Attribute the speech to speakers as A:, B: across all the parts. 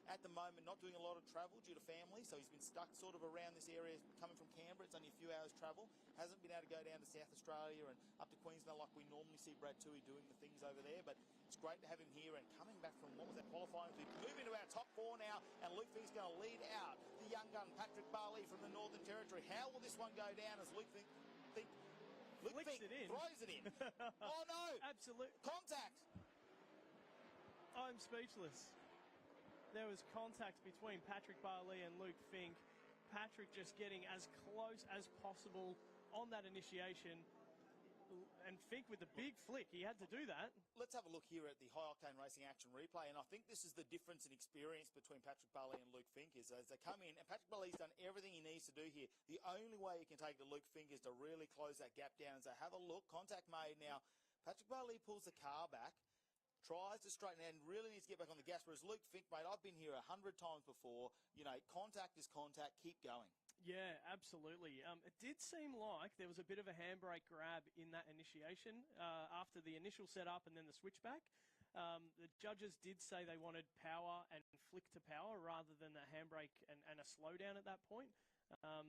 A: at the moment not doing a lot of travel due to family, so he's been stuck sort of around this area coming from Canberra. It's only a few hours travel. Hasn't been able to go down to South Australia and up to Queensland like we normally see Brad Toohey doing the things over there, but it's great to have him here and coming back from, what was that, qualifying. We move into our top 4 now, and Luke Fink's going to lead out the young gun Patrick Barley from the Northern Territory. How will this one go down as Luke Fink throws it in? Oh no!
B: Absolute
A: contact!
B: I'm speechless. There was contact between Patrick Barley and Luke Fink. Patrick just getting as close as possible on that initiation. And Fink with the big flick, he had to do that.
A: Let's have a look here at the High Octane Racing Action Replay, and I think this is the difference in experience between Patrick Barley and Luke Fink, is as they come in, and Patrick Barley's done everything he needs to do here. The only way you can take it to Luke Fink is to really close that gap down and say, have a look, contact made. Now, Patrick Barley pulls the car back, tries to straighten out and really needs to get back on the gas, whereas Luke Fink, mate, I've been here 100 times before. You know, contact is contact, keep going.
B: Yeah, absolutely. It did seem like there was a bit of a handbrake grab in that initiation after the initial setup and then the switchback. The judges did say they wanted power and flick to power rather than a handbrake and a slowdown at that point.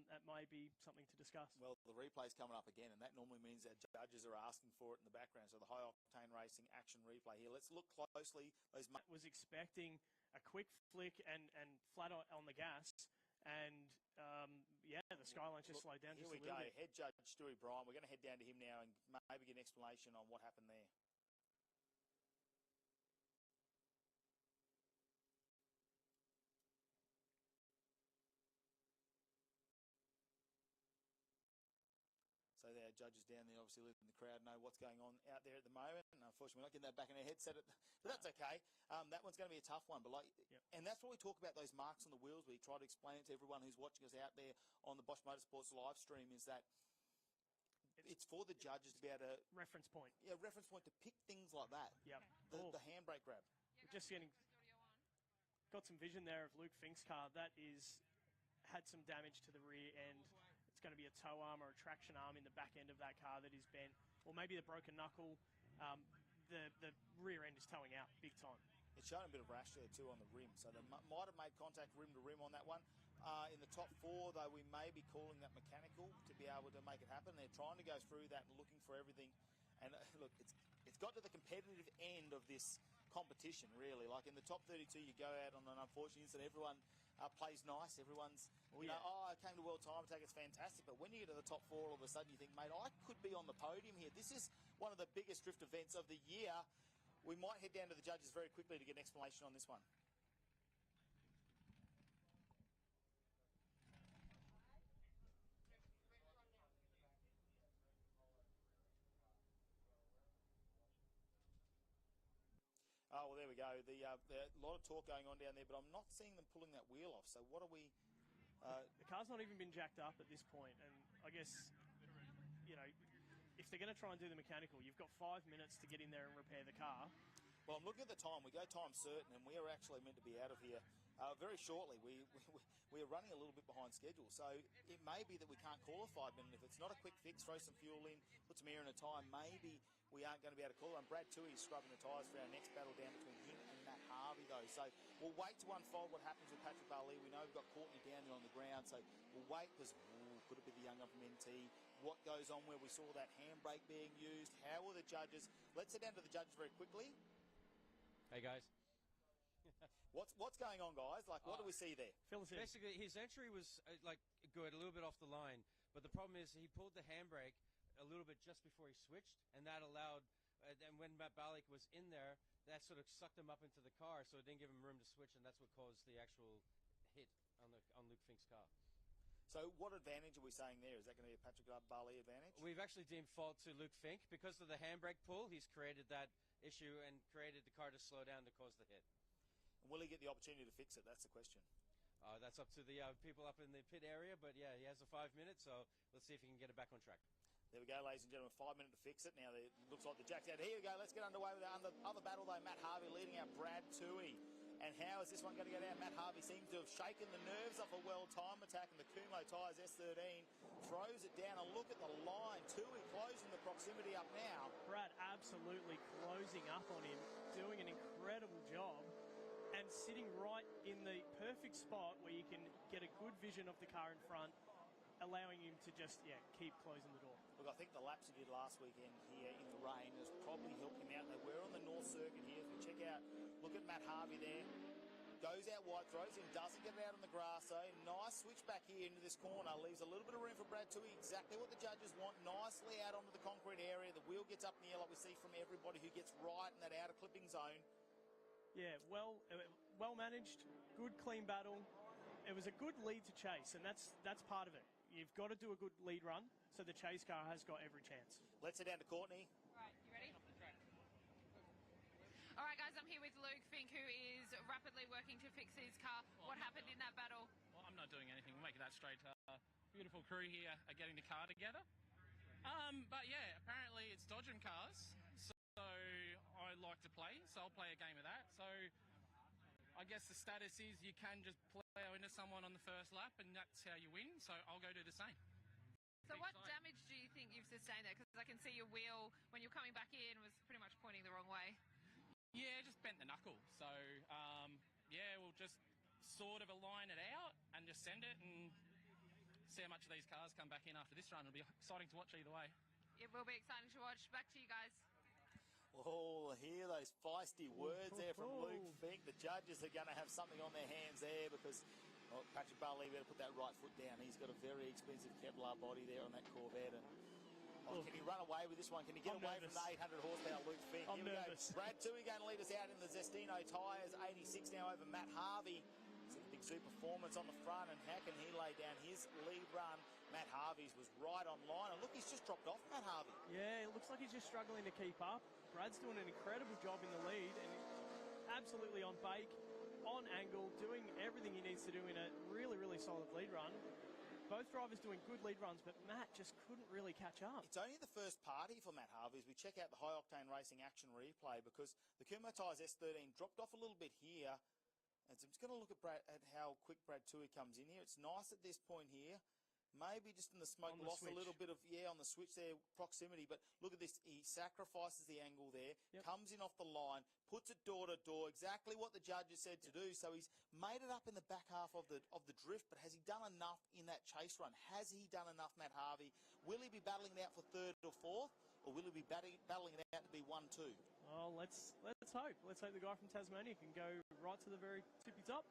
B: That may be something to discuss.
A: Well, the replay's coming up again, and that normally means that judges are asking for it in the background. So the High Octane Racing Action Replay here. Let's look closely.
B: Was expecting a quick flick and flat on the gas. And, yeah, the Skyline's just slowed down just a little bit.
A: Here we go. Head Judge Stewie Bryan. We're going to head down to him now and maybe get an explanation on what happened there. So the judges down there, obviously letting the crowd know what's going on out there at the moment. And unfortunately, we're not getting that back in our headset, but that's okay. That one's going to be a tough one. But and that's what we talk about, those marks on the wheels. We try to explain it to everyone who's watching us out there on the Bosch Motorsports live stream, is that it's for the judges to be able to...
B: Reference point.
A: Yeah, reference point to pick things like that.
B: Yep.
A: The handbrake grab.
B: Just got some vision there of Luke Fink's car. That had some damage to the rear end. It's going to be a tow arm or a traction arm in the back end of that car that is bent, or maybe the broken knuckle. The rear end is towing out big time.
A: It's shown a bit of rash there too on the rim, so they might have made contact rim to rim on that one. In the top 4, though, we may be calling that mechanical to be able to make it happen. They're trying to go through that and looking for everything. And look, it's got to the competitive end of this competition, really. Like in the top 32, you go out on an unfortunate incident. Everyone plays nice. Everyone's, I came to World Time Attack, it's fantastic. But when you get to the top 4, all of a sudden you think, mate, I could be on the podium here. This is one of the biggest drift events of the year. We might head down to the judges very quickly to get an explanation on this one. Oh, well, there we go. A lot of talk going on down there, but I'm not seeing them pulling that wheel off. So what are we...
B: The car's not even been jacked up at this point, and I guess, if they're going to try and do the mechanical, you've got 5 minutes to get in there and repair the car.
A: Well, I'm looking at the time. We go time certain, and we are actually meant to be out of here very shortly. We are running a little bit behind schedule, so it may be that we can't call a 5 minute. If it's not a quick fix, throw some fuel in, put some air in a tyre, maybe we aren't going to be able to call it. And Brad Toohey is scrubbing the tyres for our next battle down between him and Matt Harvey, though. So we'll wait to unfold what happens with Patrick Barley. We know we've got Courtney down there on the ground, so we'll wait because could it be the young one from NT? What goes on where we saw that handbrake being used? How will the judges... Let's head down to the judges very quickly.
C: Hey, guys.
A: What's going on, guys? Like, what do we see there?
C: Basically, his entry was, good, a little bit off the line. But the problem is he pulled the handbrake a little bit just before he switched, and that allowed... and when Matt Balik was in there, that sort of sucked him up into the car, so it didn't give him room to switch, and that's what caused the actual hit on Luke Fink's car.
A: So what advantage are we saying there? Is that going to be a Patrick Barley advantage?
C: We've actually deemed fault to Luke Fink. Because of the handbrake pull, he's created that issue and created the car to slow down to cause the hit.
A: And will he get the opportunity to fix it? That's the question.
C: That's up to the people up in the pit area, but yeah, he has a 5 minutes, so let's see if he can get it back on track.
A: There we go, ladies and gentlemen, 5 minutes to fix it. Now, it looks like the jack's out. Here we go, let's get underway with the other battle, though. Matt Harvey leading out Brad Toohey. And how is this one going to go down? Matt Harvey seems to have shaken the nerves off a World Time Attack, and the Kumho tyres S13 throws it down. And look at the line. Toohey closing the proximity up now.
B: Brad absolutely closing up on him, doing an incredible job, and sitting right right in the perfect spot where you can get a good vision of the car in front, allowing him to just, keep closing the door.
A: Look, I think the laps he did last weekend here in the rain has probably helped him out. They were on the North Circuit here. If we check out, look at Matt Harvey there. Goes out wide, throws in, doesn't get it out on the grass though. Nice switch back here into this corner. Leaves a little bit of room for Brad Tui. Exactly what the judges want. Nicely out onto the concrete area. The wheel gets up in the air like we see from everybody who gets right in that outer clipping zone.
B: Yeah, well managed. Good, clean battle. It was a good lead to chase, and that's part of it. You've got to do a good lead run, so the chase car has got every chance.
A: Let's head down to Courtney.
D: All right, you ready? All right, guys, I'm here with Luke Fink, who is rapidly working to fix his car. What happened in that battle?
E: Well, I'm not doing anything. We'll make it that straight. Beautiful crew here are getting the car together. But yeah, apparently it's dodgem cars. So I like to play, so I'll play a game of that. So I guess the status is you can just plow into someone on the first lap and that's how you win. So I'll go do the same.
D: So what damage do you think you've sustained there? Because I can see your wheel, when you're coming back in, was pretty much pointing the wrong way.
E: Yeah, just bent the knuckle. So, we'll just sort of align it out and just send it and see how much of these cars come back in after this run. It'll be exciting to watch either way.
D: It will be exciting to watch. Back to you guys.
A: Oh, hear those feisty words there from Luke Fink. The judges are going to have something on their hands there because Patrick Barley better put that right foot down. He's got a very expensive Kevlar body there on that Corvette. And can he run away with this one? Can he get away from the 800 horsepower Luke Fink?
B: I'm nervous.
A: Brad Tui going to lead us out in the Zestino tyres. 86 now over Matt Harvey. It's a big Zoo Performance on the front, and how can he lay down his lead run? Matt Harvey's was right on line. And look, he's just dropped off Matt Harvey. Yeah,
B: it looks like he's just struggling to keep up. Brad's doing an incredible job in the lead and absolutely on bake, on angle, doing everything he needs to do in a really, really solid lead run. Both drivers doing good lead runs, but Matt just couldn't really catch up.
A: It's only the first party for Matt Harvey as we check out the High Octane Racing action replay because the Kumho Tyres S13 dropped off a little bit here. And so I'm just going to look at how quick Brad Tui comes in here. It's nice at this point here. Maybe just in the smoke, lost a little bit of, on the switch there, proximity. But look at this. He sacrifices the angle there, comes in off the line, puts it door to door, exactly what the judges said to do. So he's made it up in the back half of the drift, but has he done enough in that chase run? Has he done enough, Matt Harvey? Will he be battling it out for third or fourth, or will he be battling it out to be 1-2?
B: Oh, let's hope. Let's hope the guy from Tasmania can go right to the very tippy top.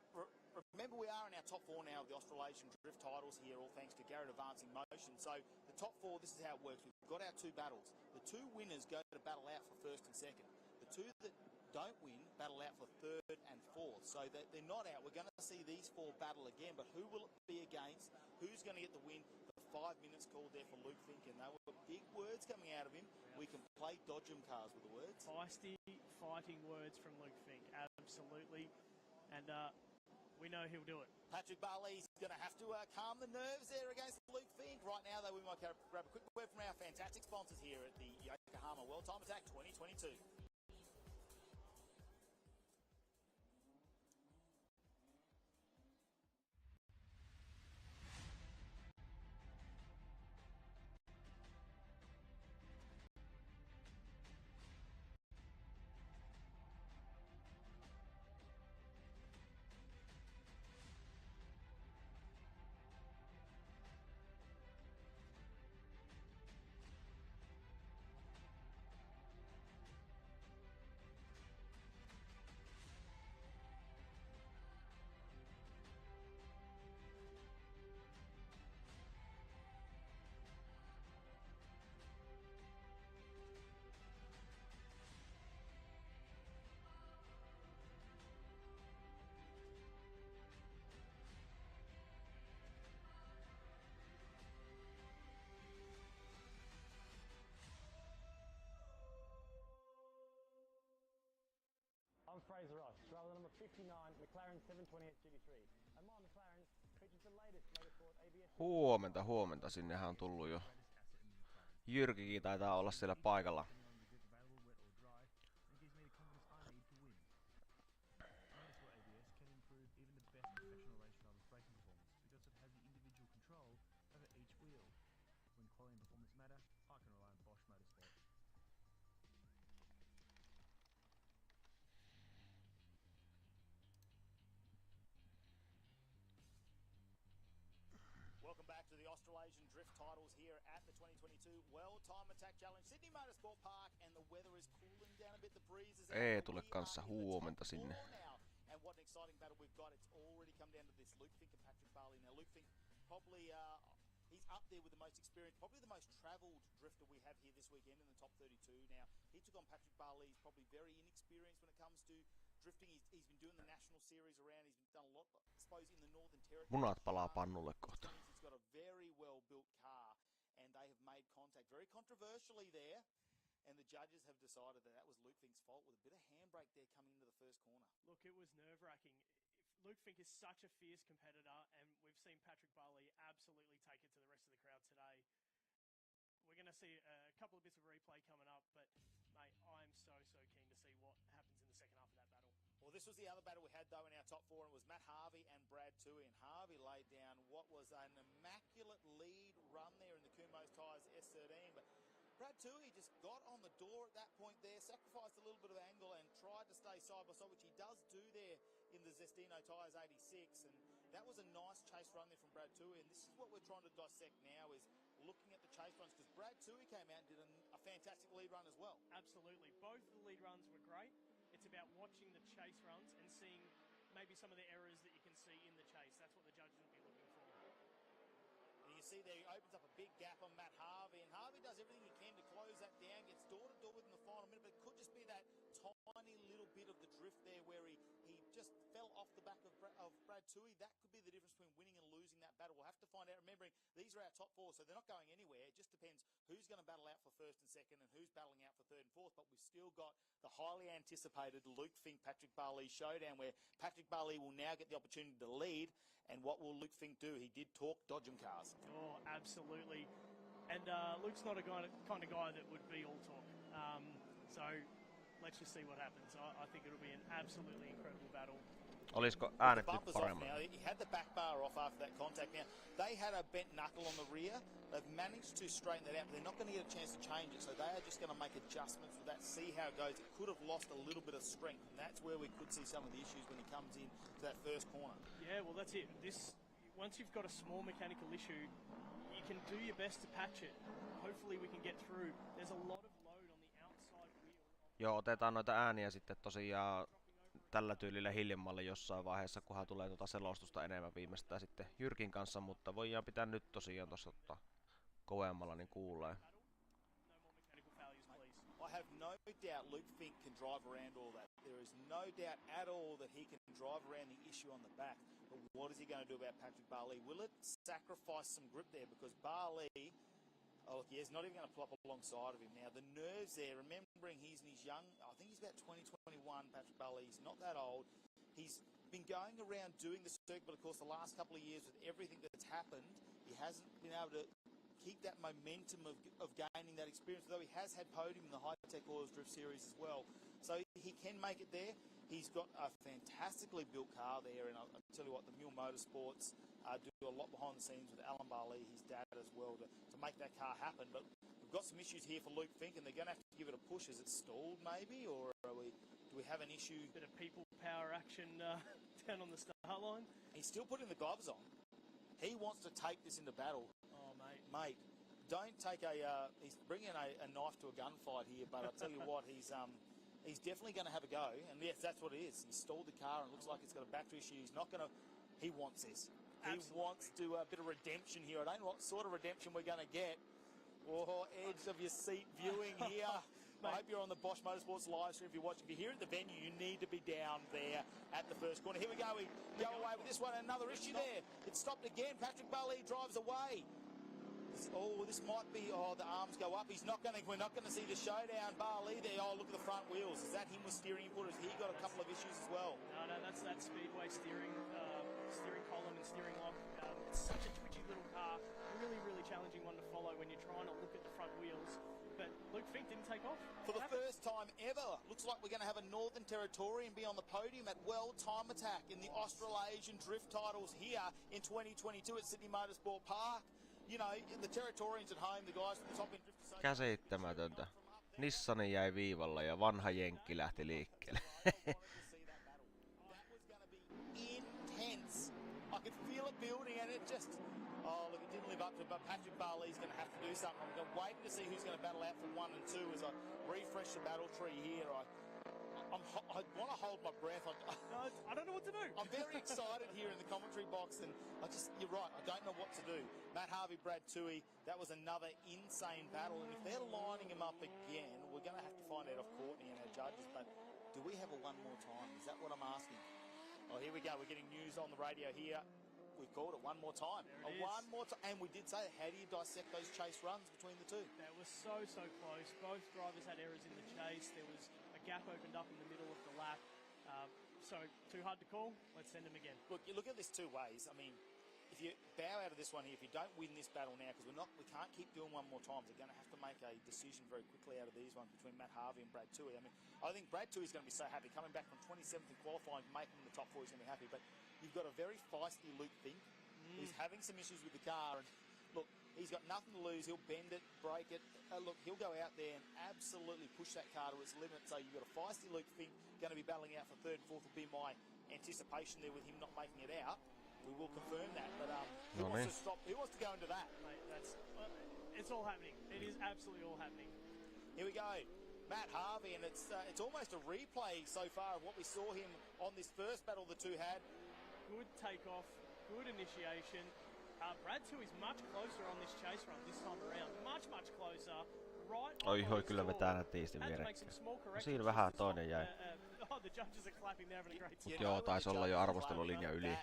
A: Remember, we are in our top four now of the Australasian drift titles here, all thanks to Garrett Advancing Motion. So the top four, this is how it works. We've got our two battles. The two winners go to battle out for first and second. The two that don't win battle out for third and fourth. So that they're not out. We're going to see these four battle again, but who will it be against? Who's going to get the win? The 5 minutes called there for Luke Fink, and they were big words coming out of him. We can play dodgem cars with the words.
B: Feisty, fighting words from Luke Fink, absolutely. And we know he'll do it.
A: Patrick Barley's going to have to calm the nerves there against Luke Fink. Right now, though, we might grab a quick word from our fantastic sponsors here at the Yokohama World Time Attack 2022.
F: I'm Fraser Ross, driver number 59, McLaren 728 GT3. And my McLaren features the latest motorsport ABS.
G: Huomenta. Sinnehän on tullut jo. Jyrkikin taitaa olla siellä paikalla.
A: Australasian Drift titles here at the 2022 World Time Attack Challenge, Sydney Motorsport Park, and the weather is cooling down a bit. The breeze is out.
G: Eetulle kanssa huomenta sinne.
A: And what an exciting battle we've got. It's already come down to this. Luke Fink and Patrick Barley. Now, Luke Fink probably, he's up there with the most experienced, probably the most travelled drifter we have here this weekend in the top 32. Now, he took on Patrick Barley. He's probably very inexperienced when it comes to drifting. He's been doing the national series around. He's done a lot, I suppose, in the Northern Territory.
G: Munat palaa pannulle kohta.
A: He's got a very well-built car, and they have made contact very controversially there. And the judges have decided that that was Luke Fink's fault with a bit of handbrake there coming into the first corner.
B: Look, it was nerve-wracking. Luke Fink is such a fierce competitor, and we've seen Patrick Barley absolutely take it to the rest of the crowd today. We're going to see a couple of bits of replay coming up, but, mate, I'm so keen to see what happens in the second half of that battle.
A: Well, this was the other battle we had, though, in our top four, and it was Matt Harvey and Brad Toohey. And Harvey laid down what was an immaculate lead run there in the Kumho's tyres S13, but Brad Toohey just got on the door at that point there, sacrificed a little bit of angle and tried to stay side by side, which he does do there in the Zestino tyres 86. And that was a nice chase run there from Brad Toohey. And this is what we're trying to dissect now, is looking at the chase runs, because Brad Toohey came out and did a fantastic lead run as well.
B: Absolutely. Both of the lead runs were great. It's about watching the chase runs and seeing maybe some of the errors that you can see in the chase. That's what the judges will be looking for.
A: And you see there, he opens up a big gap on Matt Harvey, and Harvey does everything he can to close that down, gets door-to-door within the final minute, but it could just be that tiny little bit of the drift there where he just fell off the back of Brad Toohey. That could be the difference between winning and losing that battle. We'll have to find out. Remembering, these are our top four, so they're not going anywhere. It just depends who's going to battle out for first and second and who's battling out for third and fourth, but we've still got the highly anticipated Luke Fink, Patrick Barley showdown, where Patrick Barley will now get the opportunity to lead. And what will Luke Fink do? He did talk Dodgem cars.
B: Oh, absolutely. And Luke's not a kind of guy that would be all talk. So let's just see what happens. I think it'll be an absolutely incredible battle.
G: Olisiko äänet nyt
A: Bumpers off
G: paremmin?
A: now. He had the back bar off after that contact. Now, they had a bent knuckle on the rear. They've managed to straighten that out, but they're not going to get a chance to change it. So they are just going to make adjustments with that, see how it goes. It could have lost a little bit of strength, and that's where we could see some of the issues when he comes in to that first corner.
B: Yeah, well, that's it. Once you've got a small mechanical issue, you can do your best to patch it. Hopefully we can get through. There's a lot of load on the outside wheel.
G: Joo, otetaan noita ääniä sitten tosiaan tällä tyylillä hiljemmalle jossain vaiheessa, kunhan tulee tuota selostusta enemmän viimeistään sitten Jyrkin kanssa, mutta voidaan pitää nyt tosiaan tuossa kovemmalla, niin kuulee.
A: I have no doubt Luke Fink can drive around all that. There is no doubt at all that he can drive around the issue on the back. But what is he going to do about Patrick Barley? Will it sacrifice some grip there? Because Barley, oh look, he's not even going to pull up alongside of him now. The nerves there, remembering he's young, I think he's about 20, 21, Patrick Barley. He's not that old. He's been going around doing the circuit, but of course the last couple of years with everything that's happened, he hasn't been able to keep that momentum of gaining that experience, though he has had podium in the High-Tech Oils Drift Series as well. So he can make it there. He's got a fantastically built car there, and I'll tell you what, the Mule Motorsports do a lot behind the scenes with Alan Barley, his dad as well, to make that car happen. But we've got some issues here for Luke Fink, and they're going to have to give it a push. Is it stalled maybe, or do we have an issue?
B: Bit of people power action down on the start line.
A: He's still putting the gloves on. He wants to take this into battle.
B: Oh,
A: Mate, don't take he's bringing a knife to a gunfight here, but I'll tell you what, he's definitely going to have a go, and yes, that's what it is. He stalled the car, and it looks like it's got a battery issue. He's not going to, he wants this.
B: Absolutely.
A: He wants to do a bit of redemption here. I don't know what sort of redemption we're going to get. Oh, edge of your seat viewing here. I hope you're on the Bosch Motorsports live stream. If you're watching, if you're here at the venue, you need to be down there at the first corner. Here we go. We go away with this one. Another issue there. It stopped again. Patrick Barley drives away. Oh, this might be. Oh, the arms go up. We're not going to see the showdown. Barley there. Oh, look at the front wheels. Is that him with steering input? Has he got a couple of issues as well?
B: No, that's that Speedway steering column and steering lock. It's such a twitchy little car. Really challenging one to follow when you're trying to look at the front wheels. But Luke Fink didn't take off.
A: For the first time ever, looks like we're going to have a Northern Territorian be on the podium at World Time Attack in the Australasian Drift titles here in 2022 at Sydney Motorsport Park. You know, the Territorians at home, the guys from the top end drift association.
G: Käsittämätöntä. Nissani jäi viivalla ja vanha jenkki lähti liikkeelle.
A: That was going to be intense. I could feel it building, and it just, Oh, look, it didn't live up to it, but Patrick Barley's going to have to do something. I'm going to wait to see who's going to battle out for 1 and 2 as I refresh the battle tree here. I want to hold my breath.
B: I don't know what to do.
A: I'm very excited here in the commentary box, and you're right, I don't know what to do. Matt Harvey, Brad Toohey, that was another insane battle, and if they're lining him up again, we're going to have to find out off Courtney and our judges, but do we have a one more time? Is that what I'm asking? Oh, here we go. We're getting news on the radio here. We've called it one more time. One more time. And we did say, how do you dissect those chase runs between the two?
B: That was so close. Both drivers had errors in the chase. There was a gap opened up in the middle of the lap. So too hard to call. Let's send him again.
A: Look, you look at this two ways. I mean, if you bow out of this one here, if you don't win this battle now, because we can't keep doing one more time, they're going to have to make a decision very quickly out of these ones between Matt Harvey and Brad Toohey. I mean, I think Brad Toohey's going to be so happy coming back from 27th in qualifying, making the top 4. He's going to be happy. But you've got a very feisty Luke Fink who's having some issues with the car, and look, he's got nothing to lose. He'll bend it, break it. Look, he'll go out there and absolutely push that car to its limit. So you've got a feisty Luke Fink going to be battling out for 3rd and 4th will be my anticipation there with him not making it out. We will confirm that, but who wants to stop? Who wants to go into that?
B: Mate, it's all happening. It is absolutely all happening.
A: Here we go. Matt Harvey, and it's almost a replay so far of what we saw him on this first battle the two had.
B: Good takeoff, good initiation. Brad Toohey's much closer on this chase run this time around. Much closer. Right.
G: Oi, kyllä vetää nätisti vierekkäin. Siinä vähän toinen jäi.
B: The judges are clapping there having a great time.
G: Mut joo, taisi olla jo arvostelulinja yli.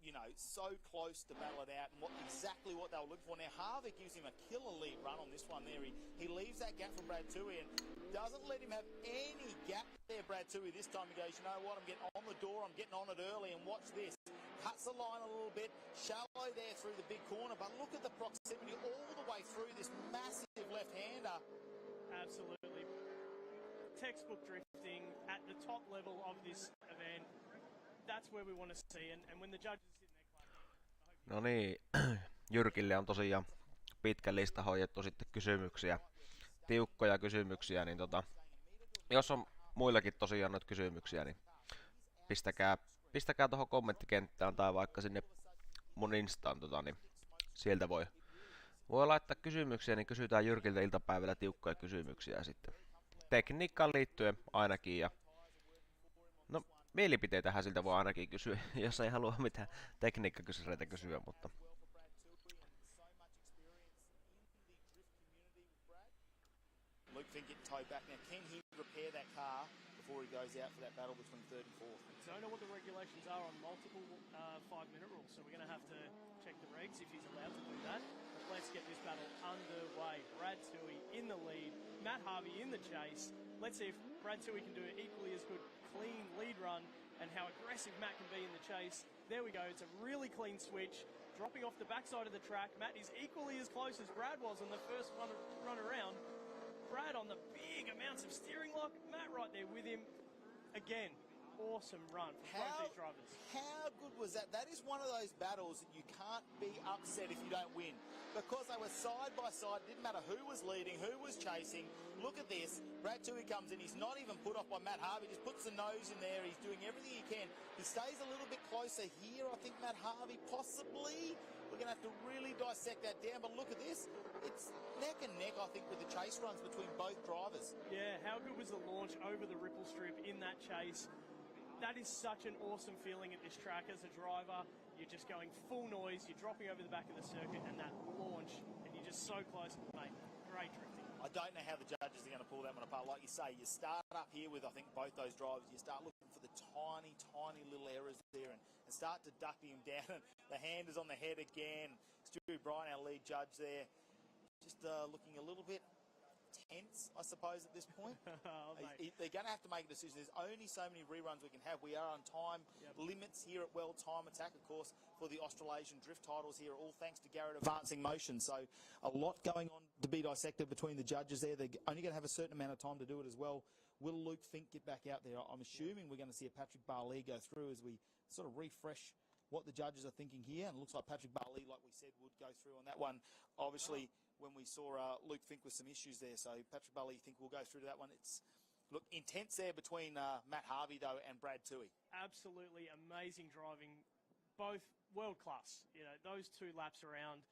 A: You know, so close to battle it out, and exactly what they were looking for. Now Harvey gives him a killer lead run on this one there. He leaves that gap from Brad Toohey and doesn't let him have any gap there, Brad Toohey. This time he goes, you know what, I'm getting on the door, I'm getting on it early, and watch this. Cuts the line a little bit, shallow there through the big corner, but look at the proximity all the way through this massive left-hander.
B: Absolutely. Textbook drifting at the top level of this event. That's where we want to see, and when the judges are sitting there clapping.
G: No niin, Jyrkille on tosiaan pitkä lista hoidettu sitten kysymyksiä, tiukkoja kysymyksiä, niin jos on muillakin tosiaan noita kysymyksiä, niin pistäkää tuohon kommenttikenttään tai vaikka sinne mun Instaan, niin sieltä voi laittaa kysymyksiä, niin kysytään Jyrkiltä iltapäivällä tiukkoja kysymyksiä sitten. Tekniikkaan liittyen ainakin, ja no mielipiteitähän siltä voi ainakin kysyä, jos ei halua mitään tekniikkakysyreitä kysyä, mutta
A: Luke Fink getting towed back. Now, can he repair that car before he goes out for that battle between 3rd and 4th?
B: I don't know what the regulations are on multiple 5-minute rules, so we're going to have to check the regs if he's allowed to do that. But let's get this battle underway. Brad Toohey in the lead, Matt Harvey in the chase. Let's see if Brad Toohey can do an equally as good clean lead run and how aggressive Matt can be in the chase. There we go, it's a really clean switch. Dropping off the backside of the track. Matt is equally as close as Brad was on the first run around. Brad on the big amounts of steering lock. Matt right there with him. Again, awesome run from both these drivers.
A: How good was that? That is one of those battles that you can't be upset if you don't win. Because they were side by side, it didn't matter who was leading, who was chasing. Look at this. Brad Toohey comes in, he's not even put off by Matt Harvey, just puts the nose in there, he's doing everything he can. He stays a little bit closer here, I think Matt Harvey possibly. We're going to have to really dissect that down, but look at this. It's neck and neck, I think, with the chase runs between both drivers.
B: Yeah, how good was the launch over the ripple strip in that chase? That is such an awesome feeling at this track as a driver. You're just going full noise, you're dropping over the back of the circuit, and that launch, and you're just so close, mate. Great drifting.
A: I don't know how the judges are going to pull that one apart. Like you say, you start up here with, I think, both those drivers. You start looking for the tiny little errors there and start deducting them down. And the hand is on the head again. Stewie Bryan, our lead judge there, just looking a little bit tense, I suppose, at this point. They're going to have to make a decision. There's only so many reruns we can have. We are on time limits here at World Time Attack, of course, for the Australasian drift titles here, all thanks to Garrett Advancing Motion. So a lot going on to be dissected between the judges there. They're only going to have a certain amount of time to do it as well. Will Luke Fink get back out there? I'm assuming we're going to see a Patrick Barley go through as we sort of refresh what the judges are thinking here. And it looks like Patrick Barley, like we said, would go through on that one. Obviously, when we saw Luke Fink with some issues there, so Patrick Barley, you think we'll go through to that one. It's, look, intense there between Matt Harvey, though, and Brad Toohey.
B: Absolutely amazing driving. both world class. You know, those 2 laps around,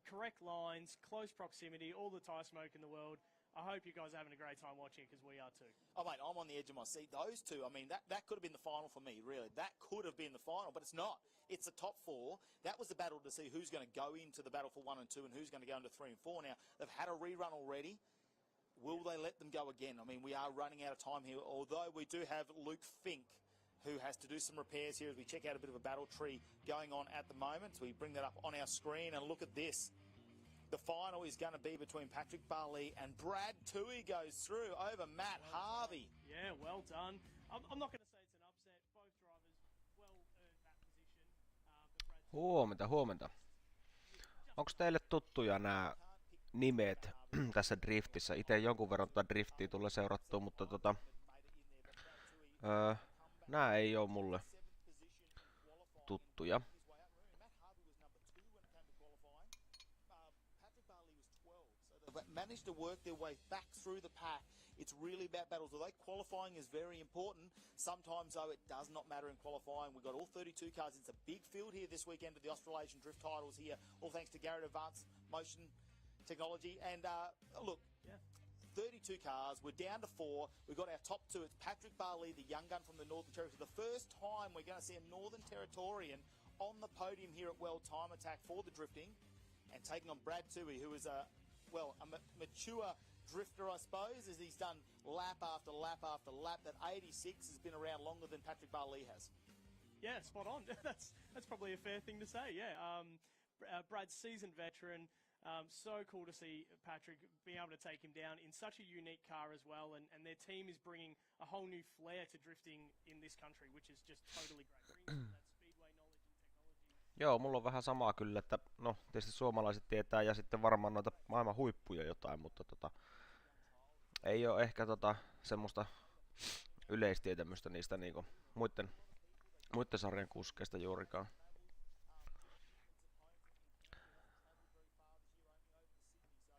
B: correct lines, close proximity, all the tyre smoke in the world. I hope you guys are having a great time watching because we are too.
A: Oh, mate, I'm on the edge of my seat. Those 2, I mean, that could have been the final for me, really. That could have been the final, but it's not. It's the top 4. That was the battle to see who's going to go into the battle for 1 and 2 and who's going to go into 3 and 4. Now, they've had a rerun already. Will they let them go again? I mean, we are running out of time here, although we do have Luke Fink, who has to do some repairs here as we check out a bit of a battle tree going on at the moment. So we bring that up on our screen and look at this. The final is going to be between Patrick Barley and Brad Toohey goes through over Matt Harvey.
B: Yeah, well done. I'm not going to say it's an upset. Both drivers well earned that position. But Brad
G: Huomenta. Onko teille tuttuja nämä nimet tässä driftissä? Itse jonkun verran driftiä tulee seurattua, mutta nämä ei ole mulle tuttuja.
A: Managed to work their way back through the pack. It's really about battles. Although qualifying is very important, sometimes, though, it does not matter in qualifying. We've got all 32 cars. It's a big field here this weekend of the Australasian Drift titles here, all thanks to Garrett Advanced Motion Technology. And, look, 32 cars. We're down to 4. We've got our top 2. It's Patrick Barley, the young gun from the Northern Territory. For the first time, we're going to see a Northern Territorian on the podium here at World Time Attack for the drifting and taking on Brad Toohey, who is a mature drifter, I suppose, as he's done lap after lap after lap. That 86 has been around longer than Patrick Barley has.
B: Yeah, spot on. That's probably a fair thing to say, yeah. Brad's seasoned veteran. So cool to see Patrick being able to take him down in such a unique car as well, and their team is bringing a whole new flair to drifting in this country, which is just totally great. Bringing that speedway knowledge and technology.
G: Joo, mulla on vähän samaa kyllä, että no tietysti suomalaiset tietää ja sitten varmaan noita maailman huippuja jotain, mutta ei ole ehkä semmoista yleistietämystä niistä niinku muiden sarjan kuskeista juurikaan.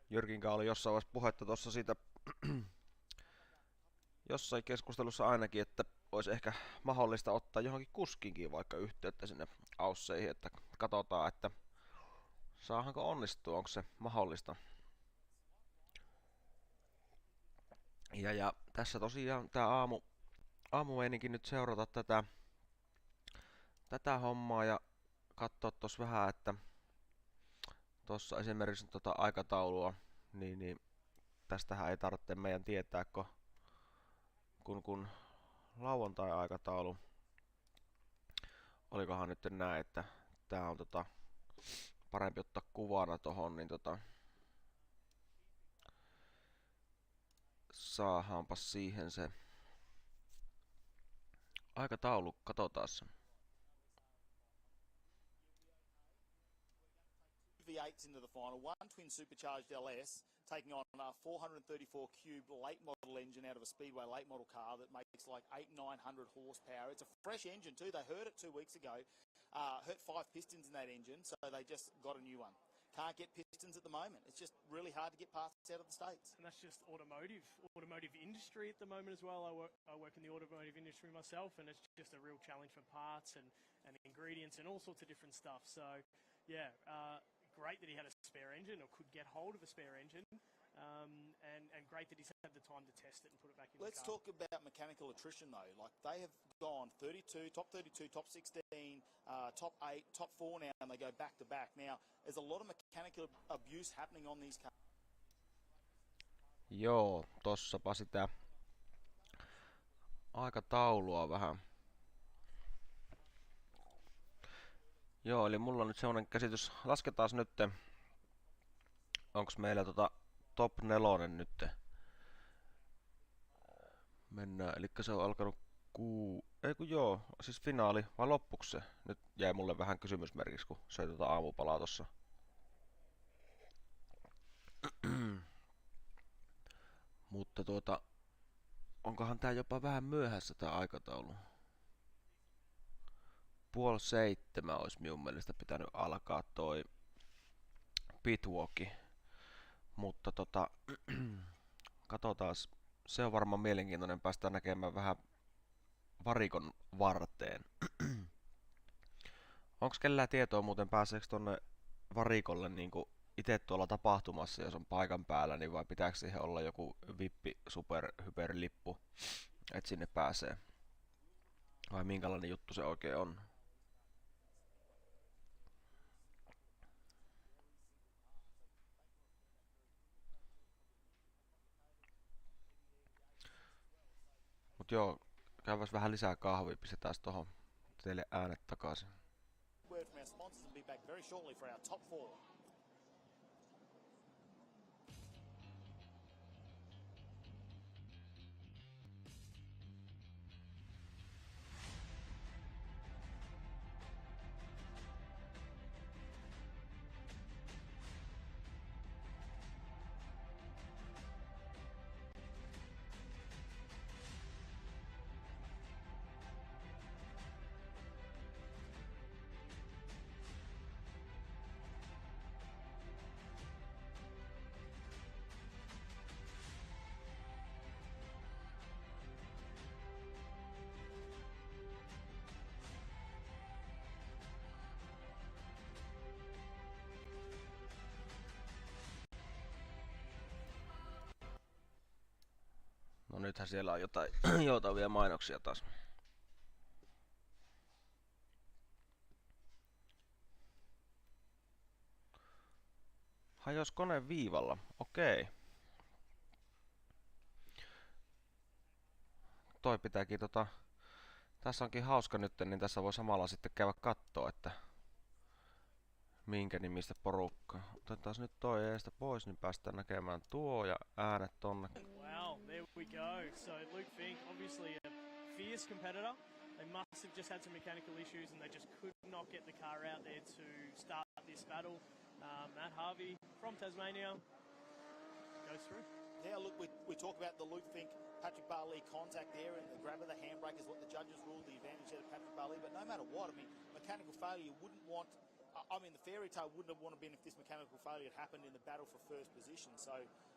G: Jyrkin kanssa oli jossain vaiheessa puhetta tuossa siitä jossain keskustelussa ainakin, että olisi ehkä mahdollista ottaa johonkin kuskinkin vaikka yhteyttä sinne ausseihin, että katsotaan, että saahanko onnistua, onko se mahdollista. Ja tässä tosiaan tämä aamueininkin nyt seurata tätä hommaa ja katsoa tuossa vähän, että tuossa esimerkiksi aikataulua, niin tästähän ei tarvitse meidän tietää, kun lauantai-aikataulu, olikohan nyt näin, että tää on parempi ottaa kuvana tohon, niin saahaanpas siihen se aikataulu, katsotaan se.
A: V8s into the final, one twin supercharged LS taking on a 434 cube late model engine out of a Speedway late model car that makes like 800-900 horsepower. It's a fresh engine too. They heard it 2 weeks ago. Hurt 5 pistons in that engine, so they just got a new one. Can't get pistons at the moment. It's just really hard to get parts out of the States.
B: And that's just automotive industry at the moment as well. I work in the automotive industry myself, and it's just a real challenge for parts and ingredients and all sorts of different stuff. So, yeah, great that he had a spare engine or could get hold of a spare engine, and great that he's had the time to test it and put it back in the car.
A: Let's talk about mechanical attrition though. Like they have gone 32, top 16, top 8, top 4 now, and they go back to back. Now, there's a lot of mechanical abuse happening on these cars.
G: Joo, tossapa sitä aikataulua vähän. Joo, eli mulla on nyt sellainen käsitys. Lasketaan nyt, onks meillä top 4 nyt. Mennään, eli se on alkanut siis finaali, vai loppuks se? Nyt jäi mulle vähän kysymysmerkiksi, kun söi aamupalaa tossa. Mutta onkohan tää jopa vähän myöhässä tää aikataulu? 6:30 olisi minun mielestä pitänyt alkaa toi pitwalki. Mutta katsotaan, se on varmaan mielenkiintoinen, päästään näkemään vähän varikon varteen. Onks kellään tietoa muuten pääseekö tonne varikolle niinku itse tuolla tapahtumassa, jos on paikan päällä, niin vai pitääkö siihen olla joku vippi super hyperlippu, että sinne pääsee? Vai minkälainen juttu se oikein on? Mut joo, käyväs vähän lisää kahvia, pistetään tohon teille äänet takaisin.
A: Word from our sponsors and be back very shortly for our top 4.
G: No nythän siellä on jotain joutavia mainoksia taas. Hajos kone viivalla. Okei. Toi pitääkin tässä onkin hauska nyt, niin tässä voi samalla sitten käydä kattoo, että minkä nimistä porukka. Otetaan nyt toi eestä pois, niin päästään näkemään tuo ja äänet tonne.
B: Wow, there we go. So Luke Fink, obviously a fierce competitor. They must have just had some mechanical issues and they just could not get the car out there to start this battle. Matt Harvey from Tasmania goes through.
A: Yeah, look, we talk about the Luke Fink, Patrick Barley contact there, and the grab of the handbrake is what the judges ruled the advantage there to Patrick Barley. But no matter what, I mean, mechanical failure wouldn't want. I mean, the fairy tale wouldn't have wanted been if this mechanical failure had happened in the battle for first position. So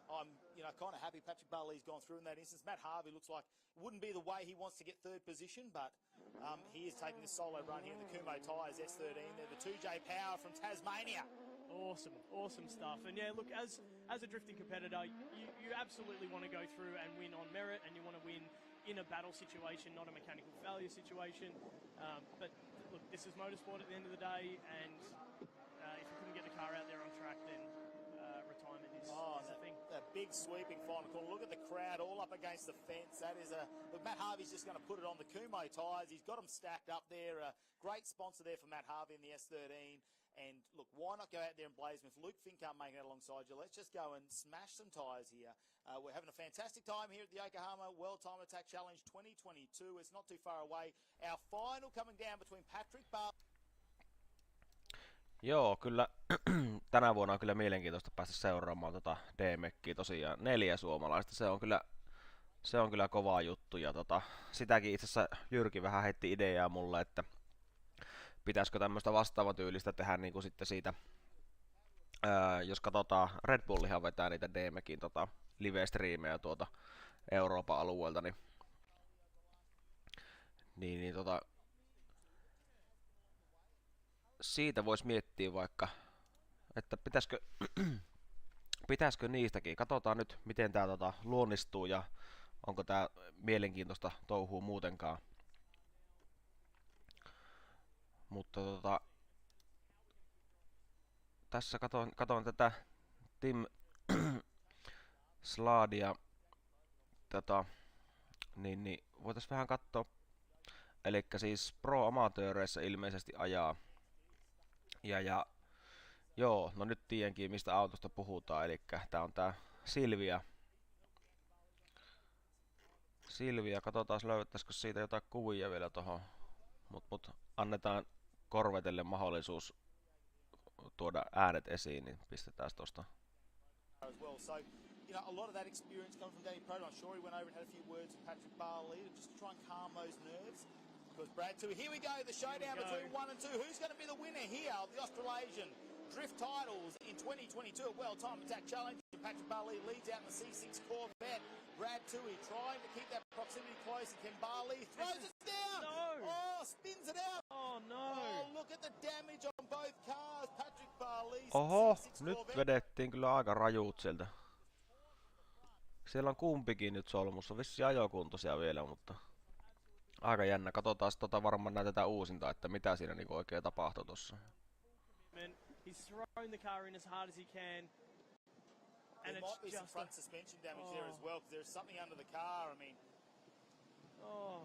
A: I'm, kind of happy Patrick Barley's gone through in that instance. Matt Harvey looks like it wouldn't be the way he wants to get third position, but he is taking this solo run here in the Kumo tyres S13. They're the 2J Power from Tasmania.
B: Awesome stuff. And yeah, look, as a drifting competitor, you absolutely want to go through and win on merit, and you want to win in a battle situation, not a mechanical failure situation. But look, this is motorsport at the end of the day, and if you couldn't get the car out there on track, then retirement is the thing.
A: That big sweeping final corner. Look at the crowd all up against the fence. That is look, Matt Harvey's just going to put it on the Kumo tyres. He's got them stacked up there. Great sponsor there for Matt Harvey in the S13. And look, why not go out there and blaze them? If Luke Fink can't make it alongside you, let's just go and smash some tyres here. We're having a fantastic time here at the Yokohama World Time Attack Challenge 2022. It's not too far away. Our final coming down between Patrick Barley.
G: Joo, kyllä tänä vuonna on kyllä mielenkiintoista päästä seuraamaan DMECkiä tosiaan 4 suomalaista. Se on kyllä kova juttu ja sitäkin itse asiassa Jyrki vähän heitti ideaa mulle, että pitäisikö tämmöistä vastaavan tyylistä tehdä niin kuin sitten siitä, jos katsotaan Red Bullihan vetää niitä DMECin live-striimejä tuolta Euroopan alueelta, niin siitä voisi miettiä vaikka, että pitäisikö niistäkin. Katsotaan nyt, miten tää luonnistuu ja onko tää mielenkiintoista touhua muutenkaan. Mutta tässä katon tätä Tim Sladia, niin voitais vähän katsoa. Elikkä siis pro-amatööreissä ilmeisesti ajaa. Ja joo, no nyt tiedänkin mistä autosta puhutaan, elikkä tää on tää Silvia. Katsotaan löydettäisikö siitä jotain kuvia vielä tohon. Mut annetaan Korvetelle mahdollisuus tuoda äänet esiin, niin pistetään tosta.
A: A lot of that experience comes from Danny Proto. I'm sure he went over and had a few words with Patrick Barley just to try and calm those nerves. Because Brad too. Here we go, the showdown between 1 and 2. Who's going to be the winner here of the Australasian Drift titles in 2022 at World Time Attack Challenge? Patrick Barley leads out in the C6 Corvette. Brad Toohey trying to keep that proximity close. And Ken Barley throws it down.
B: No.
A: Oh, spins it out.
B: Oh, no.
A: Oh, look at the
G: Oho, nyt vedettiin kyllä aika rajuut sieltä. Siellä on kumpikin nyt solmussa, vissi ajokuntoisia vielä, mutta aika jännä. Katsotaan varmaan näytetään uusinta, että mitä siinä niinku oikein tapahtui tossa.
B: He's thrown the car in as hard as he can. And
A: there might be some front suspension damage there as well, because there's something under the car. I mean,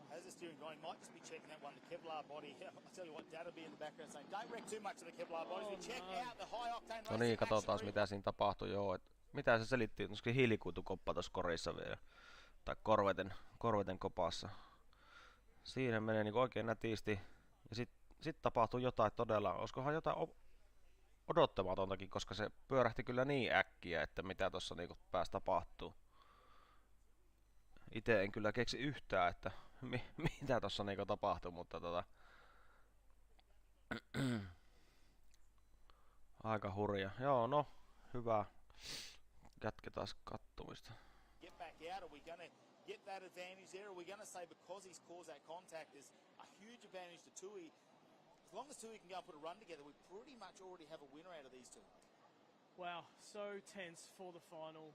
A: has the steering going? Might just be checking that one, the Kevlar body. I tell you what, Dad'll be in the background saying, don't wreck too much of the Kevlar bodies. We check out the high octane.
G: No niin, katsotaan mitä siinä tapahtui. Joo, mitä se selitti? Onko hiilikuitukoppa tuossa korissa vielä? Tai korveten kopassa. Siinä menee niinku oikein nätisti. Ja sit tapahtuu jotain todella. Olisikohan jotain odottamatontakin, koska se pyörähti kyllä niin äkkiä, että mitä tuossa niinku pääsi tapahtuu. Itse en kyllä keksi yhtään, että mitä tuossa niinku tapahtui, mutta aika hurja. Joo, no, hyvä. Jatketaan kattomista.
A: Get back out, are we gonna get that advantage there? Are we gonna say because he's caused that contact is a huge advantage to Tui? As long as Tui can go and put a run together, we pretty much already have a winner out of these two.
B: Wow, so tense for the final.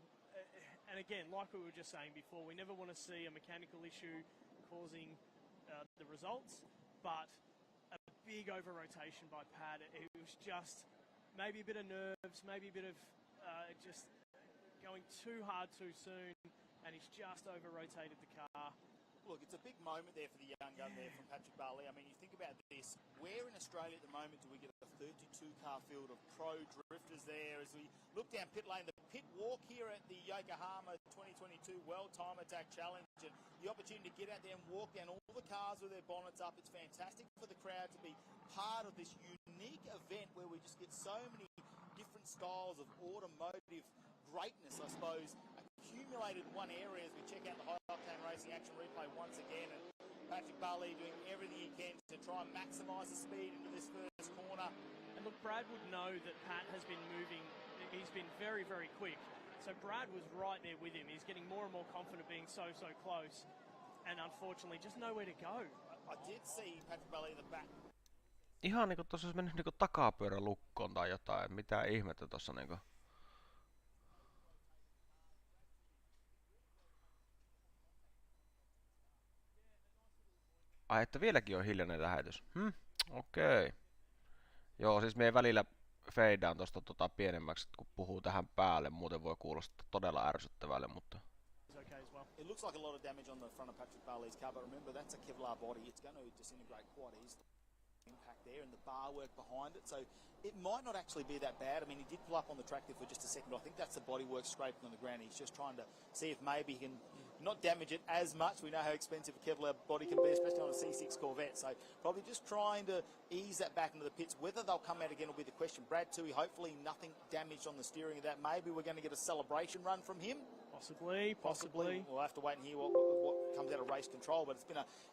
B: And again, like we were just saying before, we never want to see a mechanical issue causing the results, but a big over-rotation by Pat. It was just maybe a bit of nerves, maybe a bit of just going too hard too soon, and he's just over-rotated the car.
A: Look, it's a big moment there for the young gun there from Patrick Barley. I mean, you think about this. Where in Australia at the moment do we get a 32-car field of pro drifters there? As we look down pit lane, the pit walk here at the Yokohama 2022 World Time Attack Challenge, and the opportunity to get out there and walk down all the cars with their bonnets up. It's fantastic for the crowd to be part of this unique event where we just get so many different styles of automotive greatness, I suppose, accumulated in one area as we check out the high octane racing action replay once again. And Patrick Barley doing everything he can to try and maximise the speed into this first corner.
B: And look, Brad would know that Pat has been moving. He's been very, very quick. So Brad was right there with him. He's getting more and more confident being so close. And unfortunately, just nowhere to go.
A: I did see Patrick Barley in the back.
G: Ihan niinku tossa olisi mennyt niinku takapyörä lukkoon tai jotain. Mitä ihmettä tossa niinku. Ai, että vieläkin on hiljainen lähetys. Okei. Joo, siis me välillä feidaan tosta pienemmäksi, kun puhuu tähän päälle. Muuten voi kuulostaa todella ärsyttävälle, mutta...
A: It looks like a lot of damage on the front of Patrick Barley's car, but remember that's a Kevlar body. It's going to disintegrate quite easily. Impact there and the bar work behind it, so it might not actually be that bad. I mean, he did pull up on the track there for just a second, but I think that's the bodywork scraping on the ground. He's just trying to see if maybe he can not damage it as much. We know how expensive a Kevlar body can be, especially on a C6 Corvette, so probably just trying to ease that back into the pits. Whether they'll come out again will be the question. Brad Tui, hopefully nothing damaged on the steering of that. Maybe we're going to get a celebration run from him.
B: Possibly.
A: We'll have to wait and hear what comes out of race control, but it's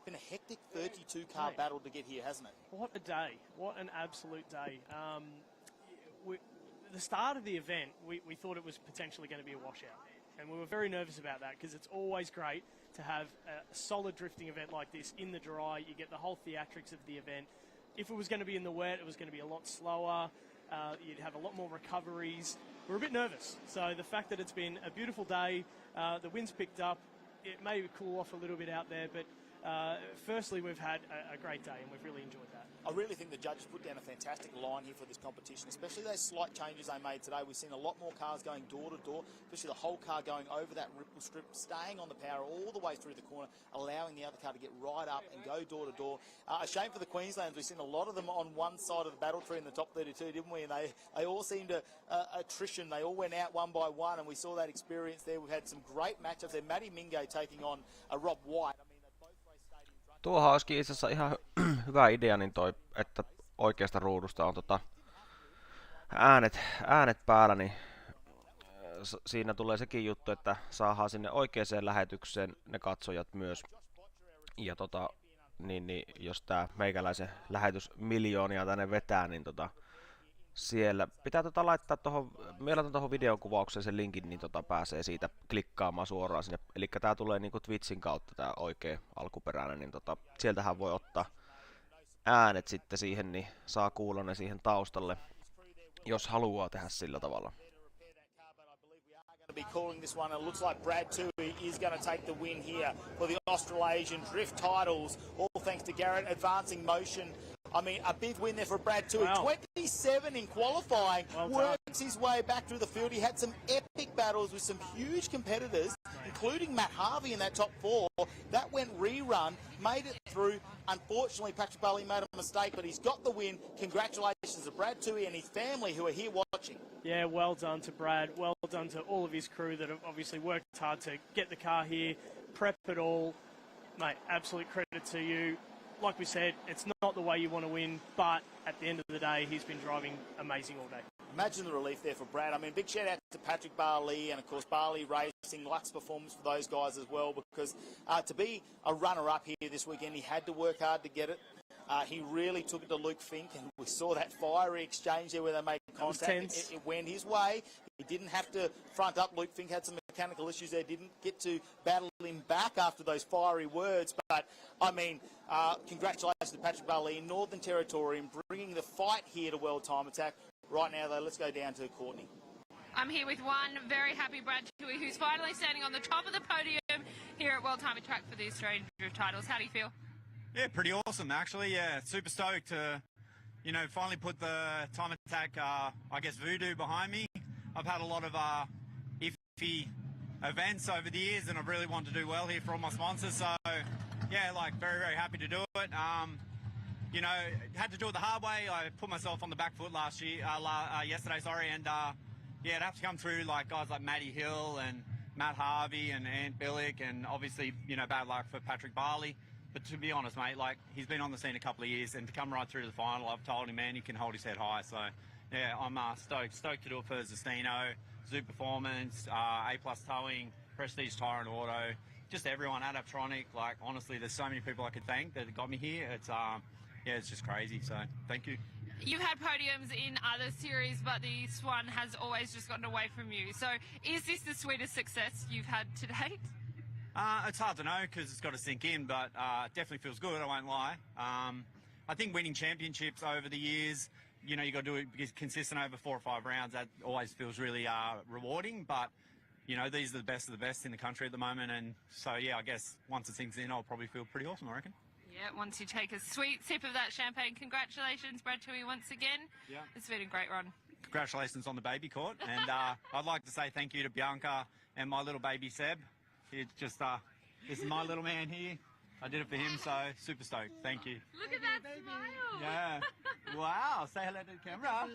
A: been a hectic 32-car battle to get here, hasn't it?
B: What a day. What an absolute day. The start of the event, we thought it was potentially going to be a washout. And we were very nervous about that because it's always great to have a solid drifting event like this in the dry. You get the whole theatrics of the event. If it was going to be in the wet, it was going to be a lot slower. You'd have a lot more recoveries. We're a bit nervous. So the fact that it's been a beautiful day, the wind's picked up, it may cool off a little bit out there, but firstly, we've had a great day and we've really enjoyed that.
A: I really think the judges put down a fantastic line here for this competition, especially those slight changes they made today. We've seen a lot more cars going door to door, especially the whole car going over that ripple strip, staying on the power all the way through the corner, allowing the other car to get right up and go door to door. A shame for the Queenslanders. We've seen a lot of them on one side of the battle tree in the top 32, didn't we? And they all seemed to attrition. They all went out one by one, and we saw that experience there. We've had some great matchups there. Matty Mingo taking on Rob White.
G: Tuohan olisikin itse asiassa ihan hyvä idea, niin toi, että oikeasta ruudusta on äänet päällä, niin siinä tulee sekin juttu, että saadaan sinne oikeaan lähetykseen ne katsojat myös. Ja niin jos tää meikäläisen lähetys miljoonia tänne vetää, niin siellä pitää laittaa tuohon videokuvaukseen sen linkin, niin pääsee siitä klikkaamaan suoraan sinne. Eli tää tulee niinku Twitchin kautta tää oikea alkuperäinen, niin sieltähän voi ottaa äänet sitten siihen, niin saa kuulla ne siihen taustalle, jos haluaa tehdä sillä tavalla.
A: Be calling this one. It looks like Brad Tui is going to take the win here for the Australasian Drift titles, all thanks to Garrett advancing motion. I mean, a big win there for Brad Tui.
B: Wow.
A: 27 in qualifying,
B: Well
A: works his way back through the field. He had some epic battles with some huge competitors, including Matt Harvey in that top 4. That went rerun, made it through. Unfortunately, Patrick Barley made a mistake, but he's got the win. Congratulations to Brad Tui and his family who are here watching.
B: Yeah, well done to Brad. Well done to all of his crew that have obviously worked hard to get the car here, prep it all. Mate, absolute credit to you. Like we said, it's not the way you want to win, but at the end of the day, he's been driving amazing all day.
A: Imagine the relief there for Brad. I mean, big shout out to Patrick Barley and, of course, Barley Racing. Lux performance for those guys as well, because to be a runner-up here this weekend, he had to work hard to get it. He really took it to Luke Fink, and we saw that fiery exchange there where they made contact. It went his way. He didn't have to front up. Luke Fink had some mechanical issues there, didn't get to battle him back after those fiery words. But, I mean, congratulations to Patrick Barley in Northern Territory and bringing the fight here to World Time Attack. Right now, though, let's go down to Courtney.
D: I'm here with one very happy Brad Tui, who's finally standing on the top of the podium here at World Time Attack for the Australian Drift titles. How do you feel?
H: Yeah, pretty awesome, actually. Yeah, super stoked to, finally put the Time Attack, I guess, voodoo behind me. I've had a lot of iffy events over the years, and I've really wanted to do well here for all my sponsors. So, yeah, very, very happy to do it. Had to do it the hard way. I put myself on the back foot yesterday, and to have to come through guys like Matty Hill and Matt Harvey and Ant Billick, and obviously, bad luck for Patrick Barley. But to be honest, mate, he's been on the scene a couple of years, and to come right through to the final, I've told him, man, he can hold his head high. So, yeah, I'm stoked to do it for Zestino, Zoo Performance, A+ Towing, Prestige Tire and Auto, just everyone, Adaptronic. Honestly, there's so many people I could thank that got me here. It's just crazy. So, thank you.
D: You've had podiums in other series, but this one has always just gotten away from you. So, is this the sweetest success you've had to date?
H: It's hard to know because it's got to sink in, but it definitely feels good, I won't lie. I think winning championships over the years, you got to do it consistent over 4 or 5 rounds. That always feels really rewarding, but, these are the best of the best in the country at the moment. And so, yeah, I guess once it sinks in, I'll probably feel pretty awesome, I reckon.
D: Yeah, once you take a sweet sip of that champagne, congratulations, Brad Tui, once again. Yeah. It's been a great run.
H: Congratulations on the baby court. And I'd like to say thank you to Bianca and my little baby Seb. It's just, this is my little man here. I did it for him, so super stoked. Thank you.
D: Look at that smile.
H: Yeah. Wow. Say hello to the camera.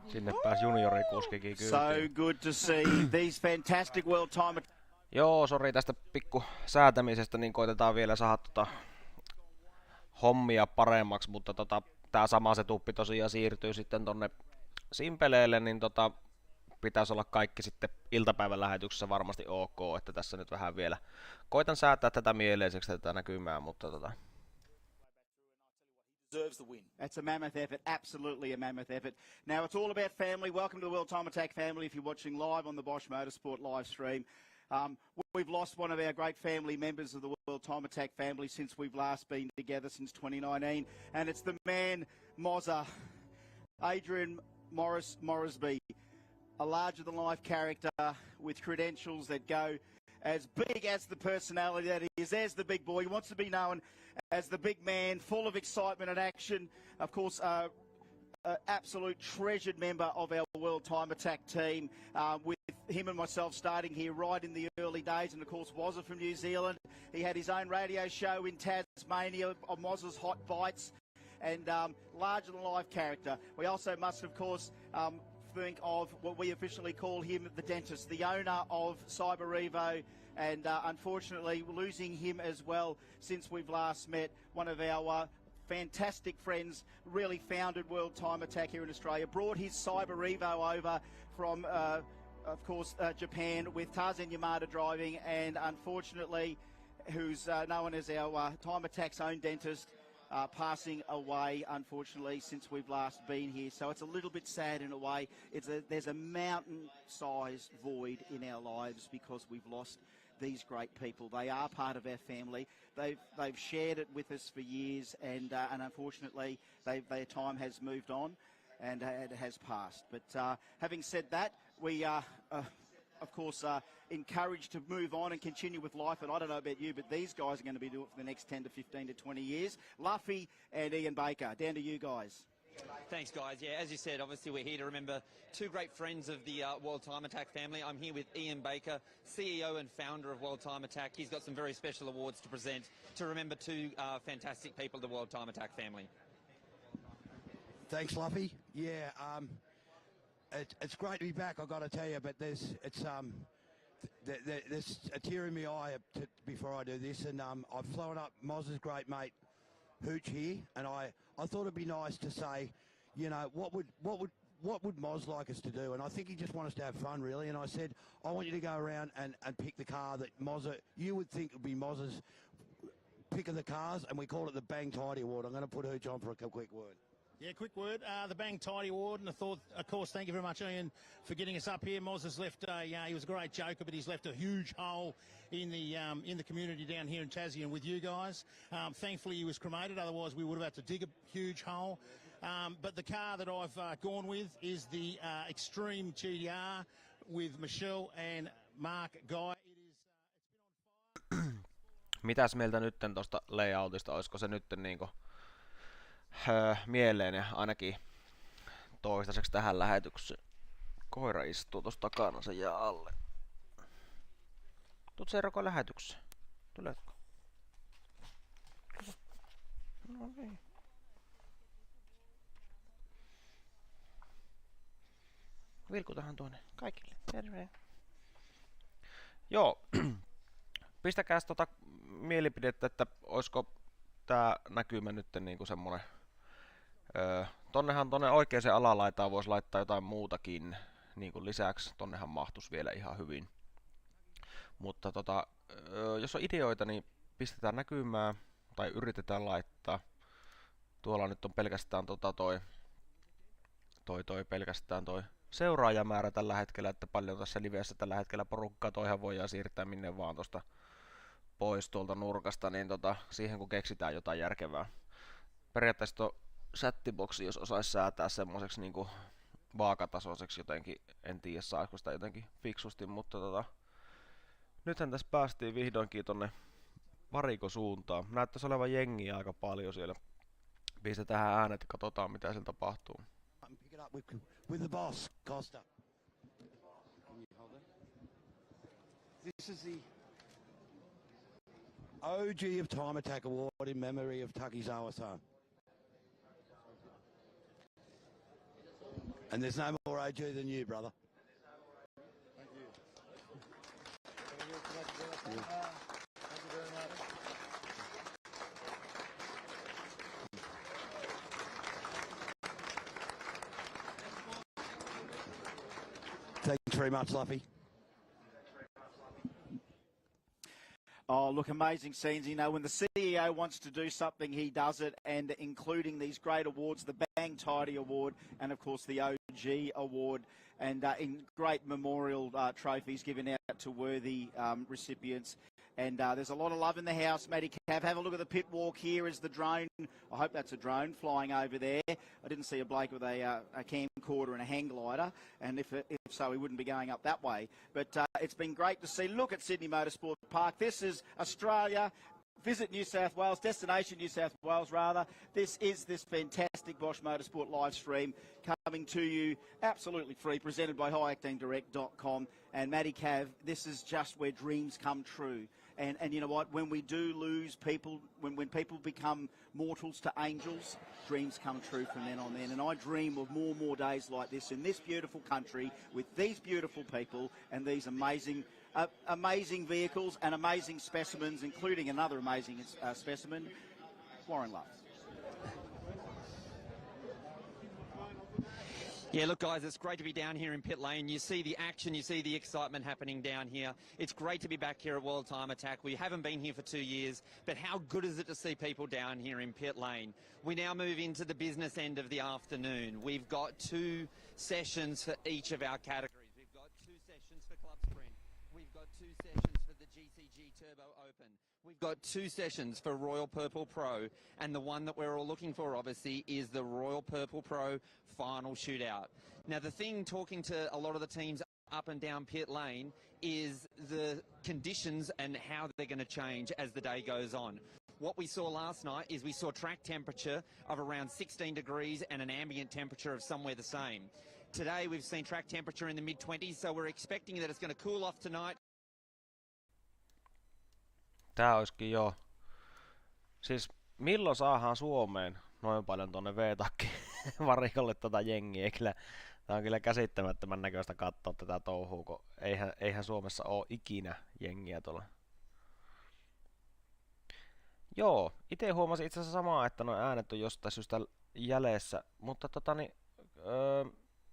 G: Sinne pääsi juniorikuskikin kyytiin.
I: So good to see these fantastic World Time.
G: Joo, sori tästä pikku säätämisestä, niin koitetaan vielä saada hommia paremmaksi, mutta tää sama setuppi tosiaan siirtyy sitten tonne Simpeleelle, niin pitäisi olla kaikki sitten iltapäivän lähetyksessä varmasti ok, että tässä nyt vähän vielä koitan säätää tätä mieleiseksi tätä näkymää, mutta
A: Deserves the win.
I: That's a mammoth effort, absolutely a mammoth effort. Now it's all about family. Welcome to the World Time Attack family if you're watching live on the Bosch Motorsport live stream. We've lost one of our great family members of the World Time Attack family since we've last been together since 2019, and it's the man, Mozza, Adrian Morrisby. A larger-than-life character with credentials that go as big as the personality that he is. There's the big boy. He wants to be known as the big man, full of excitement and action. Of course, an absolute treasured member of our World Time Attack team, with him and myself starting here right in the early days. And, of course, Wazza from New Zealand. He had his own radio show in Tasmania on Wazza's Hot Bites, and larger-than-life character. We also must, of course, think of what we officially call him the dentist, the owner of Cyber Evo, and unfortunately losing him as well since we've last met. One of our fantastic friends, really founded World Time Attack here in Australia, brought his Cyber Evo over from of course Japan with Tarzan Yamada driving, and unfortunately who's known as our Time Attack's own dentist, passing away, unfortunately, since we've last been here. So it's a little bit sad in a way. There's a mountain-sized void in our lives because we've lost these great people. They are part of our family. They've shared it with us for years, and unfortunately, their time has moved on, and it has passed. But having said that, we are, of course, encouraged to move on and continue with life. And I don't know about you, but these guys are going to be doing it for the next 10 to 15 to 20 years. Luffy and Ian Baker, down to you guys.
J: Thanks, guys. Yeah, as you said, obviously we're here to remember two great friends of the World Time Attack family. I'm here with Ian Baker, CEO and founder of World Time Attack. He's got some very special awards to present to remember two fantastic people of the World Time Attack family.
K: Thanks, Luffy. Yeah, it's great to be back, I've got to tell you, but there's a tear in my eye before I do this, and I've flown up Moz's great mate Hooch here, and I thought it'd be nice to say, you know, what would Moz like us to do? And I think he just wants us to have fun, really. And I said, I want you to go around and pick the car that you would think would be Moz's pick of the cars, and we call it the Bang Tidy Award. I'm going to put Hooch on for a quick word.
L: Yeah, quick word. The Bang Tidy Award, and I thought, of course, thank you very much, Ian, for getting us up here. Moz has left. He was a great joker, but he's left a huge hole in the community down here in Tassie and with you guys. Thankfully, he was cremated. Otherwise, we would have had to dig a huge hole. But the car that I've gone with is the Extreme GTR with Michelle and Mark Guy.
G: Mitäs mieltä nytten tuosta layoutista? Olisiko se nytten niinku mieleen ja ainakin toistaiseksi tähän lähetykseen? Koira istuu tuossa takana, se jää alle. Tuut Seurataan lähetykseen. Tuletko? No niin. Vilkutahan tuonne kaikille. Terve. Joo. Pistäkääs mielipidettä, että olisiko tää näkymä nyt niinku semmonen. Tonne oikeeseen alalaitaan voisi laittaa jotain muutakin. Niinku lisäksi tonnehan mahtuisi vielä ihan hyvin. Mutta jos on ideoita, niin pistetään näkymään tai yritetään laittaa. Tuolla nyt on pelkästään pelkästään toi seuraajamäärä tällä hetkellä, että paljon tässä livessä tällä hetkellä porukkaa, toihan voidaan siirtää minne vaan tosta pois tuolta nurkasta, niin siihen kun keksitään jotain järkevää. Periaatteessa tuo chattiboksi, jos osaisi säätää semmoiseksi niinku vaakatasoiseksi jotenkin, en tiedä saisiko sitä jotenkin fiksusti, mutta nythän tässä päästiin vihdoinkin tonne varikosuuntaan. Näyttäisi olevan jengiä aika paljon siellä. Pistetään äänet ja katsotaan mitä siellä tapahtuu.
K: Pick it up with the boss, Costa. This is the OG of Time Attack Award in memory of Takizawa-san. And there's no more OG than you, brother.
M: Thank you. Thank you very much.
K: Thanks very much, Luffy.
I: Oh, look, amazing scenes. You know, when the CEO wants to do something, he does it, and including these great awards, the Bang Tidy Award and, of course, the OG Award, and in great memorial trophies given out to worthy recipients. And there's a lot of love in the house, Matty Cav. Have a look at the pit walk here as the drone, I hope that's a drone, flying over there. I didn't see a bloke with a camcorder and a hang glider, and if so, he wouldn't be going up that way. But it's been great to see. Look at Sydney Motorsport Park. This is Australia. Visit New South Wales, destination New South Wales rather. This is this fantastic Bosch Motorsport live stream coming to you absolutely free, presented by highactingdirect.com. And Matty Cav, this is just where dreams come true. And you know what, when we do lose people, when people become mortals to angels, dreams come true from then on then. And I dream of more and more days like this in this beautiful country with these beautiful people and these amazing amazing vehicles and amazing specimens, including another amazing specimen, Warren Love.
J: Yeah, look, guys, it's great to be down here in pit lane. You see the action, you see the excitement happening down here. It's great to be back here at World Time Attack. We haven't been here for 2 years, but how good is it to see people down here in pit lane? We now move into the business end of the afternoon. We've got 2 sessions for each of our categories. We've got 2 sessions for Club Sprint. We've got 2 sessions for the GCG Turbo Open. We've got 2 sessions for Royal Purple Pro, and the one that we're all looking for, obviously, is the Royal Purple Pro final shootout. Now, the thing, talking to a lot of the teams up and down pit lane, is the conditions and how they're going to change as the day goes on. What we saw last night is we saw track temperature of around 16 degrees and an ambient temperature of somewhere the same. Today we've seen track temperature in the mid-20s, so we're expecting that it's going to cool off tonight.
G: Tää olisikin jo. Siis milloin saadaan Suomeen noin paljon tonne WTAC varikolle tota jengiä? Tää on kyllä käsittämättömän näköistä katsoa tätä touhua, kun eihän Suomessa oo ikinä jengiä tuolla. Joo, itse huomasin itse asiassa samaa, että nuo äänet on jostain syystä jäljessä, mutta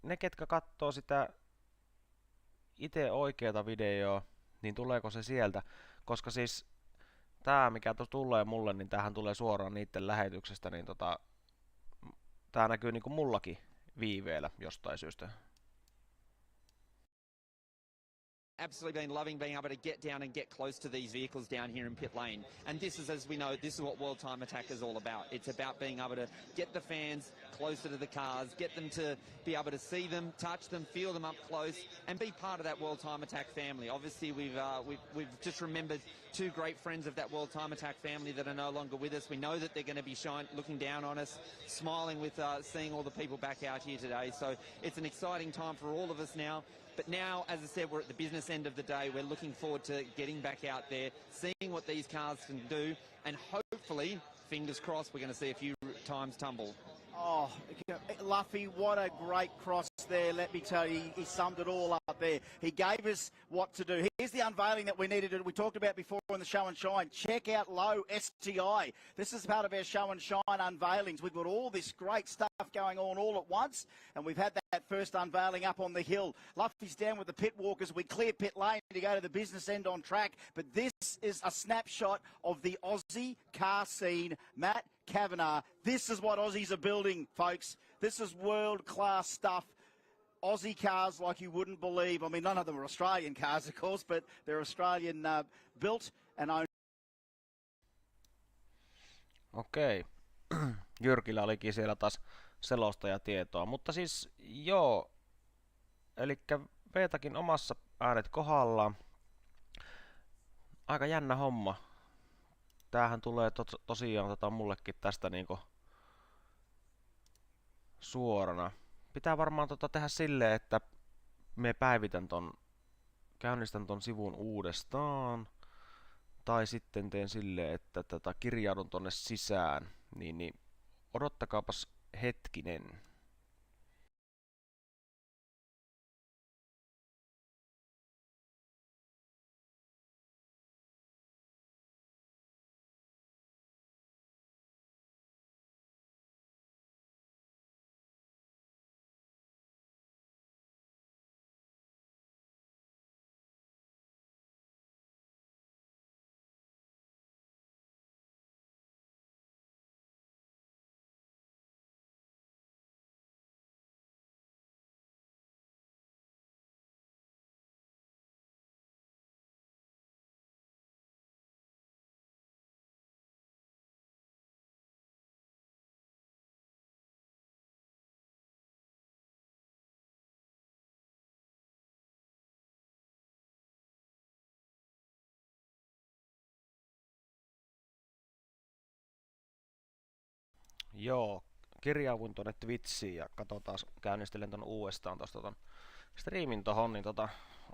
G: ne ketkä katsoo sitä itse oikeata videoa, niin tuleeko se sieltä? Koska siis tää mikä tulee mulle, niin tämähän tulee suoraan niiden lähetyksestä, niin tää näkyy niinku mullakin viiveellä jostain syystä.
J: Absolutely been loving being able to get down and get close to these vehicles down here in pit lane. And this is, as we know, this is what World Time Attack is all about. It's about being able to get the fans closer to the cars, get them to be able to see them, touch them, feel them up close, and be part of that World Time Attack family. Obviously, we've just remembered 2 great friends of that World Time Attack family that are no longer with us. We know that they're going to be looking down on us, smiling with seeing all the people back out here today. So it's an exciting time for all of us now. But now, as I said, we're at the business end of the day. We're looking forward to getting back out there, seeing what these cars can do, and hopefully, fingers crossed, we're going to see a few times tumble.
I: Oh, Luffy, what a great cross there. Let me tell you, he summed it all up there. He gave us what to do. Here's the unveiling that we needed to do. We talked about before in the show and shine. Check out Low STI. This is part of our show and shine unveilings. We've got all this great stuff going on all at once, and we've had that first unveiling up on the hill. Luffy's down with the pit walkers. We clear pit lane to go to the business end on track, but this is a snapshot of the Aussie car scene. Matt Kavanagh, this is what Aussies are building, folks. This is world-class stuff. Aussie cars like you wouldn't believe. I mean, none of them are Australian cars, of course, but they're Australian built and owned.
G: Okei. Jyrkillä olikin siellä taas selostajatietoa, mutta siis joo, elikkä WTACin omassa äänet kohdallaan. Aika jännä homma. Tämähän tulee tosiaan mullekin tästä niinku suorana. Pitää varmaan tehdä silleen, että me päivitän käynnistän ton sivun uudestaan. Tai sitten teen silleen, että kirjaudun tonne sisään. Niin odottakaapas hetkinen. Joo, kirjauduin tuonne Twitchiin ja katsotaan, käynnistelen ton uudestaan tosta ton striimin tohon, niin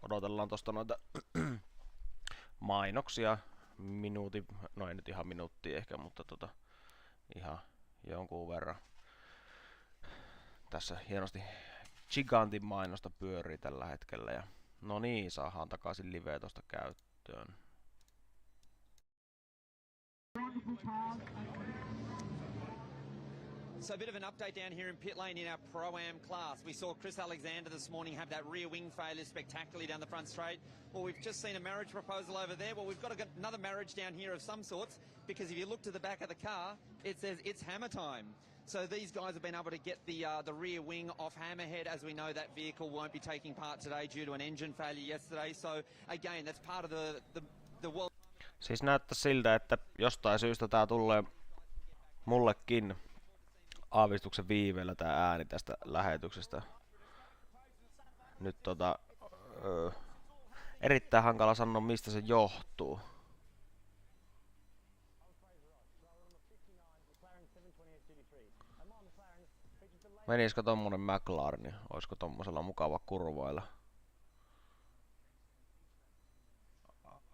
G: odotellaan tosta noita mainoksia minuutin, no ei nyt ihan minuuttia ehkä, mutta ihan jonkun verran. Tässä hienosti Gigantin mainosta pyörii tällä hetkellä ja no niin, saadaan takaisin liveä tosta käyttöön.
J: So a bit of an update down here in pit lane in our Pro-Am class. We saw Chris Alexander this morning have that rear wing failure spectacularly down the front straight. Well, we've just seen a marriage proposal over there. Well, we've got another marriage down here of some sorts, because if you look to the back of the car, it says it's hammer time. So these guys have been able to get the rear wing off Hammerhead. As we know, that vehicle won't be taking part today due to an engine failure yesterday. So again, that's part of the
G: Siis näyttää siltä, että jostain syystä tää tulee mullekin aavistuksen viiveellä tää ääni tästä lähetyksestä. Nyt erittäin hankala sanoa mistä se johtuu. Menisikö tommonen McLaren? Olisiko tommosella mukava kurvoilla?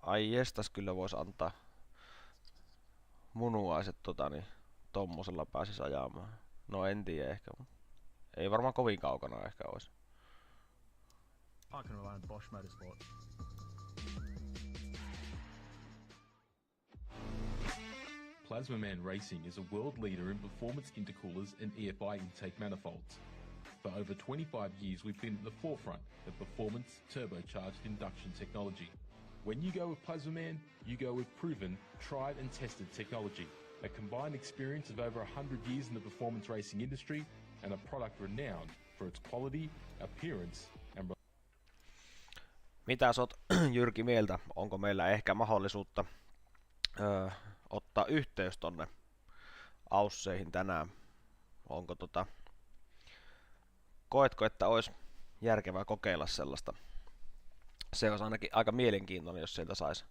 G: Ai jestas, kyllä vois antaa munuaiset tommosella pääsis ajamaan. No en tiedä ehkä. Ei varmaan kovin kaukana ehkä ois.
N: Bosch Motorsport.
O: Plasmaman Racing is a world leader in performance intercoolers and EFI intake manifolds. For over 25 years, we've been at the forefront of performance turbocharged induction technology. When you go with Plasmaman, you go with proven, tried and tested technology, a combined experience of over 100 years in the performance racing industry, and a product renowned for its quality, appearance and
G: Mitä sä oot, Jyrki, mieltä? Onko meillä ehkä mahdollisuutta ottaa yhteys tonne Ausseihin tänään? Onko koetko, että olisi järkevää kokeilla sellaista? Se olisi ainakin aika mielenkiintoinen, jos sieltä saisi.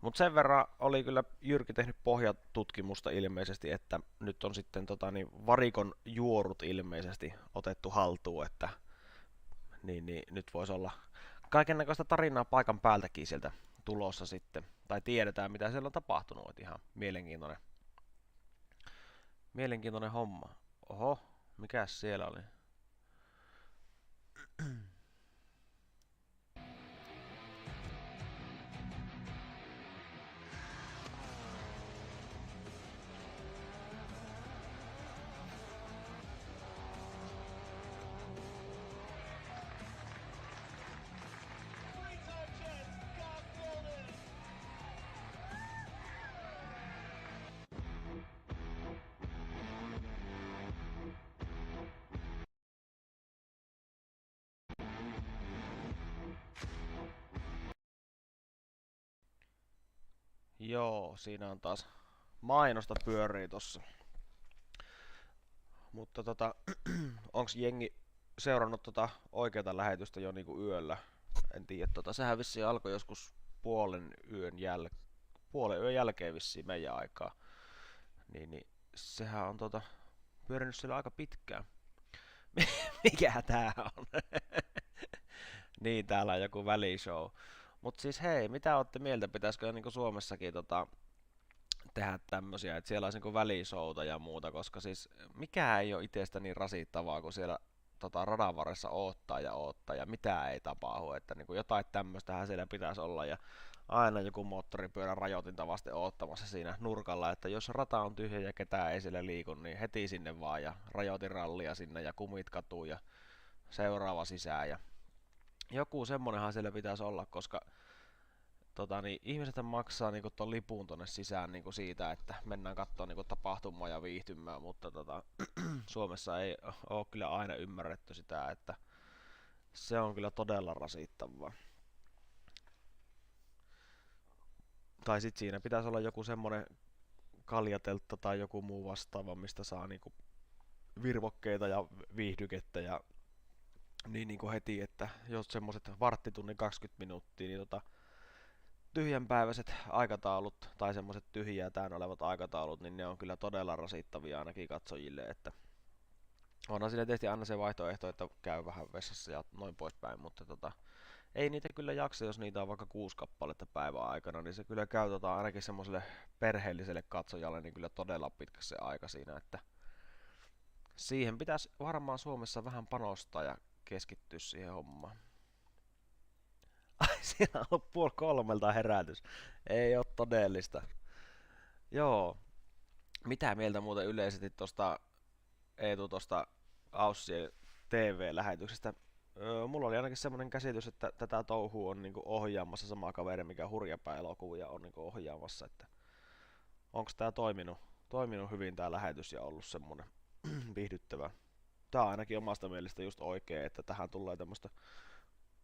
G: Mutta sen verran oli kyllä Jyrki tehnyt pohjatutkimusta ilmeisesti, että nyt on sitten varikon juorut ilmeisesti otettu haltuun, että niin nyt voisi olla kaikennäköistä tarinaa paikan päältäkin sieltä tulossa sitten. Tai tiedetään mitä siellä on tapahtunut, että ihan mielenkiintoinen homma. Oho, mikäs siellä oli? Joo, siinä on taas mainosta pyörii tossa. Mutta onks jengi seurannut oikeata lähetystä jo niinku yöllä? En tiedä, sehän vissiin alkoi joskus puolen yön jälkeen vissiin meidän aikaa. Niin sehän on pyörinyt siellä aika pitkään. Mikä tää on? Niin, täällä on joku välishow. Mut siis hei, mitä ootte mieltä? Pitäisikö niinku Suomessakin tehdä tämmösiä, että siellä olisi niinku välishowta ja muuta, koska siis mikä ei ole itsestä niin rasittavaa, kun siellä radan varressa oottaa ja mitään ei tapahdu, että niinku jotain tämmöstähän siellä pitäisi olla ja aina joku moottoripyörän rajoitinta vasten oottamassa siinä nurkalla, että jos rata on tyhjä ja ketään ei siellä liiku, niin heti sinne vaan ja rajoitinrallia sinne ja kumit katuu ja seuraava sisään ja joku semmonenhan siellä pitäisi olla, koska ihmiset maksaa niinku ton lipun tonne sisään niinku siitä, että mennään kattoo niinku tapahtumaa ja viihtymään, mutta Suomessa ei oo kyllä aina ymmärretty sitä, että se on kyllä todella rasittavaa. Tai sit siinä pitäisi olla joku semmonen kaljateltta tai joku muu vastaava, mistä saa niinku virvokkeita ja viihdykettä ja niin heti, että jos semmoset varttitunnin 20 minuuttia, niin tyhjänpäiväiset aikataulut tai semmoset tyhjiä täynnä olevat aikataulut, niin ne on kyllä todella rasittavia ainakin katsojille, että onhan siinä tietysti aina se vaihtoehto, että käy vähän vessassa ja noin poispäin, mutta ei niitä kyllä jaksa, jos niitä on vaikka 6 kappaletta päivän aikana, niin se kyllä käy ainakin semmoiselle perheelliselle katsojalle niin kyllä todella pitkä se aika siinä, että siihen pitäisi varmaan Suomessa vähän panostaa ja keskittyä siihen hommaan. Ai, siinä on ollut 2:30 herätys. Ei oo todellista. Joo. Mitä mieltä muuten yleisesti tosta Aussien TV-lähetyksestä? Mulla oli ainakin semmonen käsitys, että tätä touhua on niinku ohjaamassa sama kaveri, mikä Hurjapää-elokuvia on niinku ohjaamassa, että onks tää toiminut hyvin tää lähetys ja ollut semmonen viihdyttävä. Tää on ainakin omasta mielestä just oikee, että tähän tulee tämmöstä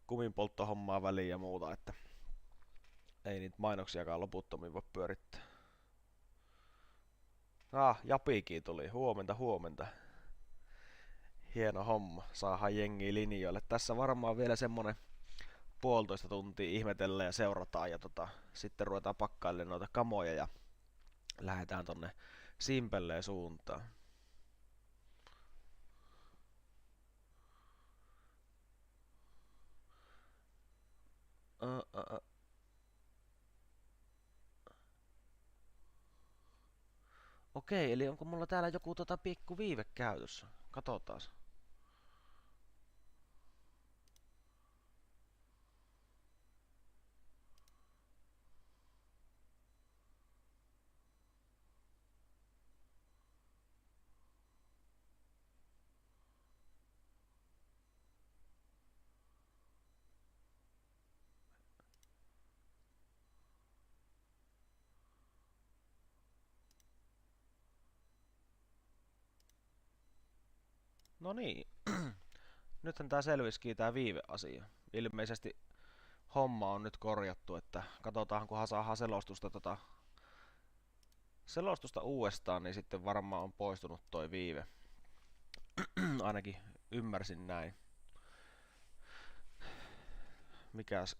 G: kuminpolttohommaa väliin ja muuta, että Ei niitä mainoksiakaan loputtomiin voi pyörittää. Japikin tuli. Huomenta. Hieno homma. Saadaan jengiä linjoille. Tässä varmaan vielä semmonen 1,5 tuntia ihmetellään ja seurataan. Ja sitten ruvetaan pakkailemaan noita kamoja ja lähdetään tonne Simpelleen suuntaan. Okei, eli onko mulla täällä joku pikku viive käytössä? Katsotaas. No niin, nythän tää selvisikin tää viiveasia. Ilmeisesti homma on nyt korjattu, että katsotaan kunhan saadaan selostusta uudestaan, niin sitten varmaan on poistunut toi viive. Ainakin ymmärsin näin. Mikäs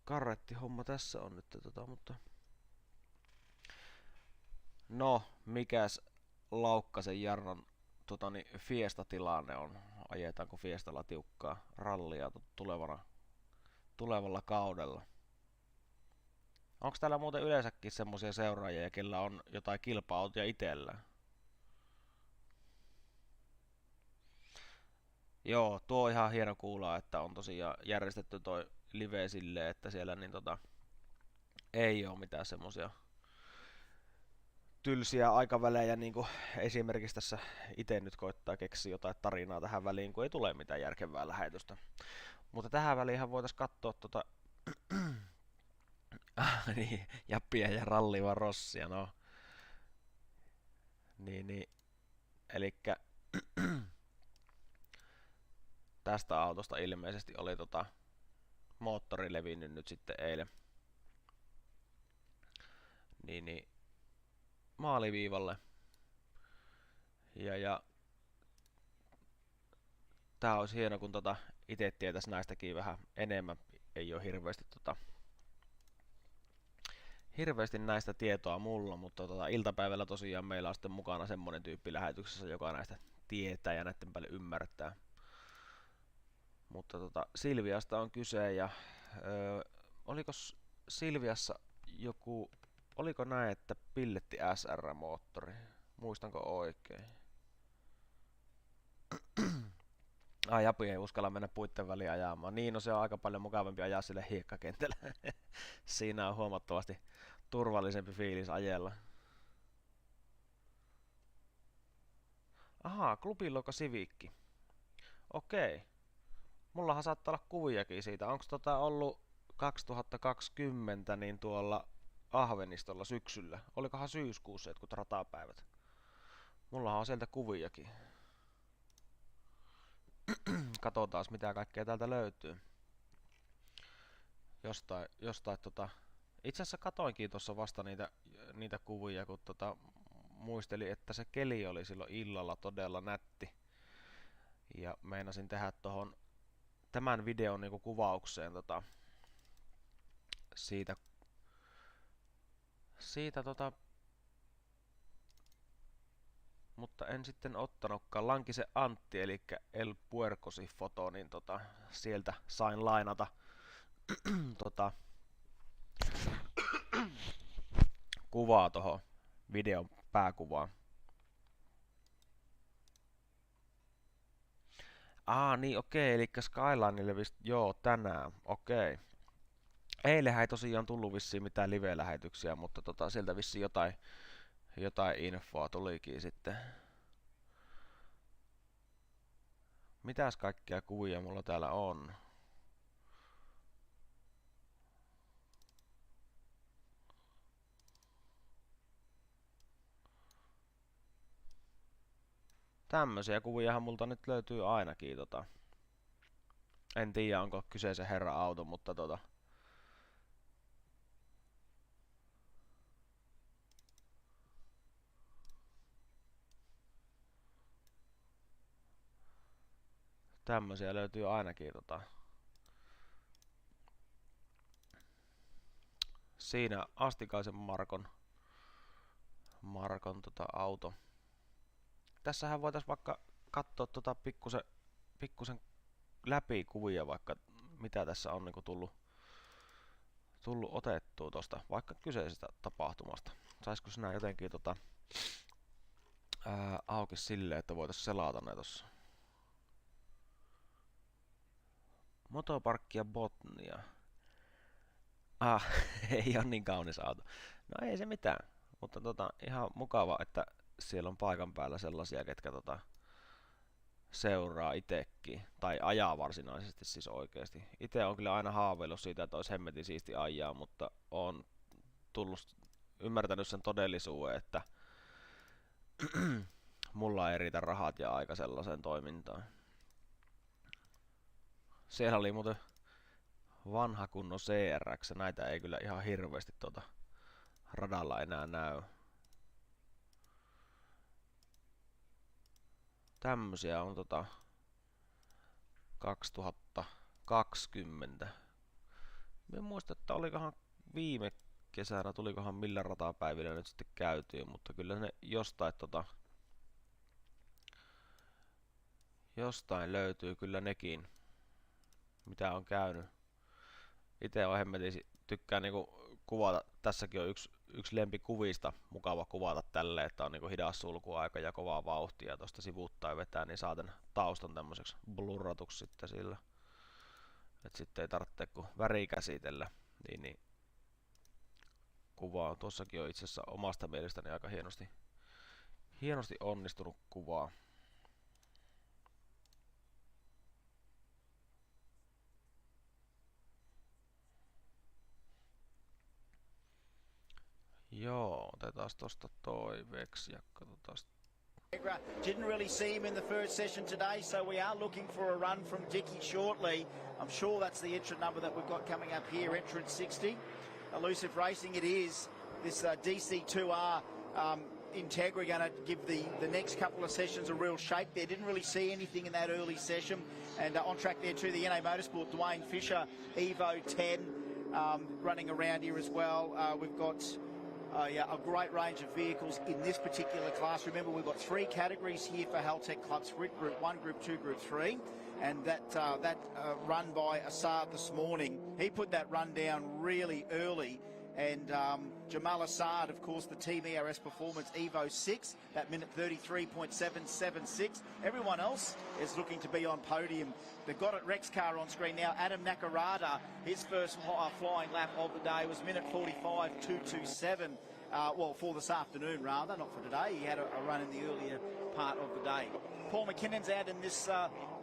G: karretti homma tässä on nyt mutta... No, mikäs Laukkasen Jarnon Fiesta-tilanne on? Ajetaanko Fiestalla tiukkaa rallia tulevalla kaudella? Onko täällä muuten yleensäkin semmosia seuraajia, kellä on jotain kilpa-autoja itsellään? Joo, tuo on ihan hieno kuulla, että on tosiaan järjestetty toi live silleen, että siellä niin ei oo mitään semmosia tylsiä aikavälejä, niin kuin esimerkiksi tässä itse nyt koittaa keksiä jotain tarinaa tähän väliin, kun ei tule mitään järkevää lähetystä. Mutta tähän väliinhän voitaisiin katsoa niin, jappia ja ralliva rossia, no. Niin. Elikkä tästä autosta ilmeisesti oli moottori levinnyt nyt sitten eilen. Niin. Maaliviivalle. Ja tää olisi hieno, kun itse tietäisi näistäkin vähän enemmän. Ei ole hirveästi näistä tietoa mulla, mutta iltapäivällä tosiaan meillä on sitten mukana semmonen tyyppi lähetyksessä, joka näistä tietää ja näiden päälle ymmärtää. Mutta Silviasta on kyse ja oliko Silviassa joku... Oliko näin, että pilletti SR-moottori? Muistanko oikein? Japi ei uskalla mennä puitten väliin ajamaan. Niin, no se on aika paljon mukavampi ajaa sille hiekkakentällä. Siinä on huomattavasti turvallisempi fiilis ajella. Ahaa, klubilogo Civic. Okei. Mullahan saattaa olla kuviakin siitä. Onko ollut 2020 niin tuolla Ahvenistolla syksyllä? Olikohan syyskuussa jotkut ratapäivät? Mullahan on sieltä kuviakin. Katsotaan mitä kaikkea täältä löytyy. Jostain itse asiassa katoinkin tuossa vasta niitä kuvia, kun muistelin, että se keli oli silloin illalla todella nätti. Ja meinasin tehdä tämän videon niinku kuvaukseen siitä mutta en sitten ottanutkaan. Lankisen Antti eli El Puercosi foto, niin sieltä sain lainata kuvaa tohon videon pääkuvaan. Niin okei, eli Skylineille joo, tänään, okei. Eilenhän ei tosiaan tullut vissiin mitään live-lähetyksiä, mutta sieltä vissiin jotain infoa tulikin sitten. Mitäs kaikkia kuvia mulla täällä on? Tämmösiä kuviahan multa nyt löytyy ainakin en tiedä onko kyseisen herran auto, mutta Tämmöisiä löytyy ainakin siinä Astikaisen Markon auto. Tässähän voitaisiin vaikka katsoa pikkusen läpi kuvia, vaikka mitä tässä on niinku tullut otettua tosta vaikka kyseisestä tapahtumasta. Saisiko sinä jotenkin auki silleen, että voitaisiin selata ne tossa. Motoparkkia Botnia. Ei ole niin kaunis auto. No ei se mitään, mutta ihan mukava, että siellä on paikan päällä sellaisia, ketkä seuraa itekin, tai ajaa varsinaisesti siis oikeesti. Ite on kyllä aina haaveillut siitä, että olisi hemmetin siisti ajaa, mutta on ymmärtänyt sen todellisuuden, että mulla ei riitä rahat ja aika sellaiseen toimintaan. Siellä oli muuten vanha kunnon CRX, näitä ei kyllä ihan hirveästi radalla enää näy. Tämmösiä on 2020. En muista, että olikohan viime kesänä, tulikohan millä ratapäivillä nyt sitten käytyy, mutta kyllä ne jostain löytyy kyllä nekin, mitä on käynyt. Itse on hemmetin, tykkään niinku kuvata, tässäkin on yksi lempikuvista, mukava kuvata tälleen, että on niinku hidas sulkuaika ja kovaa vauhtia ja tosta sivuuttain vetää, niin saatan taustan tämmöiseksi blurratuksi sitten sillä. Et sitten ei tarvitse kun väri käsitellä, niin kuva on tuossakin on itse asiassa omasta mielestäni aika hienosti onnistunut kuvaa. Joo, otetaan tosta toiveeksi ja katsotaan.
I: Didn't really see him in the first session today, so we are looking for a run from Dicky shortly. I'm sure that's the entrant number that we've got coming up here, entrant 60. Elusive Racing it is. This DC2R Integra going to give the next couple of sessions a real shake there. Didn't really see anything in that early session. And on track there too, the NA Motorsport, Dwayne Fisher, Evo 10 running around here as well. We've got a great range of vehicles in this particular class. Remember, we've got 3 categories here for Haltech Clubs, Group 1, Group 2, Group 3. And that run by Assad this morning, he put that run down really early. And Jamal Assad, of course, the Team ERS Performance Evo 6, that minute 33.776. Everyone else is looking to be on podium. They've got it Rex car on screen now. Adam Nakarada, his first flying lap of the day was minute 45.227. Well, for this afternoon rather, not for today. He had a run in the earlier part of the day. Paul McKinnon's out in this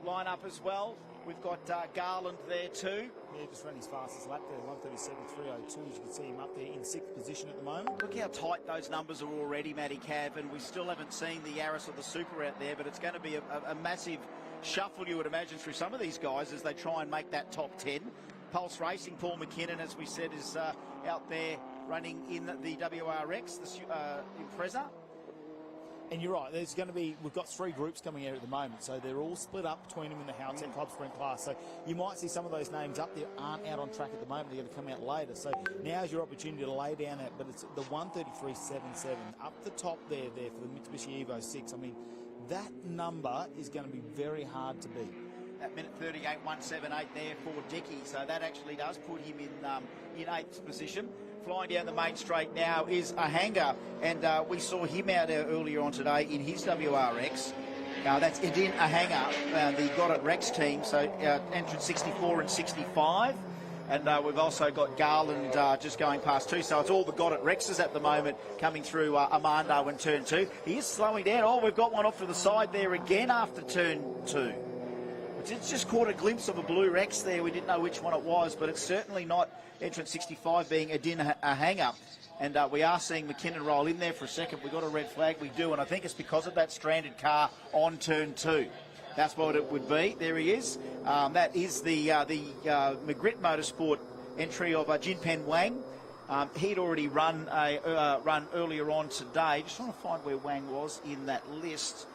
I: lineup as well. We've got Garland there too.
A: Yeah, just ran his fastest lap there, 1:37.302. As you can see him up there in 6th position at the moment.
I: Look how tight those numbers are already, Matty Cav, and we still haven't seen the Yaris or the Super out there, but it's going to be a massive shuffle, you would imagine, through some of these guys as they try and make that top 10. Pulse Racing, Paul McKinnon, as we said, is out there running in the WRX, the Impreza.
A: And you're right, we've got 3 groups coming out at the moment, so they're all split up between them in the Haltech Club Sprint class. So you might see some of those names up there aren't out on track at the moment, they're going to come out later. So now's your opportunity to lay down that, but it's the 1:33.77 up the top there for the Mitsubishi Evo 6. I mean, that number is going to be very hard to beat.
I: That minute 38.178 there for Dicky, so that actually does put him in 8th position. Flying down the main straight now is a hanger, and we saw him out earlier on today in his WRX. That's Edin Ahanger, the Got It Rex team, so entrant 64 and 65. And we've also got Garland just going past 2, so it's all the Got It Rexes at the moment coming through Armando in turn 2. He is slowing down. Oh, we've got one off to the side there again after turn 2. It's just caught a glimpse of a blue Rex there. We didn't know which one it was, but it's certainly not entrant 65 being Edin Ahanger. And we are seeing McKinnon roll in there for a second. We got a red flag, we do, and I think it's because of that stranded car on turn 2. That's what it would be. There he is. That is the McGritt Motorsport entry of Jinpen Wang. He'd already run earlier on today. Just trying to find where Wang was in that list.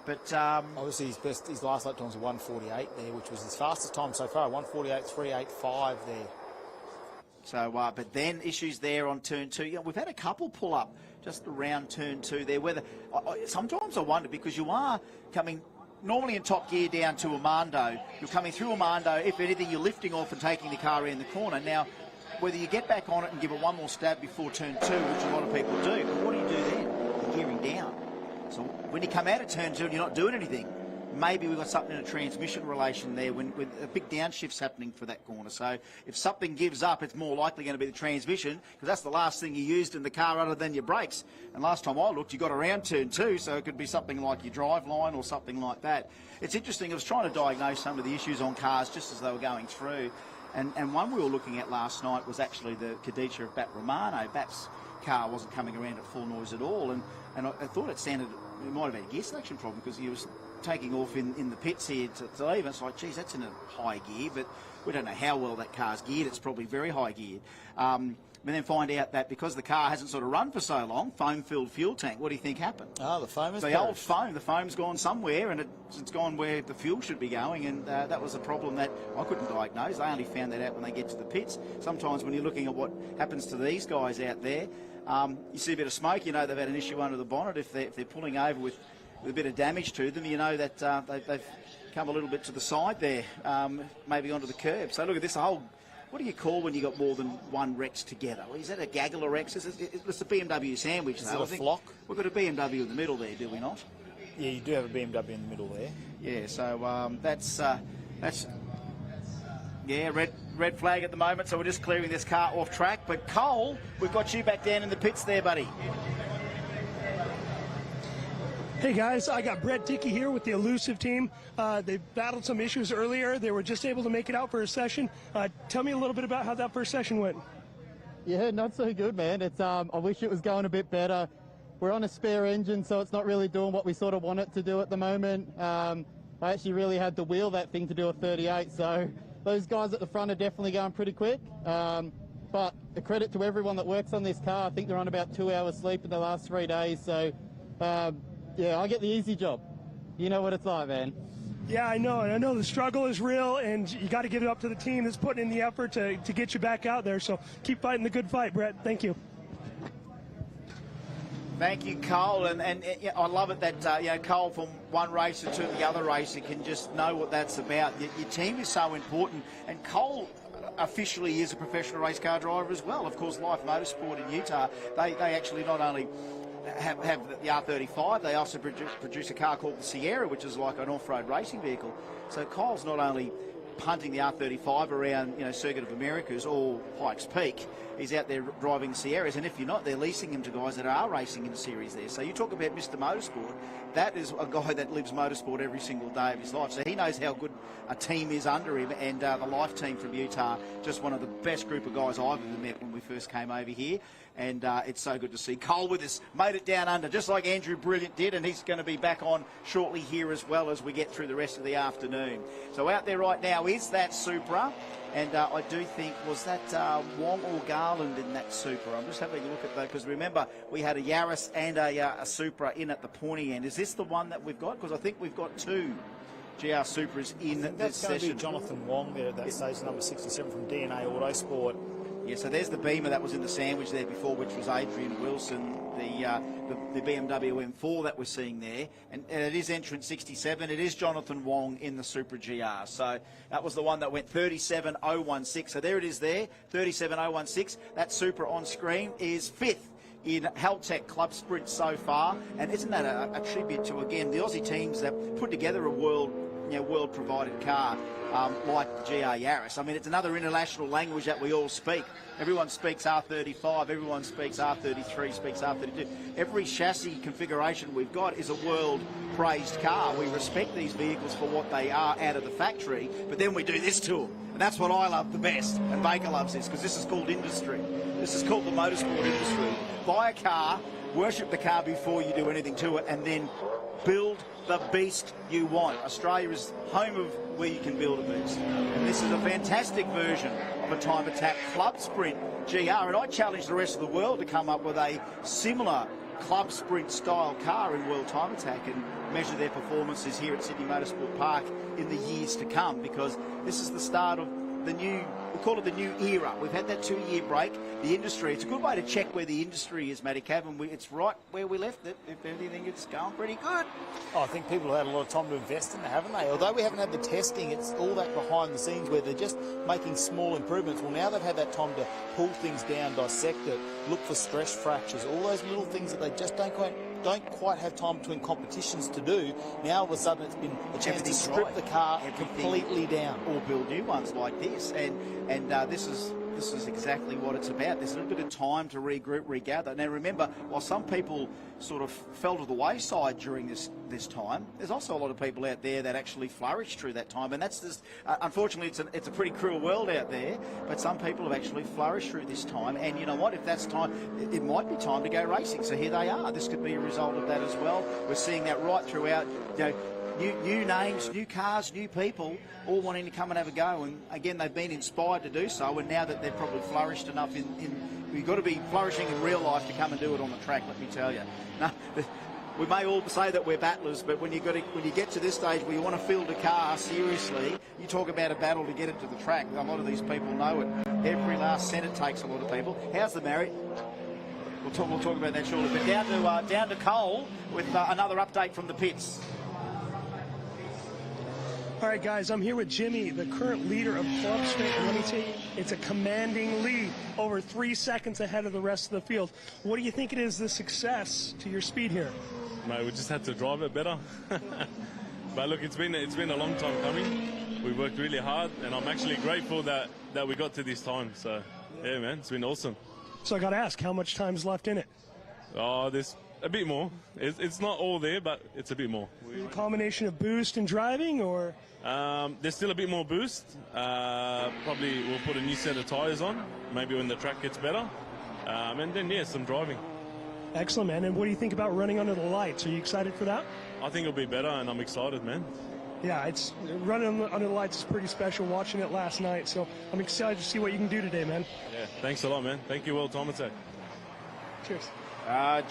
I: But
A: obviously his last lap time was 1:48 there, which was his fastest time so far. 1:48.385 there.
I: So, but then issues there on turn 2. Yeah, we've had a couple pull up just around turn 2 there. Whether sometimes I wonder, because you are coming normally in top gear down to Armando. You're coming through Armando. If anything, you're lifting off and taking the car around the corner. Now, whether you get back on it and give it one more stab before turn 2, which a lot of people do, but what do you do then? You're gearing down. So when you come out of turn 2 and you're not doing anything, maybe we've got something in a transmission relation there when a big downshift's happening for that corner. So if something gives up, it's more likely going to be the transmission, because that's the last thing you used in the car other than your brakes. And last time I looked, you got around turn 2, so it could be something like your drive line or something like that. It's interesting. I was trying to diagnose some of the issues on cars just as they were going through. And one we were looking at last night was actually the Khadija of Bat Romano. Bat's car wasn't coming around at full noise at all. And I thought it might have been a gear selection problem, because he was taking off in the pits here to leave. It's like, geez, that's in a high gear, but we don't know how well that car's geared. It's probably very high geared. And then find out that because the car hasn't sort of run for so long, foam-filled fuel tank, what do you think happened?
A: Oh, the foam is
I: the old foam. The foam's gone somewhere, and it's gone where the fuel should be going, and that was a problem that I couldn't diagnose. They only found that out when they get to the pits. Sometimes when you're looking at what happens to these guys out there, you see a bit of smoke, you know they've had an issue under the bonnet. If they're pulling over with a bit of damage to them, you know that they've come a little bit to the side there, maybe onto the curb. So look at this, what do you call when you got more than one Rex together? Is that a gaggle of Rexes? It's a BMW sandwich.
A: Is it a flock?
I: We've got a BMW in the middle there, do we not?
A: Yeah, you do have a BMW in the middle there.
I: Yeah, so that's red flag at the moment, so we're just clearing this car off track. But Cole, we've got you back down in the pits there, buddy.
N: Hey guys, I got Brett Dickey here with the Elusive team. They battled some issues earlier. They were just able to make it out for a session. Tell me a little bit about how that first session went.
P: Yeah, not so good, man. It's I wish it was going a bit better. We're on a spare engine, so it's not really doing what we sort of want it to do at the moment. I actually really had to wheel that thing to do a 38, so those guys at the front are definitely going pretty quick. But a credit to everyone that works on this car. I think they're on about 2 hours sleep in the last 3 days, so yeah, I get the easy job. You know what it's like, man.
N: Yeah, I know. And I know the struggle is real, and you got to give it up to the team that's putting in the effort to get you back out there. So keep fighting the good fight, Brett. Thank you.
I: Thank you, Cole. And yeah, I love it that Cole from one racer to the other racer can just know what that's about. Your team is so important. And Cole officially is a professional race car driver as well. Of course, Life Motorsport in Utah, they actually not only have the R35, they also produce a car called the Sierra, which is like an off-road racing vehicle. So Cole's not only punting the R35 around, Circuit of Americas or Pikes Peak, he's out there driving Sierras, and if you're not, they're leasing him to guys that are racing in the series there. So you talk about Mr. Motorsport, that is a guy that lives motorsport every single day of his life. So he knows how good a team is under him, and the Life team from Utah, just one of the best group of guys I've ever met when we first came over here. And it's so good to see Cole with us. Made it down under, just like Andrew Brilliant did, and he's going to be back on shortly here as well as we get through the rest of the afternoon. So out there right now is that Supra, and I do think, was that Wong or Garland in that Supra? I'm just having a look at that, because remember, we had a Yaris and a Supra in at the pointy end. Is this the one that we've got? Because I think we've got two GR Supras in this session.
A: That's going to be Jonathan Wong there at that station, number 67 from DNA Autosport.
I: Yeah, so there's the Beamer that was in the sandwich there before, which was Adrian Wilson, the BMW M4 that we're seeing there. And it is entrant 67. It is Jonathan Wong in the Supra GR. So that was the one that went 37016. So there it is there, 37016. That Supra on screen is fifth in Haltech Club Sprint so far. And isn't that a tribute to, again, the Aussie teams that put together a world-provided car like the GR Yaris. I mean, it's another international language that we all speak. Everyone speaks R35, everyone speaks R33, speaks R32. Every chassis configuration we've got is a world-praised car. We respect these vehicles for what they are out of the factory, but then we do this to them. And that's what I love the best, and Baker loves this, because this is called industry. This is called the motorsport industry. Buy a car, worship the car before you do anything to it, and then build the beast you want. Australia is home of where you can build a beast. And this is a fantastic version of a Time Attack Club Sprint GR. And I challenge the rest of the world to come up with a similar Club Sprint style car in World Time Attack. And measure their performances here at Sydney Motorsport Park in the years to come, because this is the start of the new, we call it the new era. We've had that 2-year break. The industry, it's a good way to check where the industry is, Matty Cav, and it's right where we left it. If anything, it's going pretty good.
A: Oh, I think people have had a lot of time to invest in it, haven't they? Although we haven't had the testing, it's all that behind the scenes where they're just making small improvements. Well, now they've had that time to pull things down, dissect it, look for stress fractures, all those little things that they just don't quite have time between competitions to do. Now all of a sudden it's been a chance to strip the car completely down,
I: or build new ones like this, and this is exactly what it's about. There's a little bit of time to regroup, regather. Now remember, while some people sort of fell to the wayside during this time, there's also a lot of people out there that actually flourished through that time, and that's just unfortunately it's a pretty cruel world out there, but some people have actually flourished through this time, and you know what, if that's time, it might be time to go racing. So here they are. This could be a result of that as well. We're seeing that right throughout, you know, new names, new cars, new people, all wanting to come and have a go. And again, they've been inspired to do so. And now that they've probably flourished enough you've got to be flourishing in real life to come and do it on the track. Let me tell you. Now, we may all say that we're battlers, but when you get to this stage where you want to field a car seriously, you talk about a battle to get it to the track. A lot of these people know it. Every last cent it takes a lot of people. How's the marriage? We'll talk about that shortly. But down to Cole with another update from the pits.
N: All right, guys, I'm here with Jimmy, the current leader of Club Straight, and let me tell you, it's a commanding lead, over 3 seconds ahead of the rest of the field. What do you think it is the success to your speed here?
Q: Mate, we just had to drive it better. But look, it's been a long time coming. We worked really hard, and I'm actually grateful that we got to this time. So, yeah, man, it's been awesome.
N: So I got to ask, how much time's left in it?
Q: Oh, there's a bit more. It's not all there, but it's a bit more.
N: A combination of boost and driving, or?
Q: There's still a bit more boost. Probably we'll put a new set of tyres on, maybe when the track gets better. And then, yeah, some driving.
N: Excellent, man. And what do you think about running under the lights? Are you excited for that?
Q: I think it'll be better, and I'm excited, man.
N: Yeah, it's running under the lights is pretty special, watching it last night. So I'm excited to see what you can do today, man.
O: Yeah, thanks a lot, man. Thank you, World Time Attack.
N: Cheers.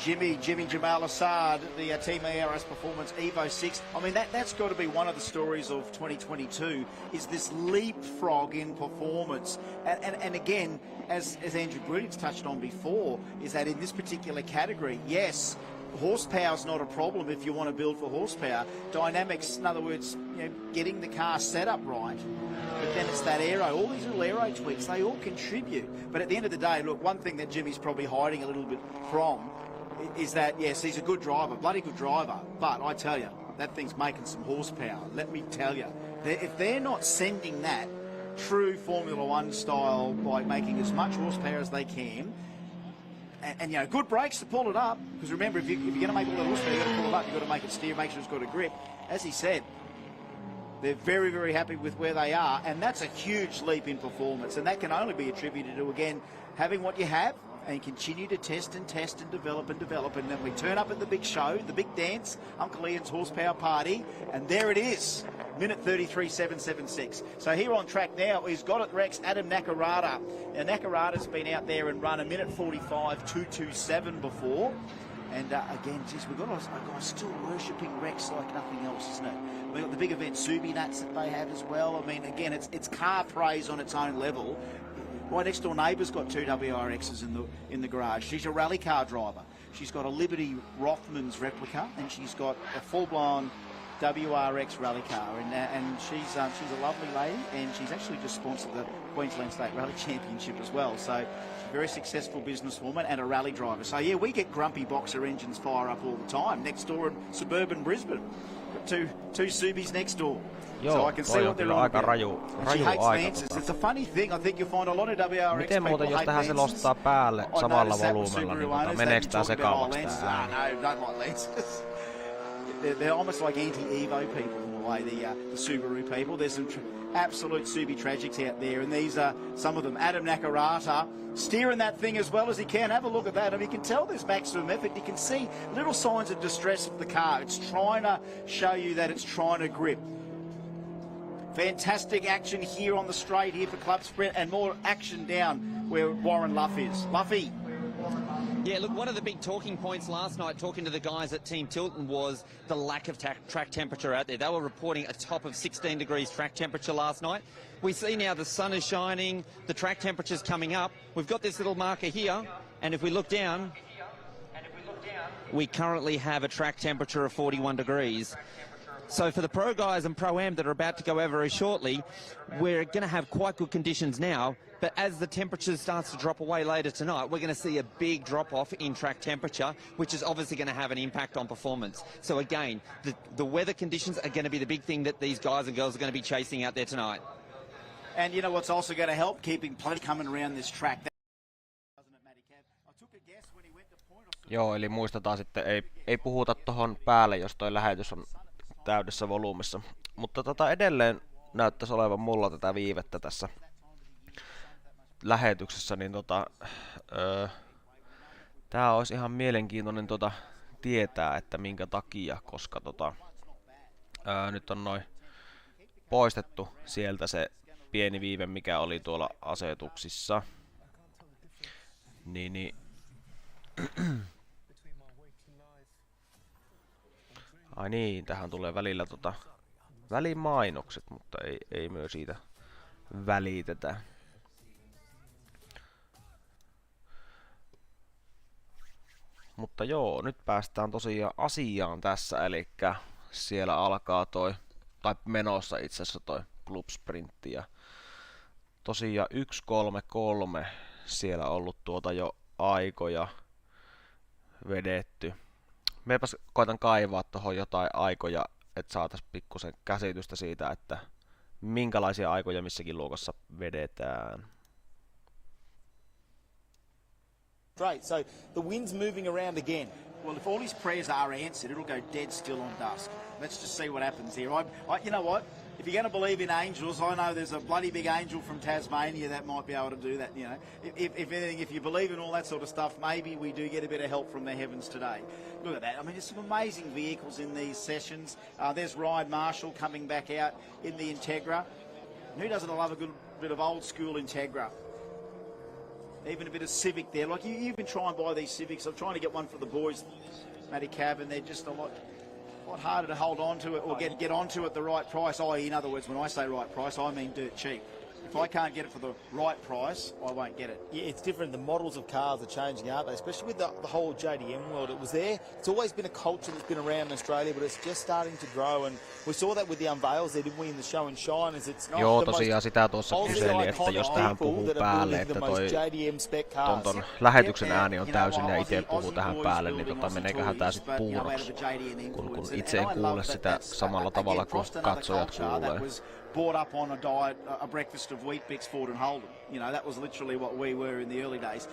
I: Jimmy Jamal Assad, the Team ERS Performance Evo 6. I mean, that's got to be one of the stories of 2022, is this leapfrog in performance. And again, as Andrew Green's touched on before, is that in this particular category, yes, horsepower's not a problem if you want to build for horsepower. Dynamics, in other words, you know, getting the car set up right. But then it's that aero, all these little aero tweaks, they all contribute. But at the end of the day, look, one thing that Jimmy's probably hiding a little bit from is that, yes, he's a good driver, bloody good driver. But I tell you, that thing's making some horsepower. Let me tell you, if they're not sending that true Formula One style by making as much horsepower as they can, and you know, good brakes to pull it up, because remember, if you're going to make all that horsepower, you've got to pull it up, you've got to make it steer, make sure it's got a grip. As he said, they're very, very happy with where they are, and that's a huge leap in performance, and that can only be attributed to, again, having what you have and continue to test and develop, and then we turn up at the big show, the big dance, Uncle Ian's horsepower party, and there it is, minute 33.776. So here on track now, he's got it, Rex, Adam Nakarada. Now, Nakarada's been out there and run a minute 45.227 before. And again, geez, we've got a guy still worshipping Rex like nothing else, isn't it? We've got the big event Subi Nuts that they have as well. I mean, again, it's car praise on its own level. My next door neighbour's got 2 WRXs in the garage. She's a rally car driver. She's got a Liberty Rothmans replica, and she's got a full-blown WRX rally car, and she's a lovely lady, and she's actually just sponsored the Queensland State Rally Championship as well. So she's a very successful businesswoman and a rally driver. So yeah, we get grumpy boxer engines fire up all the time next door in suburban Brisbane. Got two Subis next door.
G: Joo,
I: so I can see what they're on
G: aika raju
I: she hates
G: aika.
I: Manses. It's a funny thing. I think you'll find a lot of WRX
G: Miten
I: people
G: muuten, jos
I: hate
G: tähän se
I: Manses.
G: lostaa päälle samalla volyymella, niin meneekö tää sekavaksi
I: tää
G: ääni?
I: No, don't like Lancers. They're almost like anti-Evo people in a way, the Subaru people. There's some absolute Subi tragics out there, and these are some of them. Adam Nakarata steering that thing as well as he can. Have a look at that. I mean, you can tell there's maximum effort. You can see little signs of distress of the car. It's trying to show you that it's trying to grip. Fantastic action here on the straight here for Club Sprint, and more action down where Warren Luff is. Luffy,
J: Yeah, look, one of the big talking points last night, talking to the guys at Team Tilton, was the lack of track temperature out there. They were reporting a top of 16 degrees track temperature last night. We see now the sun is shining, the track temperature's coming up. We've got this little marker here, and if we look down, we currently have a track temperature of 41 degrees. So for the pro guys and pro-am that are about to go over very shortly, we're going to have quite good conditions now, but as the temperature starts to drop away later tonight, we're going to see a big drop-off in track temperature, which is obviously going to have an impact on performance. So again, the weather conditions are going to be the big thing that these guys and girls are going to be chasing out there tonight.
I: And you know what's also going to help? Keeping plenty coming around this track.
G: Joo, eli muistetaan sitten, ei puhuta tohon päälle, jos toi lähetys on täydessä volyymissa. Mutta edelleen näyttäisi olevan mulla tätä viivettä tässä lähetyksessä, niin tää olisi ihan mielenkiintoinen tietää, että minkä takia, koska nyt on noin poistettu sieltä se pieni viive, mikä oli tuolla asetuksissa. Niin ai niin, tähän tulee välillä välimainokset, mutta ei myös siitä välitetä. Mutta joo, nyt päästään tosiaan asiaan tässä, eli siellä alkaa tai menossa itse asiassa toi Club Sprintti, ja tosiaan 1.33 siellä ollut jo aikoja vedetty. Meipäs koitan kaivaa tuohon jotain aikoja, että saataisiin pikkusen käsitystä siitä, että minkälaisia aikoja missäkin luokassa vedetään.
A: Great, so the wind's moving around again.
I: Well, if all his prayers are answered, it'll go dead still on dusk. Let's just see what happens here. You know what? If you're going to believe in angels, I know there's a bloody big angel from Tasmania that might be able to do that. You know, if anything, if you believe in all that sort of stuff, maybe we do get a bit of help from the heavens today. Look at that. I mean, there's some amazing vehicles in these sessions. There's Ryan Marshall coming back out in the Integra. And who doesn't love a good bit of old school Integra? Even a bit of Civic there. Like you've been trying to buy these Civics. I'm trying to get one for the boys, Matty Cab, and they're just a lot harder to hold on to it or get onto at the right price. In other words, when I say right price, I mean dirt cheap. If I can't get it for the right price, I won't get it.
A: Yeah, it's different. The models of cars are changing, aren't they? Especially with the whole JDM world. It was there. It's always been a culture that's been around in Australia, but it's just starting to grow. And we saw that with the unveils there, didn't we, in the show and shine? Is it's not
G: Joo, tosiaan sitä tuossa kyseli, että jos tähän puhuu päälle, että ton lähetyksen ääni on täysin ja itse puhuu tähän päälle, niin meneeköhän tää sit puuroksi, kun itse en kuule sitä samalla tavalla kuin katsojat kuulee.
I: Brought up on a breakfast of Weet-Bix, Ford and Holden. You know, that was literally what we were in the early days.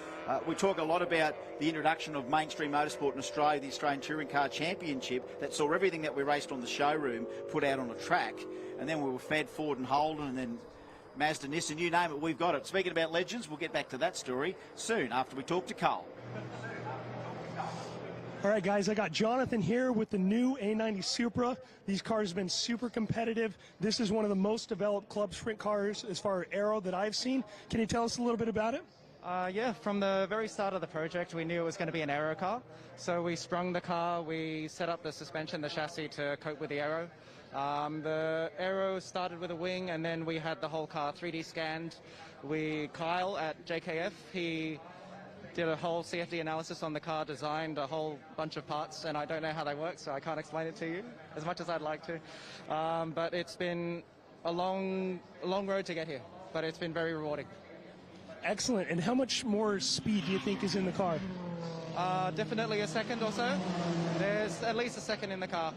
I: We talk a lot about the introduction of mainstream motorsport in Australia, the Australian Touring Car Championship, that saw everything that we raced on the showroom put out on a track, and then we were fed Ford and Holden, and then Mazda, Nissan, you name it, we've got it. Speaking about legends, we'll get back to that story soon after we talk to Cole.
N: All right, guys, I got Jonathan here with the new A90 Supra. These cars have been super competitive. This is one of the most developed club sprint cars as far as aero that I've seen. Can you tell us a little bit about it?
R: Yeah, from the very start of the project, we knew it was going to be an aero car. So we sprung the car, we set up the suspension, the chassis to cope with the aero. The aero started with a wing, and then we had the whole car 3D scanned. Kyle at JKF, he did a whole CFD analysis on the car, designed a whole bunch of parts, and I don't know how they work, so I can't explain it to you as much as I'd like to. But it's been a long road to get here, but it's been very rewarding.
N: Excellent. And how much more speed do you think is in the car?
R: Definitely a second or so. There's at least a second in the car.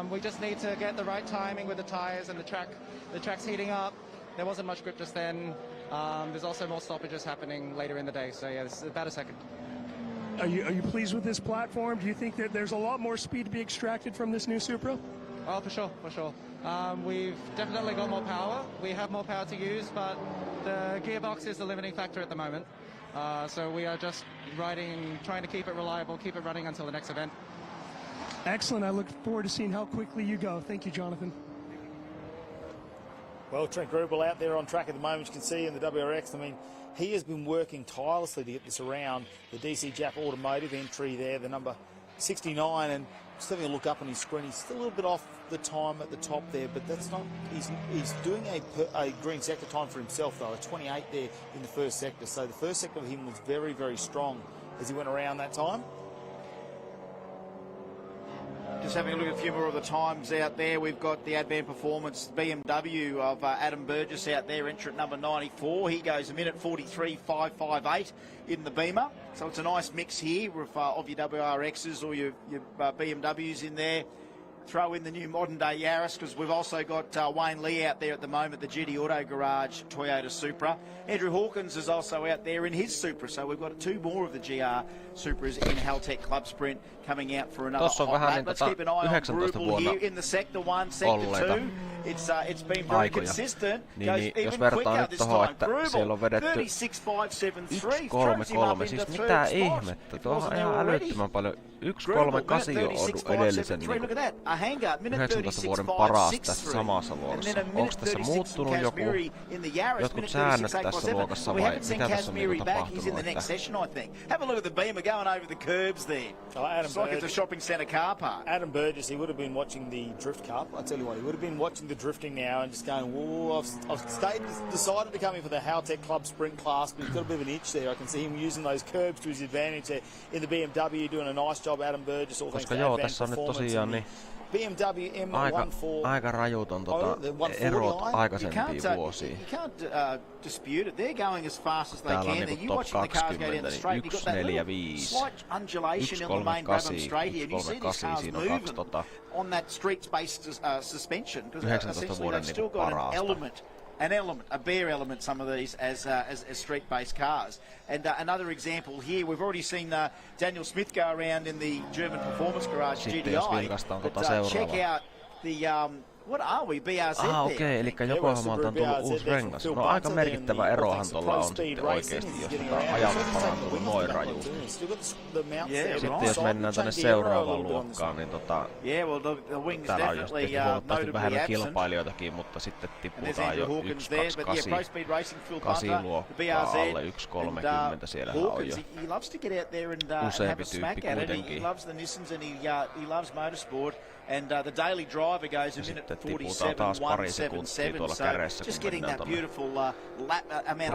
R: We just need to get the right timing with the tires and the track. The track's heating up. There wasn't much grip just then. There's also more stoppages happening later in the day, so yeah, it's about a second.
N: Are you pleased with this platform? Do you think that there's a lot more speed to be extracted from this new Supra?
R: Oh, for sure, for sure. We've definitely got more power. We have more power to use, but the gearbox is the limiting factor at the moment. So we are just trying to keep it reliable, keep it running until the next event.
N: Excellent. I look forward to seeing how quickly you go. Thank you, Jonathan.
A: Well, Trent Grubel out there on track at the moment. You can see in the WRX, I mean, he has been working tirelessly to get this around the DC Jap Automotive entry there, the number 69, and just having a look up on his screen, he's still a little bit off the time at the top there, but that's not, he's doing a green sector time for himself though, a 28 there in the first sector, so the first sector of him was very, very strong as he went around that time.
I: Just having a look at a few more of the times out there. We've got the Advan Performance BMW of Adam Burgess out there, entrant number 94. He goes a minute 43.558 in the Beamer. So it's a nice mix here of your WRXs or your BMWs in there. Throw in the new modern day Yaris, because we've also got Wayne Lee out there at the moment, the GD Auto Garage Toyota Supra. Andrew Hawkins is also out there in his Supra, so we've got two more of the GR Supras in Haltech Club Sprint coming out for another hot lap. Let's keep an eye on Grubel here in the Sector 1, Sector 2. It's been very consistent. Goes even quicker this time. Grubel, 36.573.
G: 1.33, siis mitä ihmettä, tuohon on ihan älyttömän paljon. 1.38 on ollut edellisen 19 vuoden paras tässä samassa luokassa. Onko tässä muuttunut jotkut säännöt tässä luokassa vai mitä tässä on tapahtunut?
I: Have a look at the Beamer going over the curbs there. It's like it's a shopping centre car park.
A: Adam Burgess, he would have been watching the drift car. I tell you what, he would have been watching the drifting now and just going, whoa, I've decided to come in for the Haltech Club Sprint class, but he's got a bit of an itch there. I can see him using those curbs to his advantage there in the BMW, doing a nice job, Adam Burgess, all thanks to Advan
G: tässä on nyt tosiaan niin
A: BMW M14.
G: Aika rajuton erot aikaisempiin vuosiin.
I: You can't dispute it. They're going as fast as they can.
G: Täällä on top 20, niin 1.45,
I: slight undulation in the main Brabham straight here. You see these cars moving on that street-based suspension, because essentially they've still got an element, a bare element, some of these as street-based cars. And another example here, we've already seen Daniel Smith go around in the German Performance Garage GDI. But check out the what are we, BRZ there?
G: Okei, eli Yokohamalta on tullut uusi rengas. No aika merkittävä erohan tuolla on sitten oikeesti, jos ajatus parantuu noin rajusti. Sitten jos mennään tänne seuraavaan luokkaan, niin täällä on jo sitten huomattavasti vähemmän kilpailijoitakin, mutta sitten tiputaan jo 1.28 luokkaa alle 1.30, siellähän on jo useampi tyyppi kuitenkin.
I: And the daily driver goes a minute 47.177. So just getting that beautiful amount of lap time. Of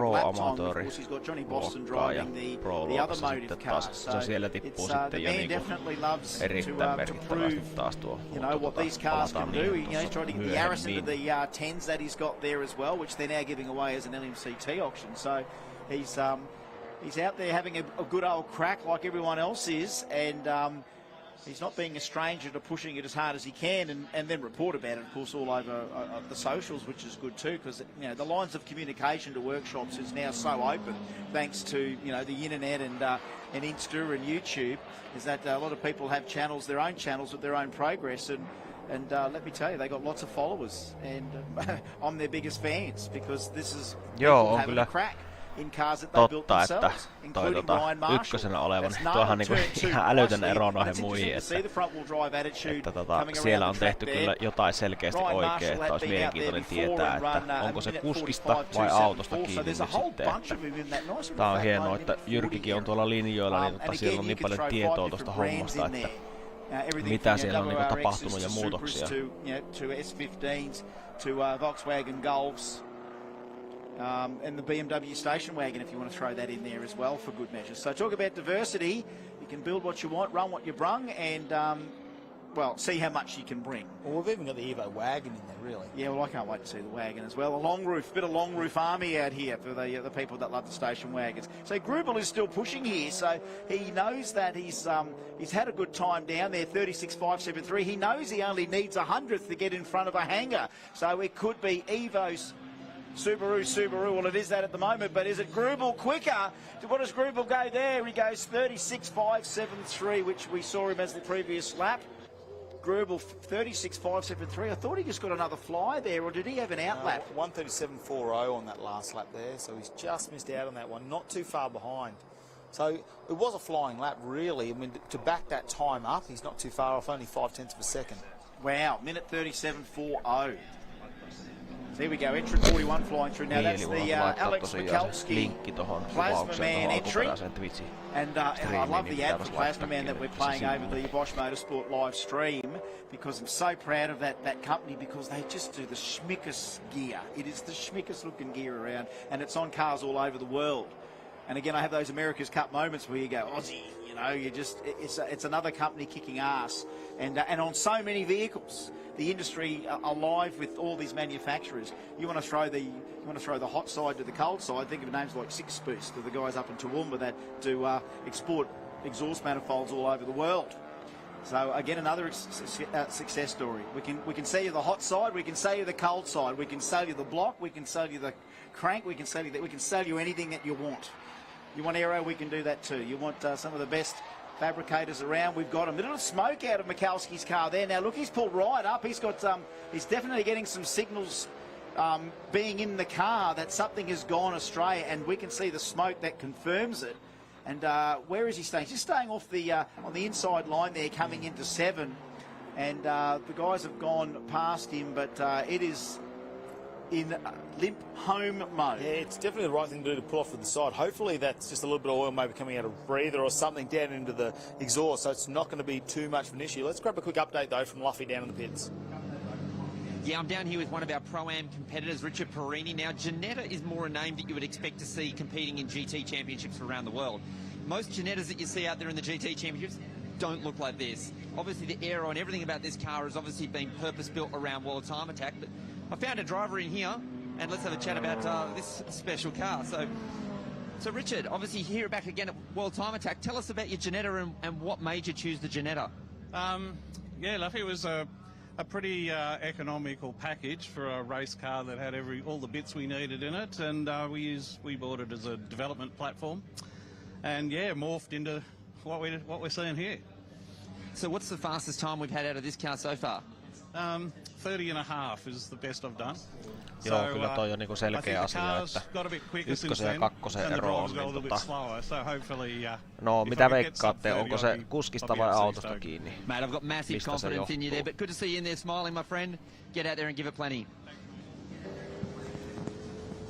I: course, he's got Johnny Boston driving the other motive cars. So the man definitely loves to prove, you know, what these cars can do. He's trying to get the Yaris into the 10s that he's got there as well, which they're now giving away as an LMCT auction. So he's out there having a good old crack like everyone else is, and he's not being a stranger to pushing it as hard as he can, and then report about it, of course, all over the socials, which is good too, because the lines of communication to workshops is now so open, thanks to the internet and Insta and YouTube, is that a lot of people have channels, their own channels with their own progress, and let me tell you, they got lots of followers, and I'm their biggest fans, because this is people having a crack.
G: Totta, että toi ykkösenä olevan, tuohan niinku ihan älytön ero noihin muihin, että siellä on tehty kyllä jotain selkeästi oikein, että olisi mielenkiintoinen tietää, että onko se kuskista vai autosta kiinni nyt sitten, että tää on hienoa, että Jyrkikin on tuolla linjoilla, niin siellä on niin paljon tietoa tuosta hommasta, että mitä siellä on niinku tapahtunut ja muutoksia.
I: And the BMW station wagon, if you want to throw that in there as well for good measure. So talk about diversity. You can build what you want, run what you brung, and well, see how much you can bring.
A: Well, we've even got the Evo wagon in there, really.
I: Yeah, well, I can't wait to see the wagon as well. A long roof, bit of long roof army out here for the people that love the station wagons. So Grubel is still pushing here, so he knows that he's had a good time down there, 36.573. He knows he only needs 100th to get in front of a hanger, so it could be Evo's Subaru, well it is that at the moment, but is it Grubel quicker? What does Grubel go there? He goes 36.573, which we saw him as the previous lap. Grubel 36.573. I thought he just got another fly there, or did he have an out lap?
A: 137.40 on that last lap there, so he's just missed out on that one, not too far behind. So it was a flying lap, really. I mean, to back that time up, he's not too far off, only 0.5 of a second.
I: Wow, minute 37.40. There we go, entrant 41 flying through. Now
G: Niin,
I: that's
G: eli
I: the
G: laittaa
I: Alex
G: tosiaan se
I: Mikulski
G: linkki tohon
I: Plasma
G: kuvaukseen
I: Man
G: tuohon
I: entry.
G: alkuperäiseen Twitchin
I: And I
G: streamiin,
I: love
G: niin
I: the ad
G: pitää
I: for
G: vasta
I: Plasma
G: laittaa
I: Man that we're
G: se
I: playing over
G: sinne.
I: the Bosch Motorsport live stream because I'm so proud of that company because they just do the schmickest gear. It is the schmickest looking gear around and it's on cars all over the world. And again, I have those America's Cup moments where you go, Aussie, you know, it's another company kicking ass. And on so many vehicles, the industry alive with all these manufacturers. You want to throw the hot side to the cold side. Think of names like Six Boost, the guys up in Toowoomba that do export exhaust manifolds all over the world. So again, another success story. We can sell you the hot side, we can sell you the cold side, we can sell you the block, we can sell you the crank, we can sell you anything that you want. You want aero, we can do that too. You want some of the best fabricators around, we've got them. A little smoke out of Mikulski's car there. Now look, he's pulled right up. He's got he's definitely getting some signals being in the car that something has gone astray, and we can see the smoke that confirms it. And where is he staying? He's just staying off the on the inside line there, coming into 7. And the guys have gone past him, but it is in limp home mode.
A: Yeah, it's definitely the right thing to do to pull off to the side. Hopefully that's just a little bit of oil maybe coming out of a breather or something down into the exhaust, so it's not going to be too much of an issue. Let's grab a quick update though from Luffy down in the pits.
J: Yeah, I'm down here with one of our Pro-Am competitors, Richard Perini. Now, Ginetta is more a name that you would expect to see competing in GT championships around the world. Most Ginettas that you see out there in the GT championships don't look like this. Obviously, the aero and everything about this car has obviously been purpose-built around World Time Attack, but I found a driver in here, and let's have a chat about this special car. So Richard, obviously here back again at World Time Attack. Tell us about your Ginetta and what made you choose the Ginetta.
S: Yeah, Luffy, it was a pretty economical package for a race car that had all the bits we needed in it, and we bought it as a development platform, and yeah, morphed into what we're seeing here.
J: So what's the fastest time we've had out of this car so far?
S: 30.5 is the best I've done.
G: Joo, kyllä toi on niinku selkeä asia, että ykkösen ja kakkosen ero on niin no, mitä veikkaatte, onko se kuskista vai autosta kiinni?
J: Mate, I've got massive confidence in you there, but good to see you in there smiling, my friend. Get out there and give it plenty.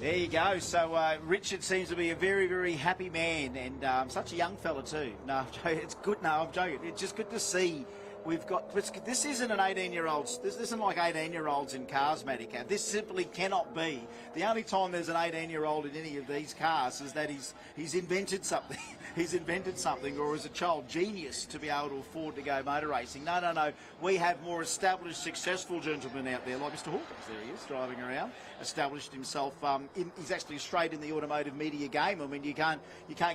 I: There you go. So Richard seems to be a very, very happy man, and such a young fella too. No, it's good. No, I'm joking. It's just good to see. We've got this isn't an 18-year-old. This isn't like 18-year-olds in cars, Matica. This simply cannot be. The only time there's an 18-year-old in any of these cars is that he's invented something. He's invented something, or is a child genius to be able to afford to go motor racing. No. We have more established, successful gentlemen out there, like Mr. Hawkins. There he is, driving around. Established himself. He's actually straight in the automotive media game. I mean, you can't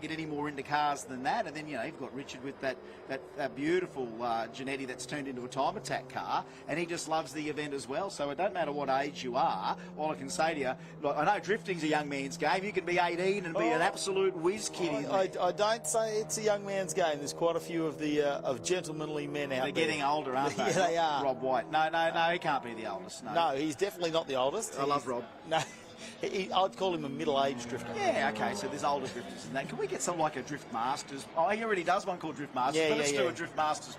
I: get any more into cars than that. And then you've got Richard with that beautiful Ginetti that's turned into a Time Attack car, and he just loves the event as well. So it don't matter what age you are. All I can say to you, look, I know drifting's a young man's game. You can be 18 and be an absolute whiz kid.
A: I don't say it's a young man's game. There's quite a few of the of gentlemanly men out there.
I: They're getting older, aren't they?
A: Yeah, they are.
I: Rob White. No, he can't be the oldest. No,
A: he's definitely not the oldest.
I: I love Rob.
A: No. I'd call him a middle-aged drifter.
I: Yeah, okay, so there's older drifters than that. Can we get something like a Drift Masters? Oh, he already does one called Drift Masters, but let's do a Drift Masters.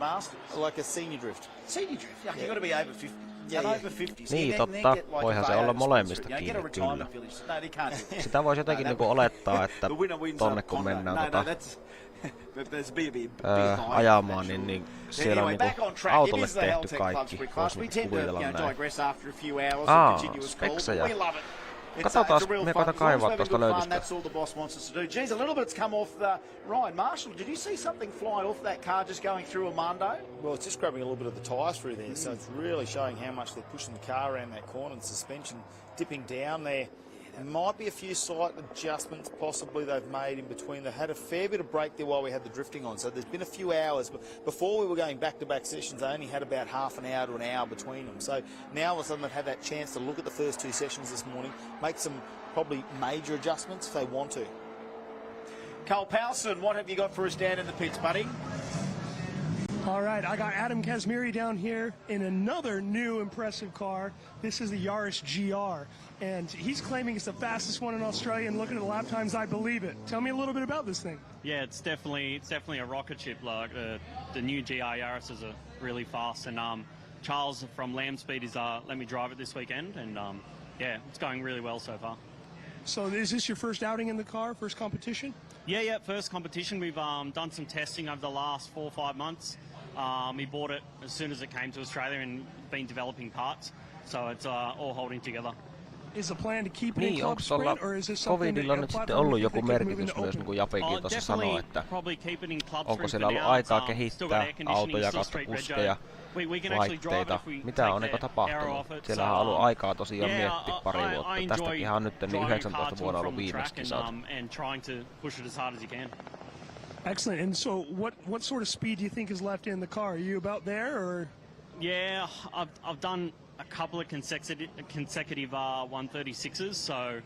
A: Like a senior drift.
I: Senior drift? Yeah, you've got to be over 50. Over 50.
G: Niin, totta. Voihan se olla molemmista kiinni, kyllä. Sitä voisi jotenkin niinku olettaa, että tonne kun mennään ajamaan, niin siellä on niinku autolle tehty kaikki. Voisi kuvitella näin. Spekseja. Katsotaan, me koitan kaivaa tuosta löytystä.
I: That's all the boss wants us to do. Geez, a little bit's come off Ryan Marshall. Did you see something fly off that car just going through a Mondo?
A: Well, it's just grabbing a little bit of the tyres through there, so it's really showing how much they're pushing the car around that corner and suspension dipping down there. There might be a few slight adjustments possibly they've made in between. They had a fair bit of break there while we had the drifting on, so there's been a few hours. But before we were going back-to-back sessions, they only had about half an hour to an hour between them. So now all of a sudden they've had that chance to look at the first two sessions this morning, make some probably major adjustments if they want to.
I: Cole Powson, what have you got for us down in the pits, buddy?
N: All right, I got Adam Kazmiri down here in another new impressive car. This is the Yaris GR, and he's claiming it's the fastest one in Australia, and looking at the lap times, I believe it. Tell me a little bit about this thing.
T: Yeah, it's definitely a rocket ship. Like the new GR Yaris is really fast, and Charles from Lamb Speed is let me drive it this weekend, and yeah, it's going really well so far.
N: So is this your first outing in the car, first competition?
T: Yeah, first competition. We've done some testing over the last 4 or 5 months. We bought it as soon as it came to Australia and been developing parts, so it's all holding together.
N: Is the plan to keep it in
G: Niin,
N: club
G: onko tuolla
N: sprint, or is this something
G: Covidilla
N: that
G: nyt sitten
N: platform
G: ollut
N: you
G: joku
N: think could move
G: merkitys
N: into
G: myös,
N: open?
G: niin kuin Japekin tuossa sanoi, että onko siellä ollut aikaa kehittää autoja kautta kuskeja, laitteita, mitä on niinku tapahtunut? Siellähän on ollut aikaa tosiaan miettiä pari vuotta. Tästäkin on nyt niin 19 vuonna ollut viimeksi kisat.
N: Excellent. And so what sort of speed do you think is left in the car? Are you about there, or?
T: Yeah, I've done a couple of consecutive 136s, so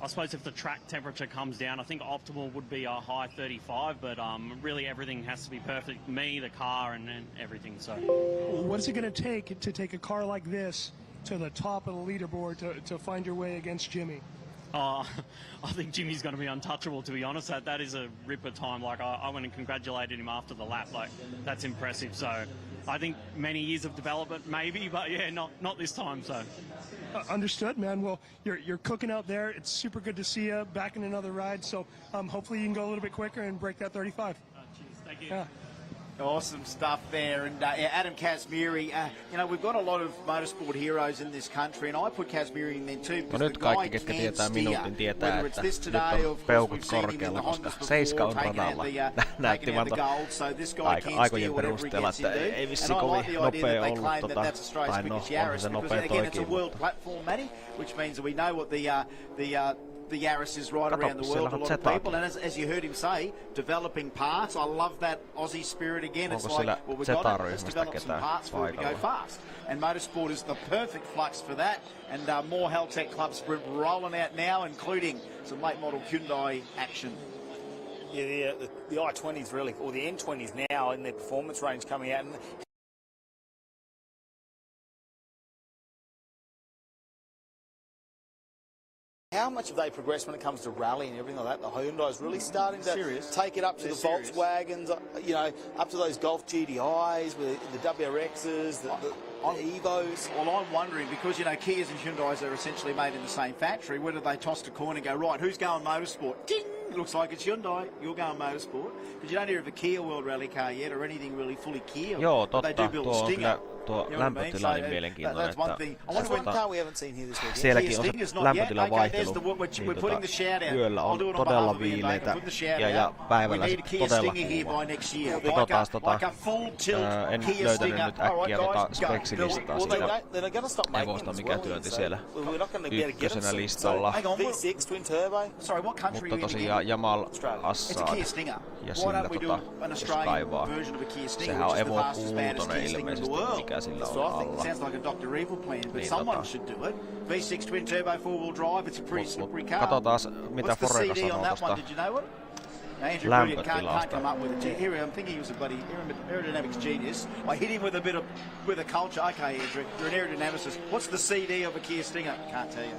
T: I suppose if the track temperature comes down, I think optimal would be a high 35, but really everything has to be perfect. Me, the car, and everything. So,
N: what is it going to take a car like this to the top of the leaderboard to find your way against Jimmy?
T: I think Jimmy's going to be untouchable, to be honest. That is a ripper time. Like, I went and congratulated him after the lap. Like, that's impressive. So I think many years of development maybe, but yeah, not this time. So
N: understood, man. Well, you're cooking out there. It's super good to see you back in another ride. So hopefully you can go a little bit quicker and break that 35.
T: Cheers. Thank you.
N: Yeah.
I: Awesome stuff there. And Adam Kazmiri, we've got a lot of motorsport heroes in this country, and I put Kazmiri in there too, because
G: nyt kaikki, ketkä tietää minuutin, tietää, että nyt on peukut korkealla, koska Seiska on radalla. Näytti vaan aikojen perusteella, että ei vissi kovin nopea ollut, tai no, onhan se nopea toikin.
I: The Yaris is right around the world, a lot of people, and as you heard him say, developing parts. I love that Aussie spirit again. It's like, well, we've got to just develop some parts for it to go fast. And motorsport is the perfect flux for that. And more Haltech Club Sprint rolling out now, including some late model Hyundai action.
A: Yeah, the i20s really, or the N20s now in their performance range coming out. And how much have they progressed when it comes to rally and everything like that? The Hyundai is really starting to take it up to the Volkswagens, up to those Golf GDIs, with the WRXs, the Evos.
I: Well, I'm wondering, because, Kias and Hyundais are essentially made in the same factory, whether they tossed a coin and go, right, who's going motorsport? Ding! Looks like it's Hyundai, you're going motorsport. Because you don't hear of a Kia World Rally car yet, or anything really fully Kia.
G: Joo, totta. Tuo lämpötila oli mielenkiintoinen, että sielläkin on se lämpötilan vaihtelu, niin yöllä on todella viileitä ja päivällä sitten todella kuuma. Katsotaan en löytänyt nyt äkkiä speksilistaa siitä hevosta, mikä työnti siellä ykkösenä listalla. Mutta tosiaan Jamal Assad ja sillä jos kaivaa. Sehän on Evo 6 ilmeisesti, mikä sillä on alla.
I: Sounds like a Dr. Evil plan, but someone should do it. V6 twin turbo 4-wheel drive, it's a pretty slippery car.
G: Katsotaan mitä Forega sanoo tosta lämpötilasta.
I: I'm thinking he was a bloody aerodynamics genius. I hit him with a culture. Okay, Andrew, you're an aerodynamicist. What's the CD of a Kia Stinger? Can't tell you.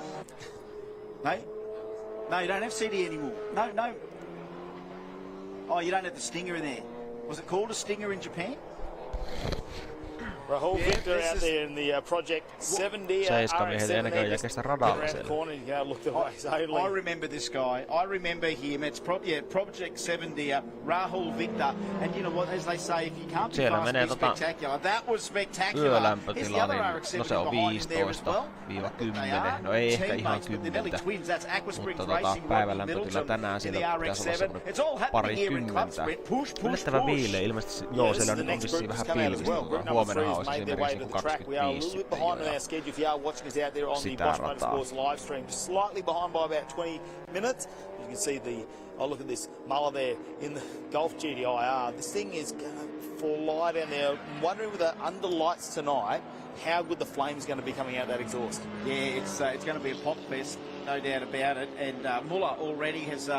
I: No, you don't have CD anymore. No. Oh, you don't have the Stinger in there. Was it called a Stinger in Japan?
A: Rahul Victor out there in the Project 70
G: RX-7
I: I remember this guy. I remember him. It's Project 70 Rahul Victor. And you know what, as they say, if you can't be fast, be spectacular. That was spectacular.
G: Yölämpötila, niin, no se on 15-10. No ei ehkä ihan 10, mutta päivälämpötila tänään siellä pitäisi olla semmoinen parikymmentä. Yllättävän viileä, ilmeisesti joo, siellä nyt on vissiin vähän pilvistä. Huomenna olisi esimerkiksi 25 sitten jo sitä rataa.
A: Slightly behind by about 20 minutes. You can see look at this Muller there in the Golf GDIR. This thing is going to fly down there. I'm wondering with the under lights tonight, how good the flame's going to be coming out of that exhaust.
I: Yeah, it's going to be a pop fest, no doubt about it. And Muller already has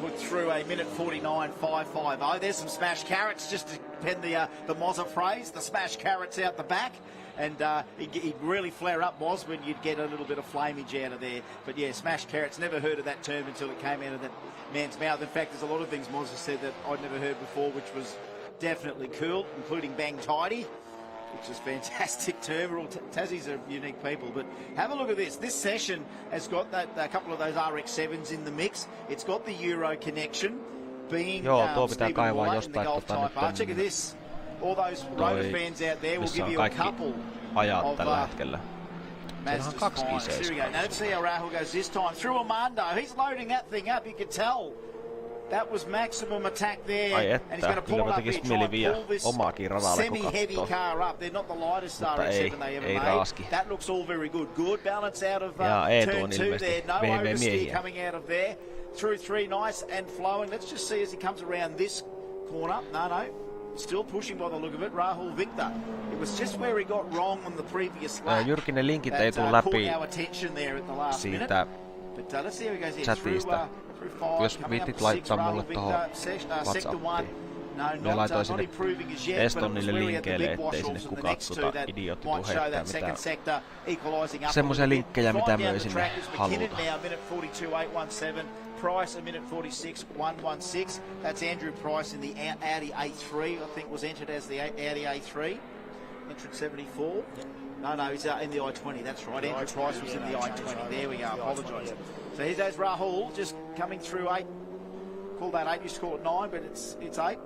I: put through a minute 49.550. There's some smashed carrots, just to pen the Mozza phrase. The smashed carrots out the back. And he'd really flare up, Moz, when you'd get a little bit of flamage out of there. But yeah, smashed carrots, never heard of that term until it came out of that man's mouth. In fact, there's a lot of things Moz has said that I'd never heard before, which was definitely cool, including bang tidy. which is fantastic term. Tassies are unique people, but have a look at this. This session has got a couple of those RX-7s in the mix. It's got the Euro connection, being Stephen White in the Golf Type R. Check at this. All those rotor fans out there will give you a couple of Mazda's finest. Here we go. Now let's see how Rahul goes this time. Through Armando. He's loading that thing up. You could tell. That was maximum attack there, and he's going to pull it up here, try and pull this semi-heavy car up. They're not the lightest RX-7 they ever made. That looks all very good. Good balance out of turn 2 there. No oversteer coming out of there. Through 3, nice and flowing. Let's just see as he comes around this corner. No. Still pushing by the look of it. Rahul Victor. It was just where he got wrong on the previous lap.
G: Jyrki, ne linkit ei tuu läpi
I: siitä
G: chatista. Jos viitit laittaa mulle tohon WhatsAppiin. Me laitoin sinne Estonille linkeille, ettei sinne kukaan idiootti tuu heittää mitään semmosia linkkejä, mitä me ei sinne haluta.
I: Price, a minute 46.116. That's Andrew Price in the Audi A3, I think was entered as the Audi A3. Entrant 74. No, he's in the I-20, that's right. Andrew Price was in the I-20. There we go, apologise. So here's goes Rahul, just coming through 8. Call that 8, you scored 9, but it's 8.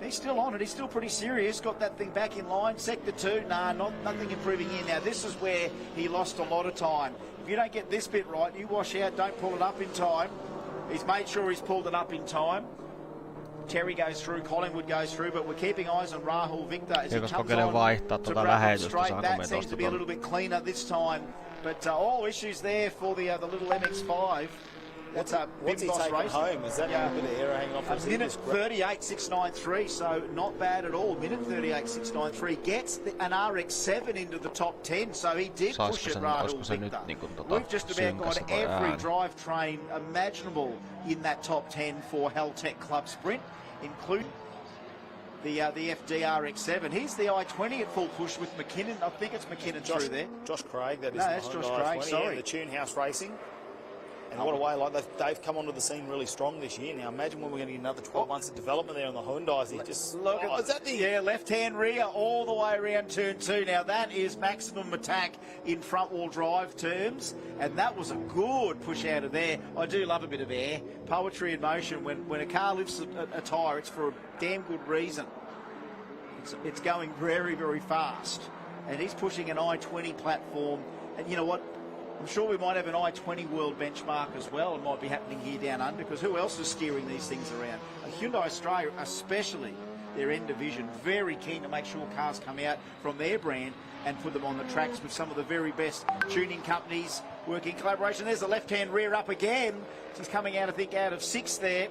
I: He's still on it, he's still pretty serious. Got that thing back in line. Sector 2, nothing improving here. Now this is where he lost a lot of time. If you don't get this bit right, you wash out, don't pull it up in time. He's made sure he's pulled it up in time. Terry goes through, Collingwood goes through, but we're keeping eyes on Rahul Victor as he comes on to Bradford Straight. That seems to be a little bit cleaner this time. But all issues there for the little MX-5. That's a big boss race.
A: Home? Is that a bit of error hanging off?
I: A minute 38.693, so not bad at all. Minute 38.693 gets an RX-7 into the top 10, so he did push it, Rahul Victor. We've just about got every drivetrain imaginable in that top 10 for Haltech Club Sprint, including the FD RX-7. Here's the I-20 at full push with McKinnon. I think it's McKinnon through there.
A: Josh Craig, that is.
I: No, that's Josh Craig, sorry.
A: Yeah, the Tune House Racing. And what a way, like they've come onto the scene really strong this year. Now imagine when we're going to get another 12 months of development there on the Hyundais.
I: Look at is that the left-hand rear all the way around turn 2. Now that is maximum attack in front-wheel drive terms, and that was a good push out of there. I do love a bit of air, poetry in motion. When a car lifts a tyre, it's for a damn good reason. It's going very, very fast, and he's pushing an I-20 platform. And you know what? I'm sure we might have an I-20 world benchmark as well. It might be happening here down under, because who else is steering these things around? Hyundai Australia, especially their end division, very keen to make sure cars come out from their brand and put them on the tracks with some of the very best tuning companies working in collaboration. There's the left-hand rear up again. He's coming out, I think, out of 6 there.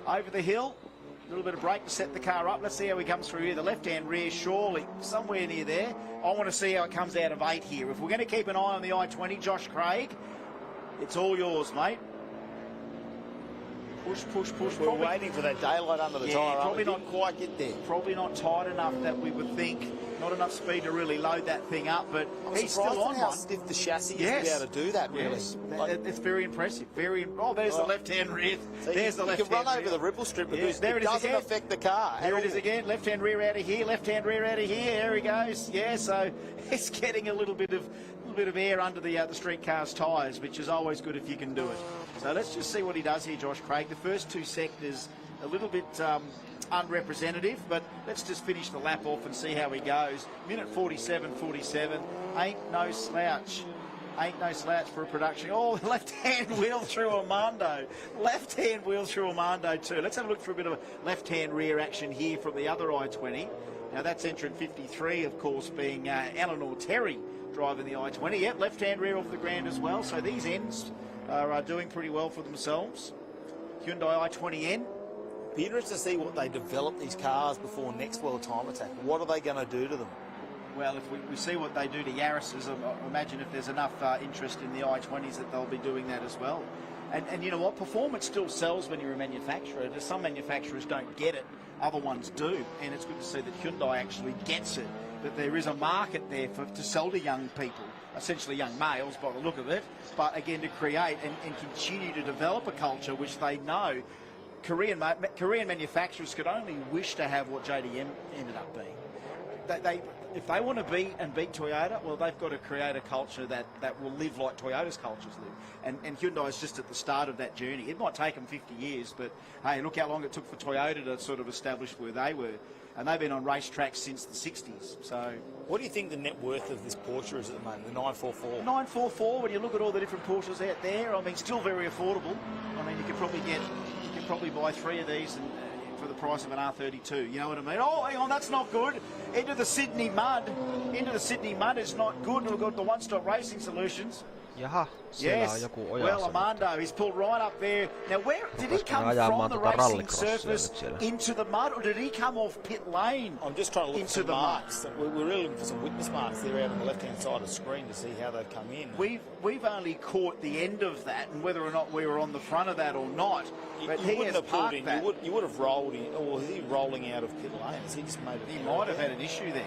I: Over the hill. A little bit of brake to set the car up. Let's see how he comes through here. The left-hand rear, surely somewhere near there. I want to see how it comes out of 8 here. If we're going to keep an eye on the I-20, Josh Craig, it's all yours, mate. Push.
A: We're waiting for that daylight under the tyre.
I: Probably
A: not quite get there.
I: Probably not tight enough that we would think. Not enough speed to really load that thing up, but he's still on
A: how
I: one.
A: Stiff the chassis is to be able to do that, really.
I: Yes. It's very impressive. There's the left-hand rear.
A: So
I: there's the left-hand rear.
A: You can run over the ripple strip because
I: there
A: it doesn't affect the car.
I: There it is again. Left-hand rear out of here. Left-hand rear out of here. There he goes. Yeah, so he's getting a little bit of air under the street car's tyres, which is always good if you can do it. So let's just see what he does here, Josh Craig. The first 2 sectors a little bit unrepresentative, but let's just finish the lap off and see how he goes. Minute 47.47. Ain't no slouch. Ain't no slouch for a production. Oh, left-hand wheel through Armando. Left-hand wheel through Armando too. Let's have a look for a bit of left-hand rear action here from the other I-20. Now that's entrant 53, of course, being Eleanor Terry driving the I-20. Yep, left-hand rear off the ground as well. So these ends are doing pretty well for themselves. Hyundai I-20N.
A: Be interested to see what they develop these cars before next World Time Attack. What are they going to do to them?
I: Well, if we see what they do to Yaris's, I imagine if there's enough interest in the I-20s that they'll be doing that as well. And you know what? Performance still sells when you're a manufacturer. Some manufacturers don't get it, other ones do. And it's good to see that Hyundai actually gets it, that there is a market there to sell to young people, essentially young males by the look of it, but again to create and continue to develop a culture which they know Korean manufacturers could only wish to have what JDM ended up being. if they want to beat Toyota, well, they've got to create a culture that will live like Toyota's cultures live. And Hyundai's just at the start of that journey. It might take them 50 years, but hey, look how long it took for Toyota to sort of establish where they were. And they've been on racetracks since the 60s. So,
A: what do you think the net worth of this Porsche is at the moment, the 944?
I: 944, when you look at all the different Porsches out there, I mean, still very affordable. I mean, you could probably buy 3 of these for the price of an R32. You know what I mean? Oh, hang on, that's not good. Into the Sydney mud is not good. We've got the One Stop Racing Solutions.
G: Jaha, siellä on joku ojassa.
I: Well, Armando, he's pulled right up there. Now, where did he come from the racing surface into the mud, or did he come off pit lane?
A: I'm just trying to look for some marks. We're really looking for some witness marks there out on the left-hand side of the screen to see how they've come in.
I: We've only caught the end of that, and whether or not we were on the front of that or not. But
A: he wouldn't have pulled in. You would have rolled in, or was he rolling out of pit lane? Has he just made it?
I: He might have had an issue there.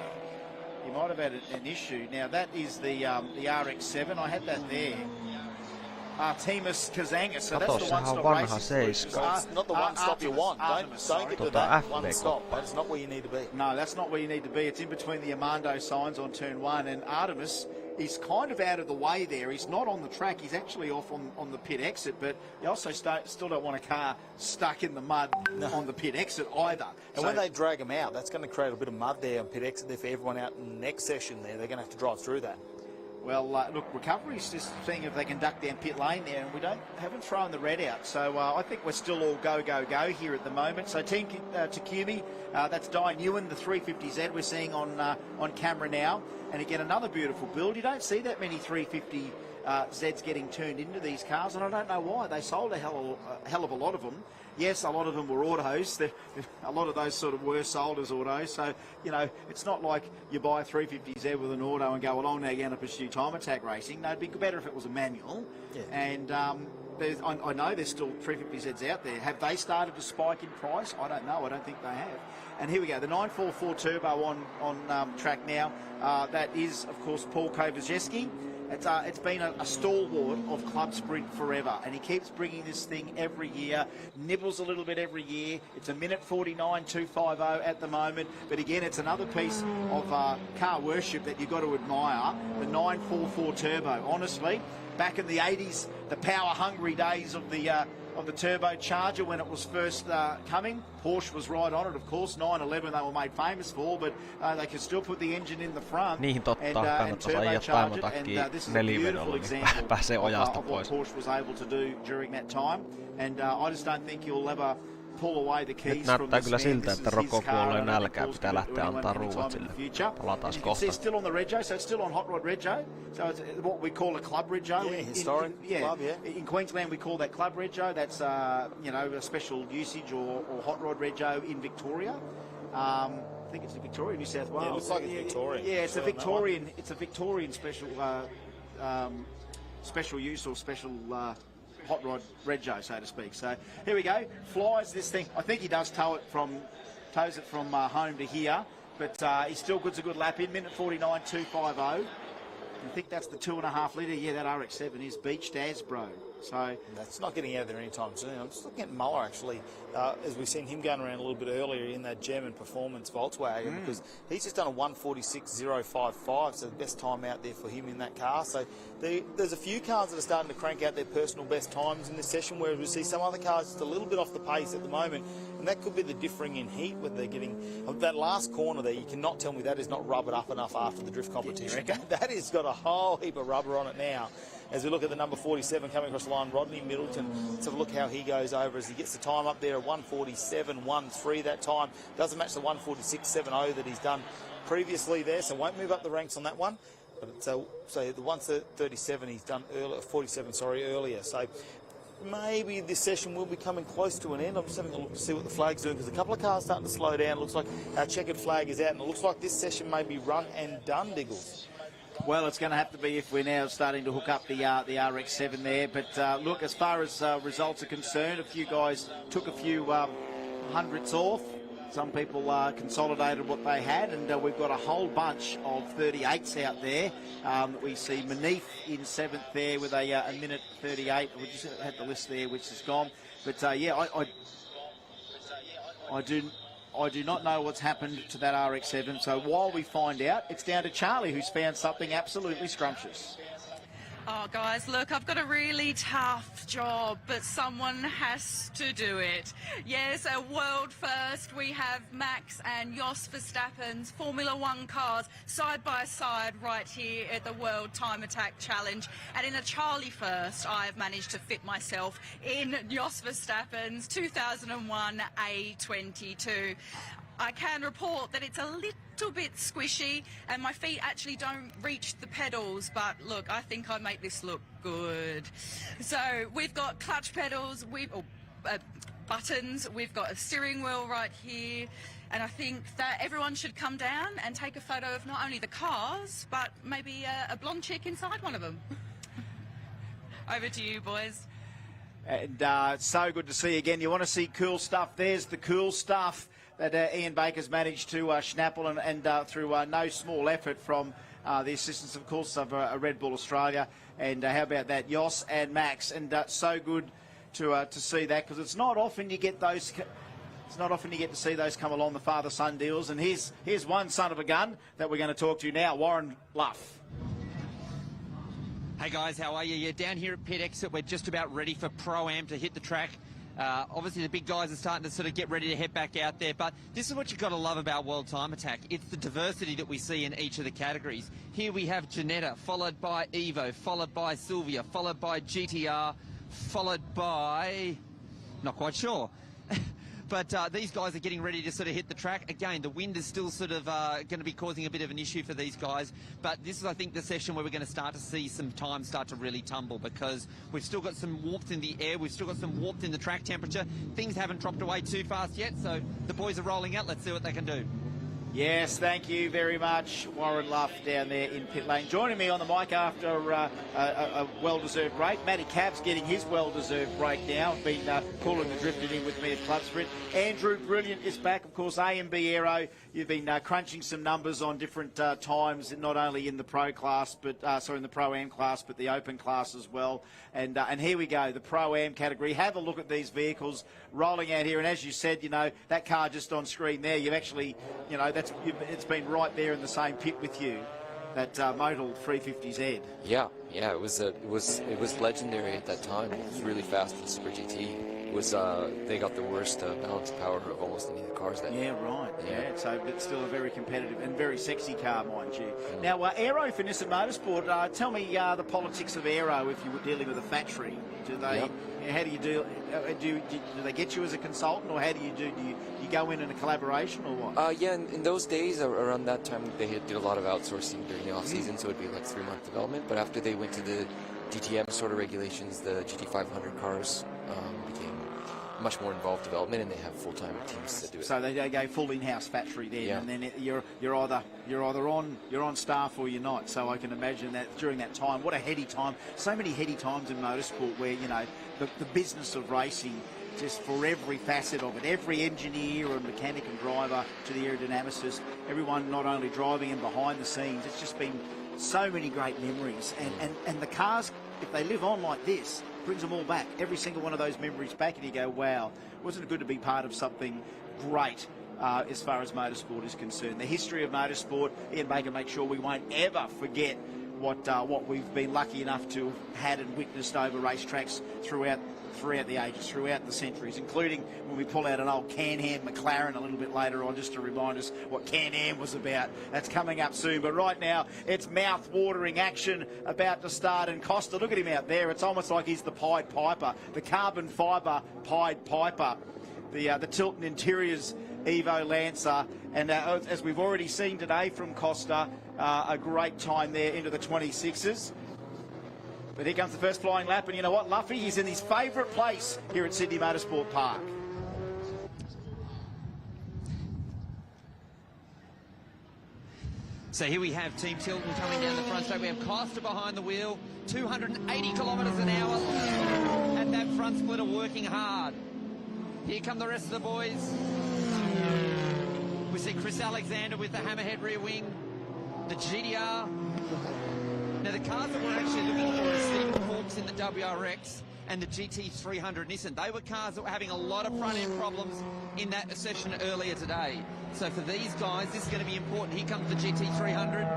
I: He might have had an issue. Now that is the RX-7. I had that there. Artemis Kazanga. So that's the one-stop racing.
A: It's not the one-stop you want. Don't get to that one-stop. That's not where you need to be.
I: No, that's not where you need to be. It's in between the Armando signs on turn 1, and Artemis is kind of out of the way there. He's not on the track. He's actually off on the pit exit, but you also still don't want a car stuck in the mud on the pit exit either.
A: And when they drag them out, that's going to create a bit of mud there on pit exit there for everyone out in the next session there. They're going to have to drive through that.
I: Well, look, Recovery's just seeing if they can duck down pit lane there, and we haven't thrown the red out. So I think we're still all go here at the moment. So Team Takumi, that's Di Nguyen, the 350Z we're seeing on camera now. And again, another beautiful build. You don't see that many 350 Zs getting turned into these cars, and I don't know why. They sold a hell of a lot of them. Yes, a lot of them were autos. A lot of those sort of were sold as autos. So, you know, it's not like you buy a 350Z with an auto and go, well, I'm now going to pursue time attack racing. No, it'd be better if it was a manual. Yeah. And I know there's still 350Zs out there. Have they started to spike in price? I don't know. I don't think they have. And here we go, the 944 Turbo on track now. That is, of course, Paul Kovaceski. It's been a stalwart of Club Sprint forever, and he keeps bringing this thing every year, nibbles a little bit every year. It's a minute 49.250 at the moment, but again, it's another piece of car worship that you've got to admire, the 944 Turbo. Honestly, back in the 80s, the power-hungry days of the turbocharger when it was first coming. Porsche was right on it, of course. 911 they were made famous for, but they could still put the engine in the front and turbocharge it. And this is a beautiful example of what Porsche was able to do during that time. And I just don't think you'll ever pull away the keys from this man.
G: Siltä, että Rocco kuolee nälkään, pitää lähteä antaa ruuat sille. Palataan kohta.
I: It's still on the rego, so it's still on hot rod rego. So it's what we call a club rego.
A: Yeah, historic club, yeah.
I: In Queensland we call that club rego. That's you know, a special usage or hot rod rego in Victoria. I think it's in Victoria, New South Wales.
A: Yeah, it looks like it's Victorian.
I: Yeah, it's a Victorian. It's a Victorian special special use or special. Hot rod rego, so to speak. So here we go. Flies this thing. I think he does tows it from home to here, but he still gets a good lap in. Minute 49.250. I think that's the 2.5 litre. Yeah, that RX-7 is beached as, bro. So
A: that's not getting out of there anytime soon. I'm just looking at Muller actually, as we've seen him going around a little bit earlier in that German performance Volkswagen, because he's just done a 1:46.055, so the best time out there for him in that car. So there's a few cars that are starting to crank out their personal best times in this session, whereas we see some other cars just a little bit off the pace at the moment, and that could be the differing in heat when they're getting that last corner there. You cannot tell me that is not rubbered up enough after the drift competition. That has got a whole heap of rubber on it now. As we look at the number 47 coming across the line, Rodney Middleton, let's have a look how he goes over as he gets the time up there at 1:47.13 that time. Doesn't match the 1:46.70 that he's done previously there, so won't move up the ranks on that one. But so the 1:37 he's done earlier, 47, earlier. So maybe this session will be coming close to an end. I'm just having a look to see what the flag's doing, because a couple of cars starting to slow down. It looks like our checkered flag is out, and it looks like this session may be run and done, Diggles.
I: Well, it's going to have to be if we're now starting to hook up the RX-7 there. But look, as far as results are concerned, a few guys took a few hundredths off. Some people consolidated what they had, and we've got a whole bunch of 38s out there. We see Manif in 7th there with a minute 38. We just had the list there, which is gone. But yeah, I do not know what's happened to that RX-7. So while we find out, it's down to Charlie, who's found something absolutely scrumptious.
U: Oh, guys, look, I've got a really tough job, but someone has to do it. Yes, a world first. We have Max and Jos Verstappen's Formula One cars side by side right here at the World Time Attack Challenge. And in a Charlie first, I have managed to fit myself in Jos Verstappen's 2001 A22. I can report that it's a little bit squishy and my feet actually don't reach the pedals, but look, I think I make this look good. So we've got clutch pedals, buttons, we've got a steering wheel right here, and I think that everyone should come down and take a photo of not only the cars, but maybe a blonde chick inside one of them. Over to you, boys.
I: And so good to see you again. You want to see cool stuff? There's the cool stuff that Ian Baker's managed to schnappel and through no small effort from the assistance, of course, of Red Bull Australia. And how about that, Jos and Max? And so good to see that, because it's not often you get those. It's not often you get to see those come along, the father-son deals. And here's one son of a gun that we're going to talk to now, Warren Luff.
J: Hey guys, how are you? Yeah, down here at pit exit, we're just about ready for Pro-Am to hit the track. Obviously, the big guys are starting to sort of get ready to head back out there, but this is what you've got to love about World Time Attack. It's the diversity that we see in each of the categories. Here we have Janetta, followed by Evo, followed by Sylvia, followed by GTR, followed by... not quite sure. But these guys are getting ready to sort of hit the track. Again, the wind is still sort of going to be causing a bit of an issue for these guys. But this is, I think, the session where we're going to start to see some time start to really tumble, because we've still got some warmth in the air. We've still got some warmth in the track temperature. Things haven't dropped away too fast yet, so the boys are rolling out. Let's see what they can do.
I: Yes, thank you very much, Warren Luff down there in pit lane. Joining me on the mic after a well-deserved break, Matty Cab's getting his well-deserved break now. Been cooling and drifting in with me at Club Sprint. Andrew Brilliant is back, of course, AMB Aero. You've been crunching some numbers on different times, not only in the Pro class, but in the Pro-Am class, but the Open class as well. And here we go, the Pro-Am category. Have a look at these vehicles rolling out here. And as you said, you know, that car just on screen there, you've actually, you know, it's been right there in the same pit with you, that Motul 350Z.
V: Yeah, it was legendary at that time. It was really fast in Super GT. It was they got the worst balance power of almost any of the cars that
I: year. Yeah, right. Yeah, so but still a very competitive and very sexy car, mind you. Now, Aero for Nissan Motorsport. Tell me the politics of Aero if you were dealing with a factory. Do they? Yep. How do you do? Do they get you as a consultant, or how do you do? Do you go in a collaboration, or what?
V: Yeah, in those days, around that time, they did a lot of outsourcing during the off-season, so it'd be like 3-month development. But after they went to the DTM sort of regulations, the GT500 cars became much more involved development, and they have full-time teams that do it.
I: So they go full in-house factory then, and then you're either on staff or you're not. So I can imagine that during that time, what a heady time. So many heady times in motorsport where, you know, the business of racing, just for every facet of it, every engineer and mechanic and driver to the aerodynamicist, everyone not only driving and behind the scenes, it's just been so many great memories. And the cars, if they live on like this, brings them all back, every single one of those memories back, and you go, wow, wasn't it good to be part of something great as far as motorsport is concerned. The history of motorsport, Ian Baker makes sure we won't ever forget what we've been lucky enough to have had and witnessed over racetracks throughout the ages, throughout the centuries, including when we pull out an old Can-Am McLaren a little bit later on, just to remind us what Can-Am was about. That's coming up soon, but right now it's mouth-watering action about to start. And Costa, look at him out there. It's almost like he's the Pied Piper, the carbon fibre Pied Piper, the Tilton Interiors Evo Lancer. And as we've already seen today from Costa, a great time there into the 26s. But here comes the first flying lap, and you know what, Luffy, he's in his favourite place here at Sydney Motorsport Park.
J: So here we have Team Tilton coming down the front straight. We have Costa behind the wheel, 280 kilometres an hour, and that front splitter working hard. Here come the rest of the boys. We see Chris Alexander with the hammerhead rear wing, the GTR. Now, the cars that we're actually looking for is Stephen Hawkes in the WRX and the GT300 Nissan. They were cars that were having a lot of front-end problems in that session earlier today. So for these guys, this is going to be important. Here comes the GT300.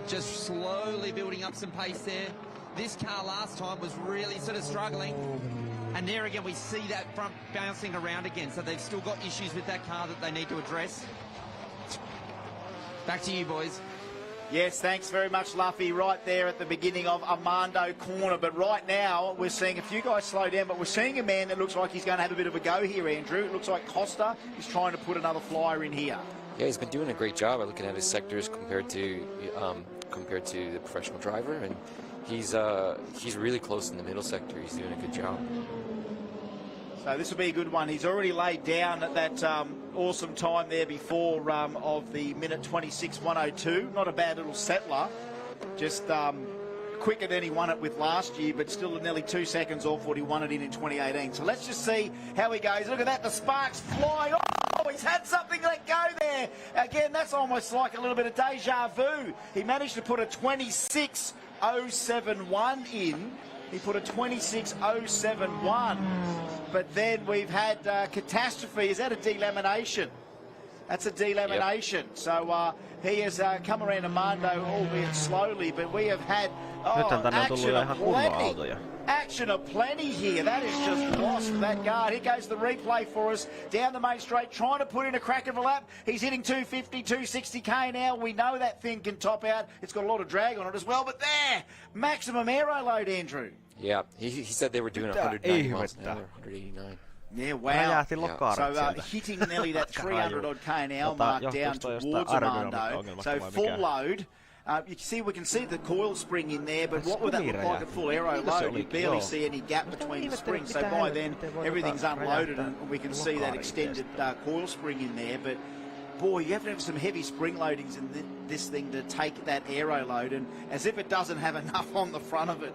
J: Just slowly building up some pace there. This car last time was really sort of struggling. And there again, we see that front bouncing around again. So they've still got issues with that car that they need to address. Back to you, boys.
I: Yes, thanks very much, Luffy, right there at the beginning of Armando Corner. But right now, we're seeing a few guys slow down, but we're seeing a man that looks like he's going to have a bit of a go here, Andrew. It looks like Costa is trying to put another flyer in here.
V: Yeah, he's been doing a great job at looking at his sectors compared to the professional driver, and he's really close in the middle sector. He's doing a good job.
I: So this will be a good one. He's already laid down at that awesome time there before of the minute 26.102. Not a bad little settler. Just quicker than he won it with last year, but still nearly 2 seconds off what he won it in 2018. So let's just see how he goes. Look at that, the sparks fly. Oh, he's had something let go there. Again, that's almost like a little bit of deja vu. He managed to put a 26.071 in. He put a 26.071. But then we've had catastrophe. Is that a delamination? That's a delamination. Yep. So he has come around Armando, albeit slowly, but we have had action aplenty here. That is just lost for that guard. Here goes the replay for us down the main straight, trying to put in a crack of a lap. He's hitting 250, 260k now. We know that thing can top out. It's got a lot of drag on it as well. But there, maximum aero load, Andrew.
V: Yeah, he said they were doing 190 miles an hour, 189.
I: Yeah, wow. So hitting nearly that 300 odd k an hour mark down towards Armando. So full load. You can see the coil spring in there, but what would that look like at full aero load? You barely see any gap between the springs. So by then, everything's unloaded and we can see that extended coil spring in there. But boy, you have to have some heavy spring loadings in this thing to take that aero load, and as if it doesn't have enough on the front of it,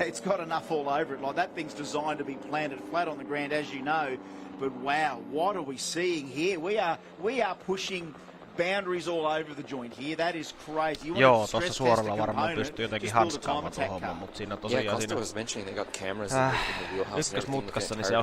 I: it's got enough all over it. Like, that thing's designed to be planted flat on the ground, as you know. But wow, what are we seeing here? We are pushing boundaries all over the joint here. That is crazy.
G: Joo, tuossa suoralla varmaan pystyy jotenkin hanskaamaan tuon homman, mutta siinä tosiaan ykkösmutkassa niin se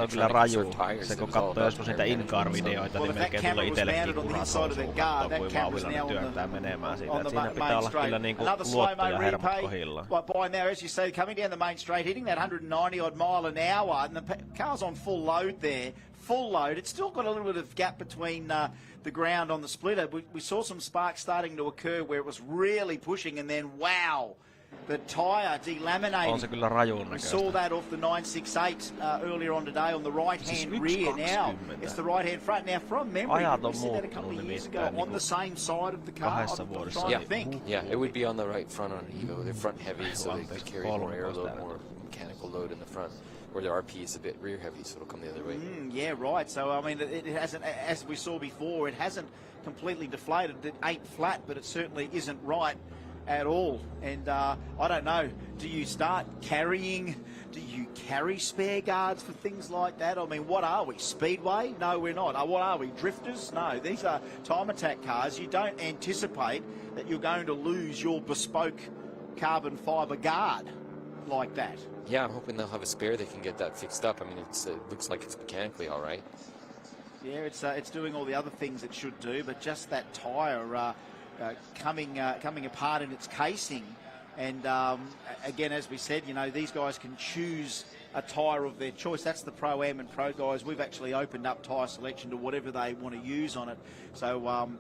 G: on kyllä raju. Se kun katsoo joskus niitä in-car-videoita, niin melkein tulee itsellekin kuratoon suun katsoa, kuinka vauhilla ne työntää menemään siitä. Et siinä pitää olla kyllä niinku luotto ja hermot kohillaan.
I: By now, as you say, coming down the main straight, hitting that 190 odd mile an hour, and the car's on full load there. Full load. It's still got a little bit of gap between the ground on the splitter. We saw some sparks starting to occur where it was really pushing, and then wow, the tyre delaminating.
G: On se kyllä rajun näköistä.
I: We saw that off the 968 earlier on today on the right-hand rear. Now it's the right-hand front. Now from memory, we said that a couple of years ago on the same side of the car. I'm trying to think.
V: Yeah, it would be on the right front on Evo. They're front heavy, so they could carry more air load, more mechanical load in the front. Where the RP is a bit rear heavy, so it'll come the other way.
I: Yeah, right. So, I mean, it hasn't, as we saw before, it hasn't completely deflated. It ain't flat, but it certainly isn't right at all. And I don't know, do you start carrying, do you carry spare guards for things like that? I mean, what are we, Speedway? No, we're not. What are we, drifters? No, these are time attack cars. You don't anticipate that you're going to lose your bespoke carbon fibre guard like that.
V: Yeah, I'm hoping they'll have a spare. They can get that fixed up. I mean, it looks like it's mechanically all right.
I: Yeah, it's doing all the other things it should do, but just that tyre coming apart in its casing. And again, as we said, you know, these guys can choose a tyre of their choice. That's the Pro-Am and Pro guys. We've actually opened up tyre selection to whatever they want to use on it. So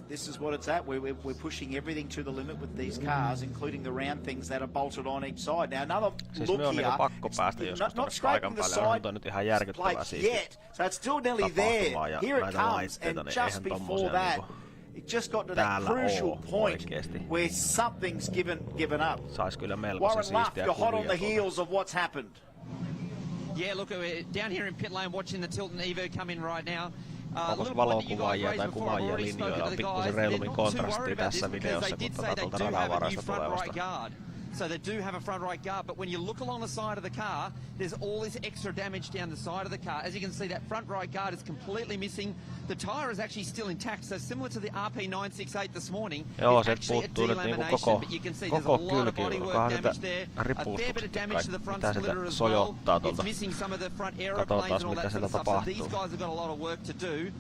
I: this is what it's at. We're pushing everything to the limit with these cars, including the round things that are bolted on each side. Now another look here, not scraping the side plates yet, so it's still nearly there. Here it comes, and just before that, it just got to that crucial point where something's given up. Warren Luff, you're hot on the heels of what's happened.
J: Yeah, look, we're down here in pit lane watching the Tilton Evo come in right now.
G: Onko valokuvaajia tai kuvaajia linjoilla on pikkusen reilummin kontrastia tässä videossa, mutta tuolta radavarasta tulevasta
J: so they do have a front right guard, but when you look along the side of the car, there's all this extra damage down the side of the car. As you can see, that front right guard is completely missing. The tyre is actually still intact, so similar to the RP968 this morning, it's actually a delamination, but you can see there's a lot of bodywork damage there, a fair bit of damage to the front splitter as well. It's missing some of the front aeroplanes and all that sort of stuff, so these guys have got a lot of work to do.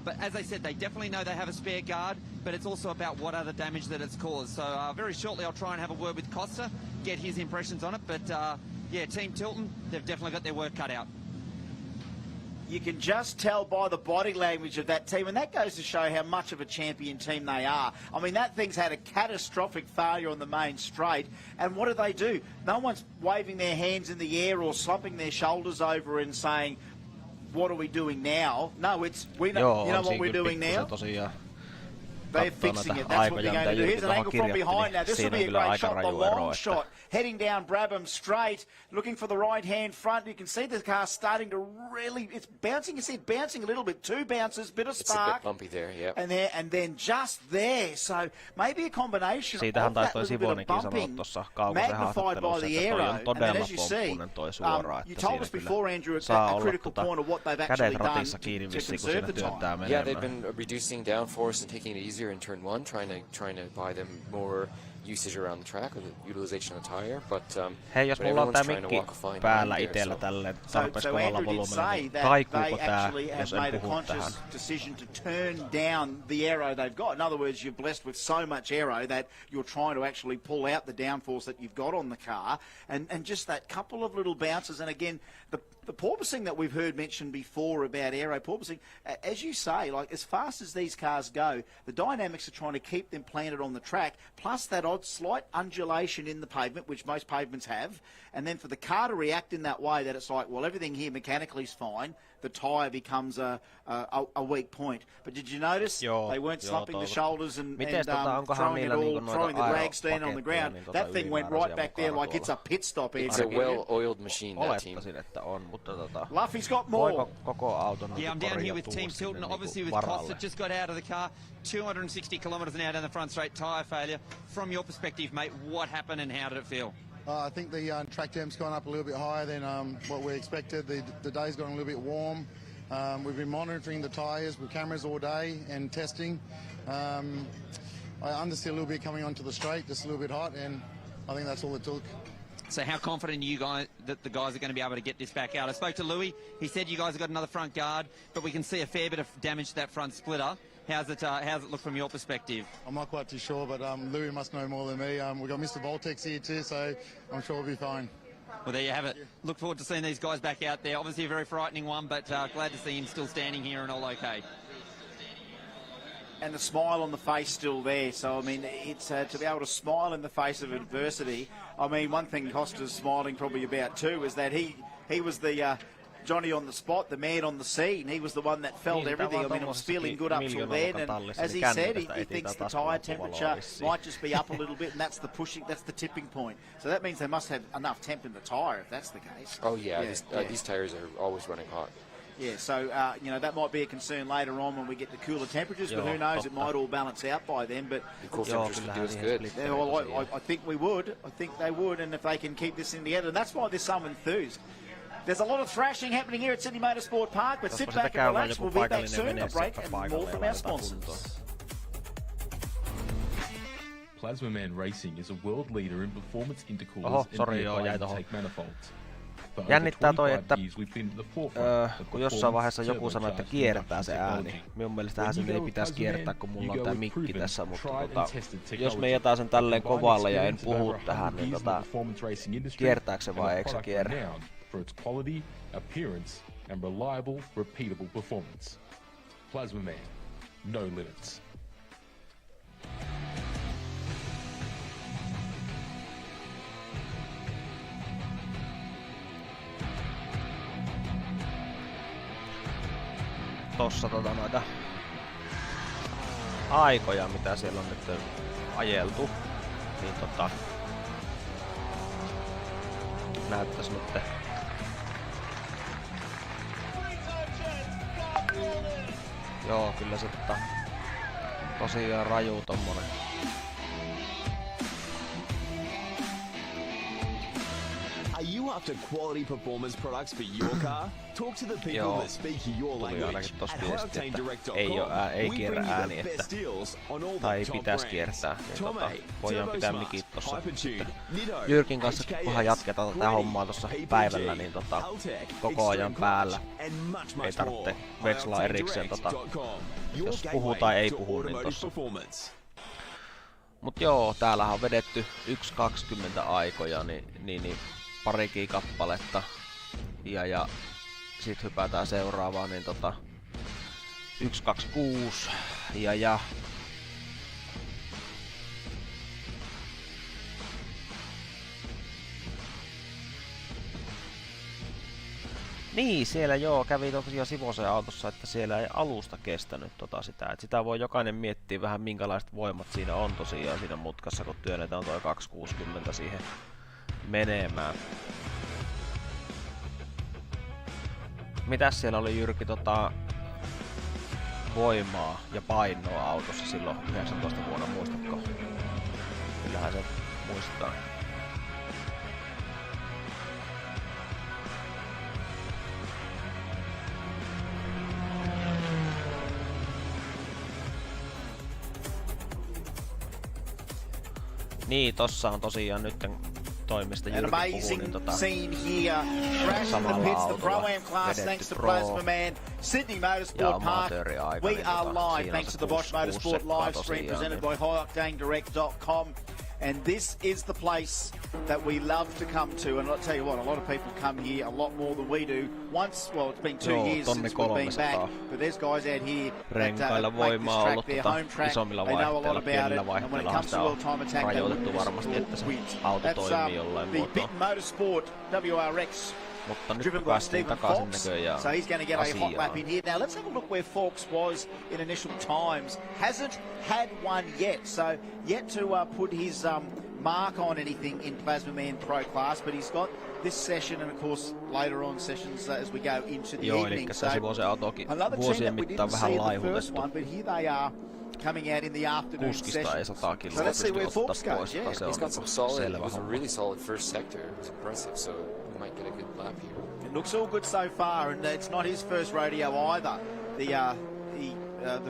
J: But as I said, they definitely know they have a spare guard, but it's also about what other damage that it's caused. So very shortly I'll try and have a word with Costa, get his impressions on it. But yeah, Team Tilton, they've definitely got their work cut out.
I: You can just tell by the body language of that team, and that goes to show how much of a champion team they are. I mean, that thing's had a catastrophic failure on the main straight, and what do? No one's waving their hands in the air or slumping their shoulders over and saying, what are we doing now? No, it's you know what we're doing now? They're fixing it. That's what they're going to do. Here's an angle from behind now. This will be a great shot, the long shot. Heading down Brabham straight, looking for the right-hand front. You can see the car starting to really, it's bouncing. You see it bouncing a little bit. 2 bounces, bit of spark.
V: It's a bit bumpy there, yeah.
I: And then just there. So maybe a combination of that little bit of bumping magnified by the aero. And then as you see, you told us before, Andrew, a critical point of what they've actually done to conserve the time.
V: Yeah, they've been reducing downforce and taking it easier in turn 1, trying to buy them more usage around the track with the utilization of the tire, but
G: hei, jos mulla on tää mikki päällä itellä tälleen, tarpeeksi kovalla volyymilla, niin kaikuuko tää, jos en puhu tähän?
I: Decision to turn down the aero they've got. In other words, you're blessed with so much aero that you're trying to actually pull out the downforce that you've got on the car, and just that couple of little bounces, and again, the porpoising that we've heard mentioned before about aero porpoising, as you say, like as fast as these cars go, the dynamics are trying to keep them planted on the track, plus that odd slight undulation in the pavement, which most pavements have, and then for the car to react in that way that it's like, well, everything here mechanically is fine, the tyre becomes a weak point. But did you notice they weren't slumping the shoulders and throwing the drag stand on the ground? That thing went right back there like it's a pit stop.
V: It's a well-oiled machine, that team.
I: Luffy's got more.
J: Yeah, I'm down here with Team Tilton, obviously with Costa, just got out of the car, 260 kilometres an hour down the front straight, tyre failure. From your perspective, mate, what happened and how did it feel?
M: I think the track temp's gone up a little bit higher than what we expected. The day's gone a little bit warm. We've been monitoring the tyres with cameras all day and testing. I understeer a little bit coming onto the straight, just a little bit hot, and I think that's all it took.
J: So how confident are you guys that the guys are going to be able to get this back out? I spoke to Louis. He said you guys have got another front guard, but we can see a fair bit of damage to that front splitter. How's it look from your perspective?
M: I'm not quite too sure, but Louis must know more than me. We've got Mr. Voltex here too, so I'm sure we'll be fine.
J: Well, there you have it. Look forward to seeing these guys back out there. Obviously a very frightening one, but glad to see him still standing here and all okay.
I: And the smile on the face still there. So, I mean, it's to be able to smile in the face of adversity. I mean, one thing Costa's smiling probably about too is that he was the Johnny on the spot, the man on the scene. He was the one that felt everything. I mean, it was feeling good up till then. And as he said, he thinks the tyre temperature might just be up a little bit, and that's the tipping point. So that means they must have enough temp in the tyre if that's the case.
V: Oh, yeah. These tyres are always running hot.
I: Yeah, so, that might be a concern later on when we get the cooler temperatures, but who knows, it might all balance out by then. But
V: the cool temperatures would do us good.
I: Yeah, well, I think we would. I think they would, and if they can keep this in the end, and that's why they're so enthused. There's a lot of thrashing happening here at Sydney Motorsport Park, but sit back and relax. We'll be back soon. A break and more from our sponsors.
O: Plasma Man Racing is a world leader in performance intercoolers and intake manifolds.
G: Jännittää toi, että kun jossain vaiheessa joku sanoi, että kiertää se ääni. Minun mielestähän sen ei pitäisi kiertää, kun mulla on tää mikki tässä, mutta jos me jätään sen tälleen kovalle ja en puhu tähän, niin kiertääkö se vai eikö se kierrä?
O: For its quality, appearance, and reliable, repeatable performance. Plasma Man, no limits.
G: Tossa noita aikoja, mitä siellä on nyt ajeltu, niin näyttäis nyt. Joo, kyllä se tosiaan raju tommonen.
C: after quality performance products for your car? Talk to the people that speak your language. At highoctanedirect.com, we bring you the best deals on all the top brands. Tome, Hypertune, Nido,
G: Jyrkin kanssa kunhan jatketaan tätä hommaa tuossa päivällä, niin koko ajan päällä. Ei tarvitse vekslaa erikseen jos puhuu tai ei puhu, niin tossa. Mut joo, täällähän on vedetty 1.20 aikoja, niin parikin kappaletta. Ja sit hypätään seuraavaan, niin 1.26 ja niin, siellä joo, kävi tosiaan Sivosen autossa, että siellä ei alusta kestänyt sitä. Et sitä voi jokainen miettiä vähän minkälaiset voimat siinä on tosiaan siinä mutkassa, kun työnnetään tuo 260 siihen menemään. Mitäs siellä oli Jyrki voimaa ja painoa autossa silloin 19 vuonna, muistatko? Kyllähän se muistaa. Niin, tossa on tosiaan nyt toimista Jyrki puhuu, niin
I: scene here. Crash in the pits, the Pro-Am class thanks to Plasma Man. Sydney Motorsport Park. We are live thanks to the Bosch Motorsport live stream presented by highoctanedirect.com. And this is the place that we love to come to. And I'll tell you what, a lot of people come here a lot more than we do. Once, well, it's been 2 years since we've been back, but there's guys out here that make this track their home track. They know a lot about it. And when it comes to World Time Attack, they look for that's the Bitten Motorsport WRX. Driven by Stephen Fox, so he's going to get a hot lap in here. Now let's have a look where Fox was in initial times. Hasn't had one yet, so yet to put his mark on anything in Plasma Man Pro class, but he's got this session and of course later on sessions as we go into the evening. So another team that we didn't see in the first one, but here they are coming out in the afternoon session. So let's see where Fox goes. Yeah,
V: he's got some solid. It was a really solid first sector. It was impressive. So we might get a good lap here.
I: It looks all good so far, and it's not his first rodeo either. The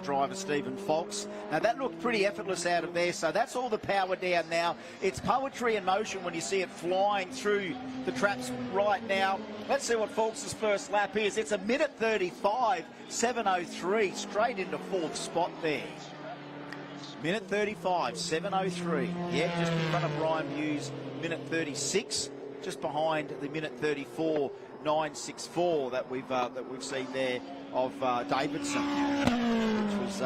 I: driver Stephen Fox. Now that looked pretty effortless out of there. So that's all the power down now. It's poetry in motion when you see it flying through the traps right now. Let's see what Fox's first lap is. It's a minute 35, 7:03, straight into fourth spot there. Minute 35, 7:03. Yeah, just in front of Brian Hughes. Minute 36, just behind the minute 34, 9:64 that we've seen there of Davidson, which was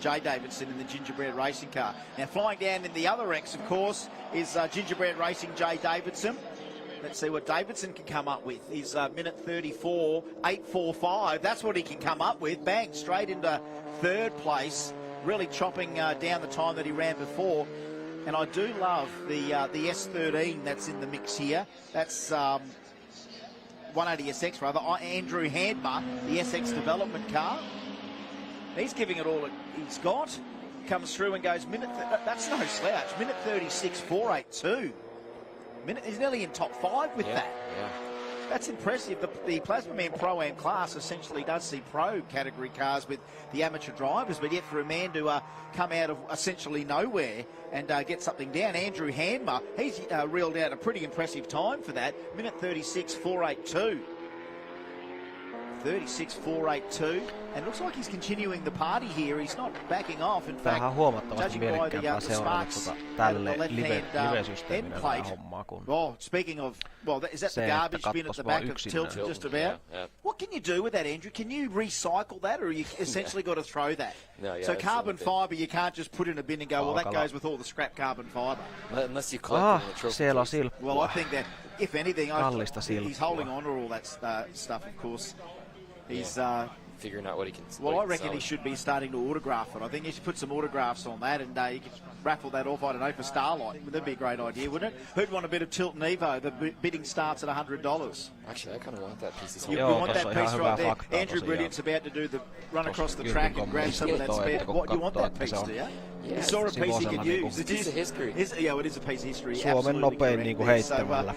I: Jay Davidson in the Gingerbread Racing car. Now flying down in the other X, of course, is Gingerbread Racing Jay Davidson. Let's see what Davidson can come up with. He's minute 34, 8:45. That's what he can come up with. Bang, straight into third place. Really chopping down the time that he ran before. And I do love the S13 that's in the mix here. That's 180SX rather. Andrew Handmer, the SX development car. He's giving it all he's got. Comes through and goes that's no slouch. Minute 36, 4:82. He's nearly in top 5 with that.
V: Yeah.
I: That's impressive. The Plasma Man Pro-Am class essentially does see pro category cars with the amateur drivers, but yet for a man to come out of essentially nowhere and get something down, Andrew Handmer, he's reeled out a pretty impressive time for that. Minute 36, 4:82. 36, 4:82. And looks like he's continuing the party here. He's not backing off. In fact, judging by the sparks out of the left-hand end plate. Oh, speaking of, is that the garbage bin at the back of Tilton just about?
V: Yeah.
I: What can you do with that, Andrew? Can you recycle that, or you essentially got to throw that?
V: No,
I: so carbon fibre, you can't just put in a bin and go, well, that goes with all the scrap carbon fibre.
V: Unless you collect it in a trophy case.
I: Well, I think that, if anything, he's holding on to all that stuff, of course. He's
V: figuring out what he can.
I: Well, I reckon he should be starting to autograph it. I think he should put some autographs on that, and you could raffle that off. I don't know, for Starlight. That'd be a great idea, wouldn't it? Who'd want a bit of Tilton Evo? The bidding starts at $100.
V: Actually, I kind of want that piece.
I: You want that piece right there. Andrew Brilliant's about to do the run across the track and grab some of that spare. What, you want that piece, do you? You saw a piece he could use.
V: It's a piece of history.
I: Yeah, it is a piece of history.
G: Suomen nopein niinku heittämällä.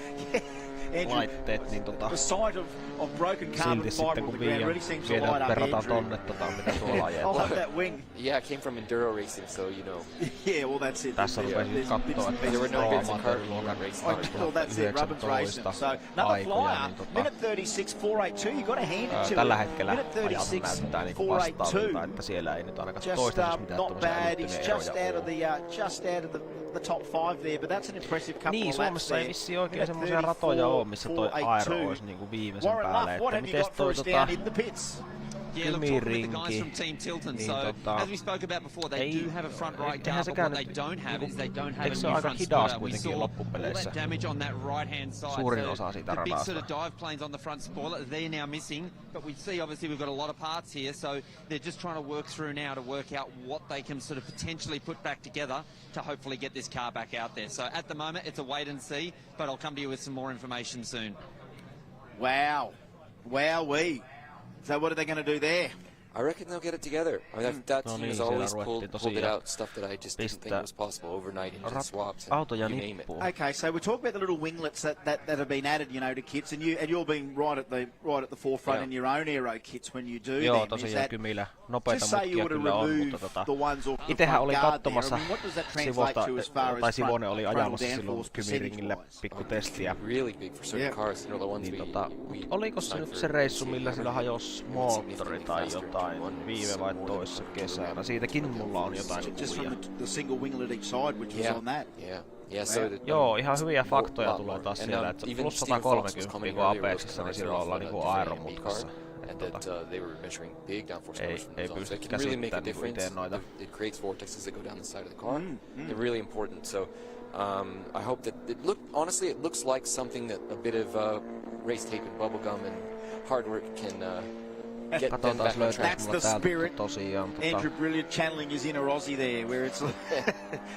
G: laitteet, niin
I: the sight of broken carbon
G: silti
I: fiber
G: sitten
I: on the
G: kun
I: ground really seems to light up
G: verrataan
I: Andrew.
G: tonne mitä tuolla ajetaan.
I: I'll have that wing.
V: Yeah, I came from enduro racing, so you know.
I: Yeah, well that's it.
G: Tässä rupesin nyt kattoo, että
V: there were no bits of
G: amateur
V: carbon
G: luokan
I: well, that's it, Robbins racing. So another flyer, minute 36.482. You got to hand it to
G: tällä
I: him.
G: hetkellä
I: Minute
G: ajat näyttää niinku vastaavilta, että siellä ei nyt ainakaan toistaiseksi mitään tuommoisia älyttömiä eroja
I: just out of the top 5 there, but that's an impressive couple
G: niin,
I: of laps
G: Suomessa
I: there.
G: ei vissiin oikein semmoisia ratoja ole, missä toi aero olisi niinku viimeisen päälle, että mites toi
J: Yeah, look, talking with the guys from Team Tilton. So, as we spoke about before, they do have a front right guard, but what they don't have is they don't have a new front spotter. We saw all that damage on that right-hand side. So the big sort of dive planes on the front spoiler, they're now missing. But we see, obviously, we've got a lot of parts here, so they're just trying to work through now to work out what they can sort of potentially put back together to hopefully get this car back out there. So at the moment, it's a wait and see, but I'll come to you with some more information soon.
I: Wow. Wowee. So what are they going to do there?
V: I reckon they'll get it together. I mean, that team has always pulled it out, stuff that I just didn't think was possible overnight, engine swaps, and you name it.
I: Okay, so we talk about the little winglets that have been added, you know, to kits, and you're being right at the forefront in your own aero kits when you do
G: Joo,
I: them.
G: tosiaan kyllä nopeita mutkia kyllä on, mutta itsehän olin katsomassa Sivosta, tai Sivonen oli ajamassa silloin Kymiringillä pikku testiä. Niin oliko se nyt se reissu, millä sillä hajosi moottori tai jotain viime vai toissa kesänä? Siitäkin mulla on jotain kuvia. Joo, ihan hyviä faktoja tulee taas siellä, että plus 130 kun Apexissa, niin silloin ollaan niinku aeromutkassa. Ei pysty käsittämään niinku iteen noita.
V: It creates vortexes that go down the side of the car. They're really important. So I hope that honestly, it looks like something that a bit of race tape and bubblegum and hard work can get them back on track.
I: That's the spirit. Andrew, brilliant channeling his inner Aussie there, where it's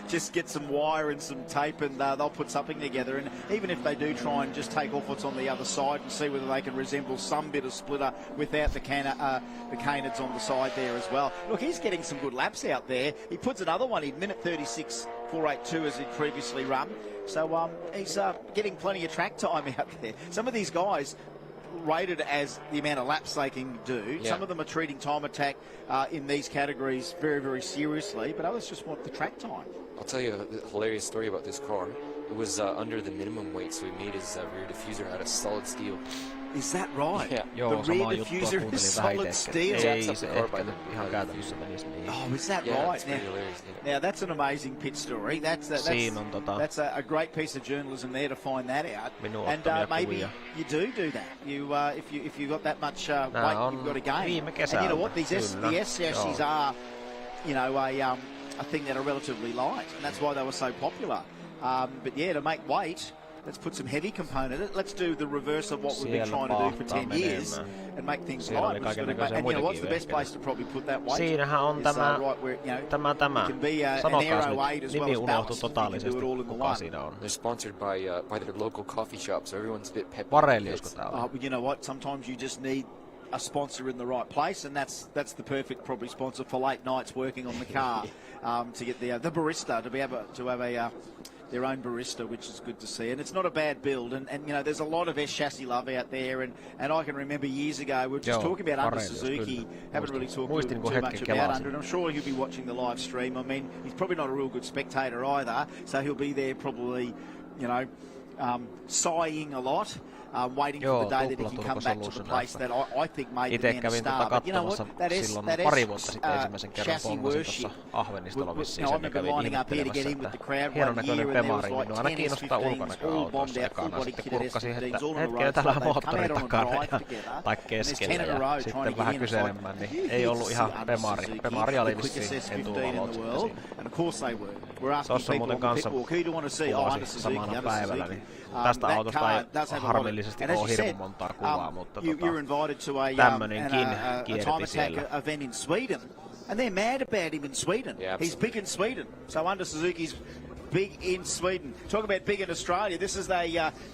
I: just get some wire and some tape and they'll put something together. And even if they do try and just take off what's on the other side and see whether they can resemble some bit of splitter without the canids on the side there as well. Look, he's getting some good laps out there. He puts another one in, minute 36.482 as he'd previously run. So he's getting plenty of track time out there. Some of these guys rated as the amount of laps they can do. Yeah. Some of them are treating time attack in these categories very, very seriously, but others just want the track time.
V: I'll tell you a hilarious story about this car. It was under the minimum weight, so he made his rear diffuser out of solid steel.
I: Is that right?
V: Yeah.
G: Joo,
I: the rear diffuser is solid steel.
G: Ei se ehkä ihan käytännössä menisi niin.
I: Oh, is that right? Now that's an amazing pit story. That's a great piece of journalism there to find that out. And maybe you do that. You if you got that much weight, you've got a gain. And you know what? The S chassis are, you know, a thing that are relatively light, and that's why they were so popular. But yeah, to make weight. Let's put some heavy component. Let's do the reverse of what we've been trying to do for 10 years and make things light. And you know what's the best place to probably put that weight?
G: Siinähän on tämä.
I: Can be an Aero 8 as well as ballast.
G: Kuka siinä on?
V: They're sponsored by their local coffee shop, so everyone's a bit peppy.
G: Vareliusko tää on?
I: You know what? Sometimes you just need a sponsor in the right place, and that's the perfect probably sponsor for late nights working on the car to get the barista to be able to have their own barista, which is good to see. And it's not a bad build. And you know, there's a lot of S-chassis love out there. And I can remember years ago, we were just talking about Under Suzuki. Haven't really talked too much about Under. And I'm sure he'll be watching the live stream. I mean, he's probably not a real good spectator either. So he'll be there probably, you know, sighing a lot. Waiting for the day that he can come back to the place that I think made the man a star. But you know what? That chassis worship. I remember lining up here to get in with the crowd one year, and there was like 10 S15s, all bombed out, full body kitted S15s, all in a row. So they've come out on the drive together. And there's 10 in a row trying to get in.
G: Ei ollut ihan Pemari oli vissiin
I: etuvalot sitten siinä. And of course they were. We're asking people on the pitwalk, who do you want to see? Oh, Under Suzuki, Under Suzuki.
G: Tästä autosta ei harmillisesti ole hirveän montaa kuvaa, mutta tämmönenkin kierti siellä.
I: Event in Sweden, and they're mad about him in Sweden. He's big in Sweden, so Under Suzuki's big in Sweden. Talk about big in Australia. This is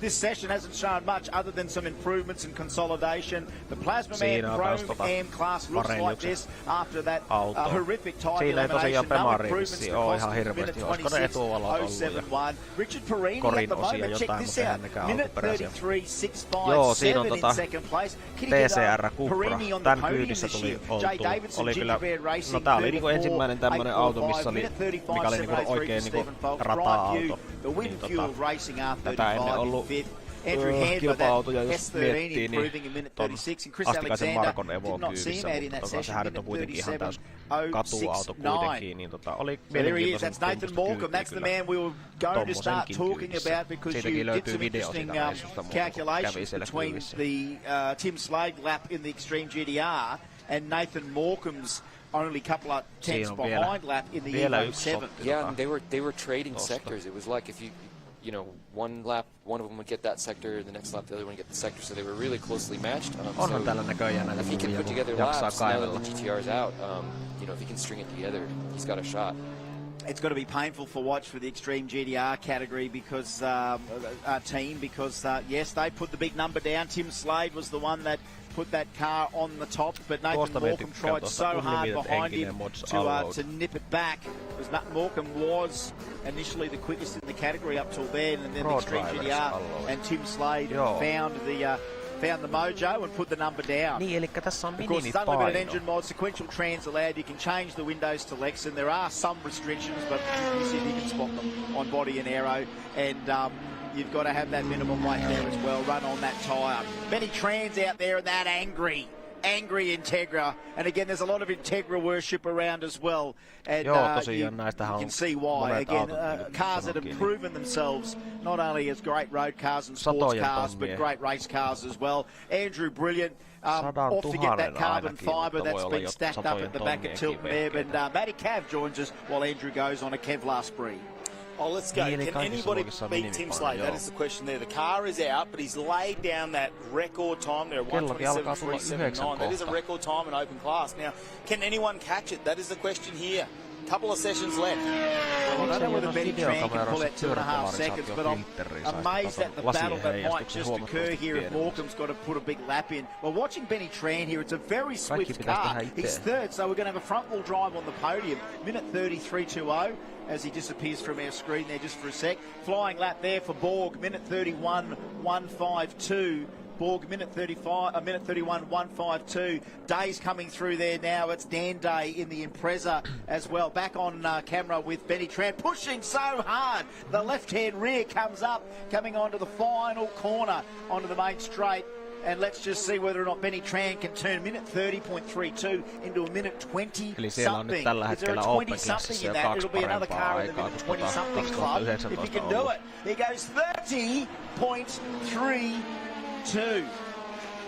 I: this session hasn't shown much other than some improvements and consolidation. The Plasma Man Chrome AM class looks like this after that horrific time elimination. No improvements to cost minute 26.071. Richard Perini at the moment. Check this out. Minute 33.657 in second place. Perini on the podium this year. Jay Davidson, Ginger Bear Racing.
G: No tää oli niinku ensimmäinen tämmönen auto, missä oli, mikä oli niinku oikein niinku rata-auto. Niin tätä ennen ollut kilpa-autoja, jos miettii, niin ton Astikaisen Markon Evo kyyvissä, mutta sehän nyt on kuitenkin ihan täys katuauto kuitenkin, niin oli mielenkiintoisen tuntusta kyytiä tommosenkin kyyvissä. Siitäkin löytyy video siitä reissusta, mutta kävi siellä kyyvissä.
I: Tim Slade lap in the Extreme GTR and Nathan Morecambe's only couple of tenths behind lap in the Evo 7.
V: Yeah, and they were trading sectors. It was like if you know, one lap, one of them would get that sector, the next lap the other one would get the sector, so they were really closely matched.
G: Onhan tällä näköjään näitä
V: if he can put together laps now that the GTR's out, you know, if he can string it together, he's got a shot.
I: It's got to be painful for watch for the Extreme GTR category because team because yes, they put the big number down. Tim Slade was the one that put that car on the top, but Nathan Morecambe tried so hard behind him to nip it back. Because Nathan Morecambe was initially the quickest in the category up till then, and then the Extreme GTR and Tim Slade found the mojo and put the number down.
G: Niin, eli tässä on
I: of course, it's unlimited engine mod, sequential trans allowed. You can change the windows to Lexan. There are some restrictions, but you see if you can spot them on body and aero. And you've got to have that minimum weight there as well. Run on that tyre. Many trans out there and that angry Integra. And again, there's a lot of Integra worship around as well. And you can see why. Again, cars that have proven themselves not only as great road cars and sports cars, but great race cars as well. Andrew Brilliant. Off to get that carbon fibre that's been stacked up at the back of Tilton Ebb. And Matty Cav joins us while Andrew goes on a Kevlar spree.
E: Oh, let's go. Can anybody beat Tim Slade? That is the question there. The car is out, but he's laid down that record time there, 1:27.379. That is a record time in open class. Now, can anyone catch it? That is the question here. Couple of sessions left.
I: Well, I don't know whether Benny Tran can pull that 2.5 seconds, but I'm amazed at the battle that might just occur here if Morecambe's got to put a big lap in. Well, watching Benny Tran here, it's a very swift car. He's third, so we're going to have a front-wheel drive on the podium. Minute 33.20 as he disappears from our screen there just for a sec. Flying lap there for Borg, minute 31.152. Borg, minute 31.152. Day's coming through there now. It's Dan Day in the Impreza as well. Back on camera with Benny Tran, pushing so hard. The left-hand rear comes up, coming onto the final corner, onto the main straight. And let's just see whether or not Benny Tran can turn minute 30.32 into a minute 20-something. Is there a 20-something in that? It'll be another car in the minute 20-something club if he can do it. He goes 30.32.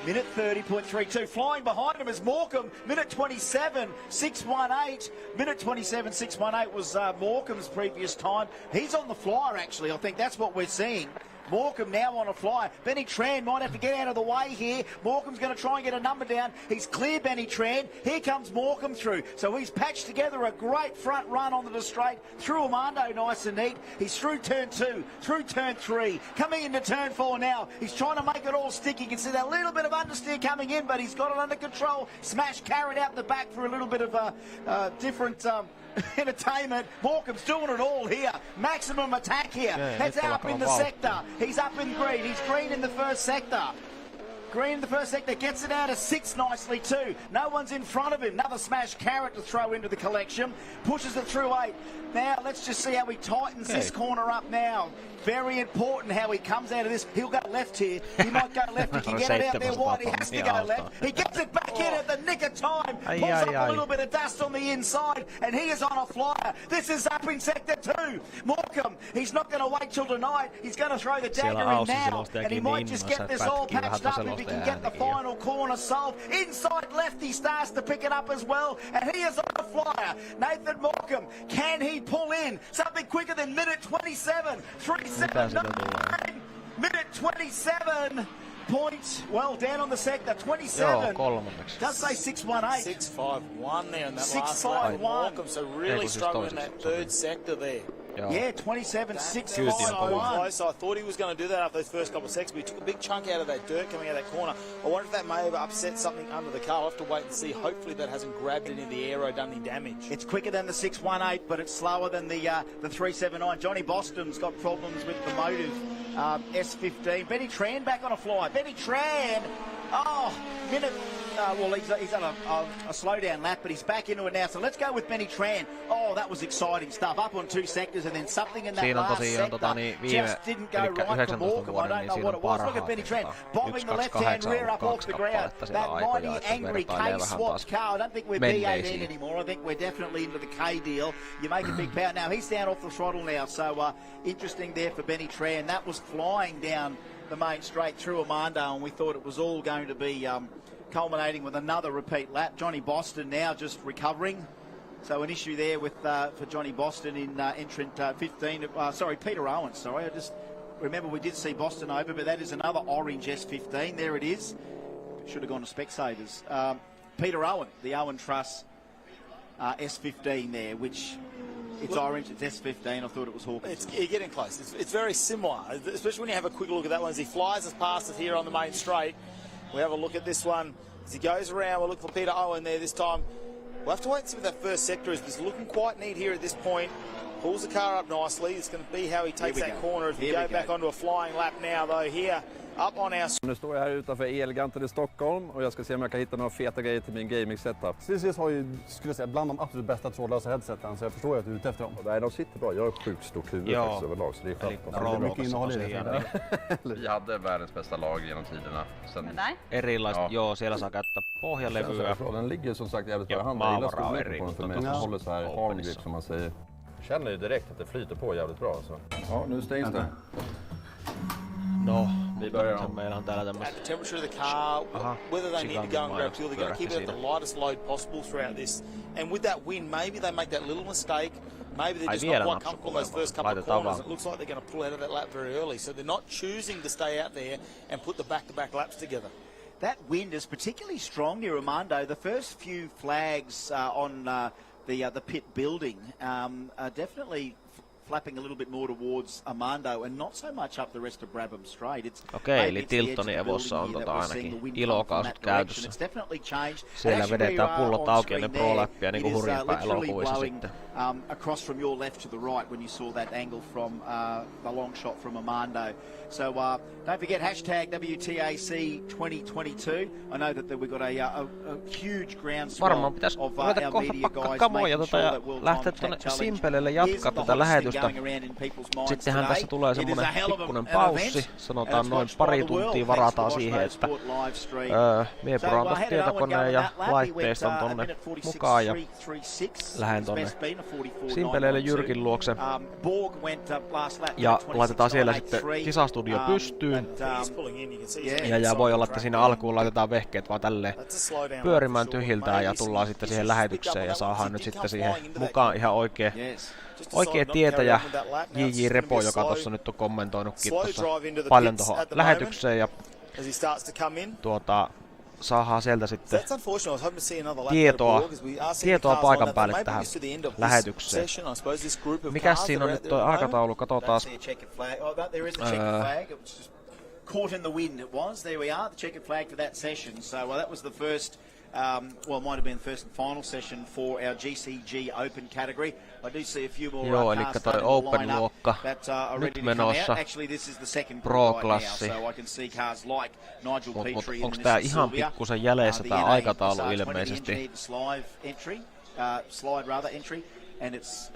I: Minute 30.32. Flying behind him is Morecambe. Minute 27.618. Minute 27.618 was Morecambe's previous time. He's on the flyer, actually. I think that's what we're seeing. Morecambe now on a flyer. Benny Tran might have to get out of the way here. Morecambe's going to try and get a number down. He's clear Benny Tran. Here comes Morecambe through. So he's patched together a great front run onto the straight. Through Armando nice and neat. He's through turn 2, through turn 3. Coming into turn 4 now. He's trying to make it all stick. You can see that little bit of understeer coming in, but he's got it under control. Smash carried out the back for a little bit of different entertainment. Morecambe's doing it all here. Maximum attack here. Heads up in the sector. He's up in green. He's green in the first sector. Green in the first sector, gets it out of 6 nicely too. No one's in front of him. Another smash carrot to throw into the collection. Pushes it through 8. Now let's just see how he tightens this corner up now. Very important how he comes out of this. He'll go left here. He might go left. He can get it out there wide. He has to go left. He gets it back in at the nick of time. Pulls up a little bit of dust on the inside, and he is on a flyer. This is up in sector 2. Morecambe, he's not going to wait till tonight. He's going to throw the dagger in now, and he might just get this all patched up if he can get the final corner solved. Inside left, he starts to pick it up as well, and he is on a flyer. Nathan Morecambe, can he pull in something quicker than minute 27? 3:79. Minute 27. Points, well, down on the sector, 27. Does say 618.
E: 651 there in that last lap. Morecambe, so really struggling in that third sector there.
I: Yeah, 27-6.
A: So close. I thought he was going to do that after those first couple of seconds, but he took a big chunk out of that dirt coming out of that corner. I wonder if that may have upset something under the car. I'll have to wait and see. Hopefully that hasn't grabbed any of the aero, done any damage.
I: It's quicker than the 618, but it's slower than the 379. Johnny Boston's got problems with the motive S15. Benny Tran back on a fly. Benny Tran, minute. Well, he's on a slowdown lap, but he's back into it now. So let's go with Benny Tran. Oh, that was exciting stuff. Up on 2 sectors, and then something in that last sector just didn't go right for Morecambe. I don't know what it was. Look at Benny Tran bombing the left-hand rear up off the ground. That mighty, angry K-swapped car. I don't think we're B18 anymore. I think we're definitely into the K deal. You make a big power. Now, he's down off the throttle now, so interesting there for Benny Tran. That was flying down the main straight through Armando, and we thought it was all going to be culminating with another repeat lap. Johnny Boston now just recovering. So an issue there with for Johnny Boston in entrant 15. Peter Owen. Sorry, I just remember we did see Boston over, but that is another orange S15. There it is. Should have gone to Specsavers. Peter Owen, the Owen Truss S15 there, which it's orange, it's S15. I thought it was Hawkins.
A: You're getting close. It's very similar, especially when you have a quick look at that one as he flies us past us here on the main straight. We have a look at this one as he goes around. We'll look for Peter Owen there this time. We'll have to wait and see what that first sector is. It's looking quite neat here at this point. Pulls the car up nicely. It's going to be how he takes that corner as we go back onto a flying lap now, though, here. Up on our...
B: Nu står jag här utanför Elganten i Stockholm och jag ska se om jag kan hitta några feta grejer till min gaming setup.
F: CCS har ju, skulle jag säga, bland de absolut bästa trådlösa headseten, så jag förstår att du är ute efter dem.
B: Nej, de sitter bra. Jag har sjukt stort huvud faktiskt överlag, så det är skönt.
F: Mycket innehåll i det.
B: Vi hade världens bästa lag genom tiderna.
G: Erilaiset, joo, siellä saa käyttää pohjalevyä.
B: Den ligger som sagt jävligt bra i handen. Jag gillar storleken på den för mig. Den håller så här arm grip som man säger. Känner ju direkt att det flyter på jävligt bra. Så. Ja, nu stängs det.
G: No, meillä on täällä
A: tämmöistä... At the temperature of the car, whether they need to go and grab fuel, they're going to keep it at the lightest load possible throughout this. And with that wind, maybe they make that little mistake. Maybe they're just not quite comfortable those first couple of corners. It looks like they're going to pull out of that lap very early. So they're not choosing to stay out there and put the back-to-back laps together.
I: That wind is particularly strong near Armando. The first few flags on the pit building are definitely flapping a little bit more towards Armando and not so much up the rest of Brabham Straight.
G: Okei, eli Tiltonin Evossa on ainakin ilokaasut käytössä. Siellä vedetään pullot auki ennen pro-läppiä niin kuin hurjempaa elokuvissa sitten.
I: Across from your left to the right when you saw that angle from the long shot from Armando. So don't forget hashtag WTAC 2022. I know that we've got a huge groundswell of our media guys making sure that we'll
G: lähteä tuonne Simpeleelle jatkaa tätä lähetystä. Sittenhän tässä tulee semmonen pikkunen paussi, sanotaan noin pari tuntia varataan siihen, että mie puraan tosta tietokoneen ja laitteiston tonne mukaan ja lähden tonne Simpeleelle Jyrkin luokse ja laitetaan siellä sitten kisastudio pystyyn ja voi olla, että siinä alkuun laitetaan vehkeet vaan tälleen pyörimään tyhjiltään ja tullaan sitten siihen lähetykseen ja saadaan nyt sitten siihen mukaan ihan oikea tietäjä Jyrki Repon, joka tuossa nyt on kommentoinutkin tuossa paljon tuohon lähetykseen ja saadaan sieltä sitten tietoa paikan päälle tähän lähetykseen. Mikäs siinä on nyt tuo aikataulu? Katsotaan.
I: Caught in the wind it was. There we are, the checkered flag for that session. So that was the first, well, might have been the first and final session for our GCG Open category. I do see a few more cars starting to line up that are ready to come out. Actually, this is the second group right now, so I can see cars like Nigel Petrie and Mr. Sylvia. The engineered slide entry, and it's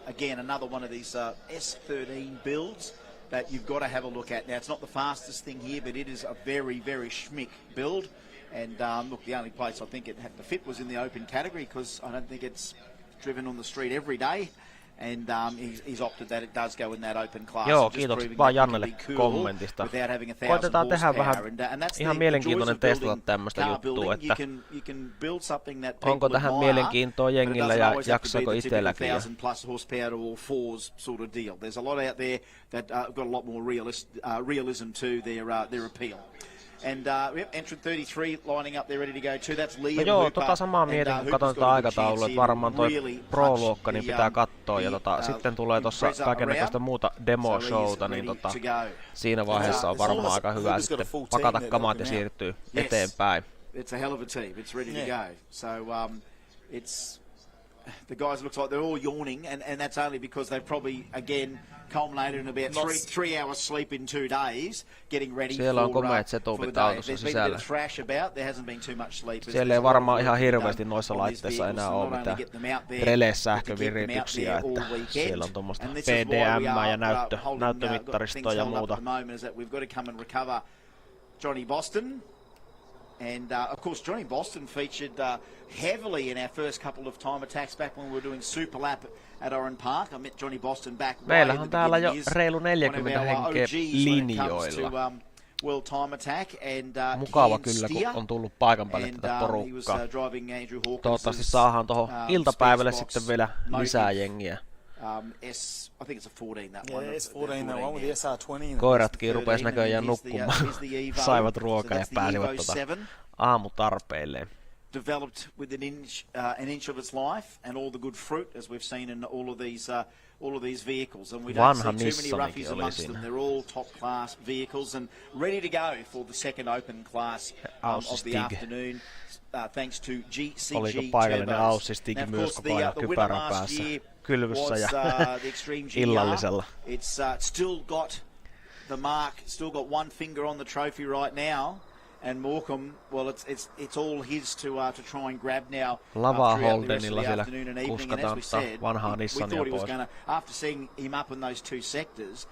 I: again another one of these S13 builds that you've got to have a look at. Now, it's not the fastest thing here, but it is a very, very schmick build. And look, the only place I think it had to fit was in the open category because I don't think it's driven on the street every day. And he's opted that it does go in that open class.
G: Joo, kiitokset vaan Jannelle kommentista. Koitetaan tehdä vähän ihan mielenkiintoinen testata tämmöistä juttua, että onko tähän mielenkiintoa jengillä ja jaksaako itselläkin.
I: There's a lot out there that got a lot more realism to their appeal. And entrant 33 lining up there ready to go too. That's Liam.
G: No joo, samaa mietin, kun katson tätä aikataulua, että varmaan toi Pro-luokka niin pitää katsoa. Ja sitten tulee tuossa kaikennäköistä muuta demo-showta, niin siinä vaiheessa on varmaan aika hyvä sitten pakata kamat ja siirtyy eteenpäin.
I: It's a hell of a team. It's ready to go. So it's the guys looks like they're all yawning, and that's only because they've probably again culminated in about 3 hours sleep in 2 days, getting ready
G: Siellä on komeat
I: for the
G: setupit
I: day.
G: autossa
I: There's been a
G: sisällä.
I: bit of thrash about. There hasn't been too much sleep.
G: Siellä ei varmaan ihan hirveästi noissa laitteissa enää ole mitään relesähkövirityksiä, että siellä on tuommoista PDM ja näyttömittaristoa ja muuta.
I: Johnny Boston. And of course, Johnny Boston featured heavily in our first couple of time attacks back when we were doing Super Lap at Oran Park. I met Johnny Boston back.
G: Meillähän on täällä jo reilu 40 henkeä linjoilla.
I: World Time Attack and
G: mukava kyllä, kun on tullut paikan päälle tätä porukkaa. Toivottavasti saadaan tuohon iltapäivälle sitten vielä lisää jengiä.
I: I think it's a 14 that one.
A: Yeah, S14 that one with the SR20.
G: Koiratkin rupesi näköjään nukkumaan. Saivat ruokaa ja pääsivät aamutarpeilleen.
I: Developed with an inch of its life and all the good fruit as we've seen in all of these vehicles, and we don't see too many roughies amongst them. They're all top class vehicles and ready to go for the second open class of the afternoon. Thanks to GCG.
G: Oliko paikallinen Aussistigi myös koko ajan kypärän päässä kylvyssä ja illallisella?
I: It's still got the mark, still got one finger on the trophy right now. And Morecambe, well, it's all his to try and grab now.
G: Lava Holdenilla siellä kuskataan vanhaa Nissania pois.
I: After seeing him up in those 2 sectors,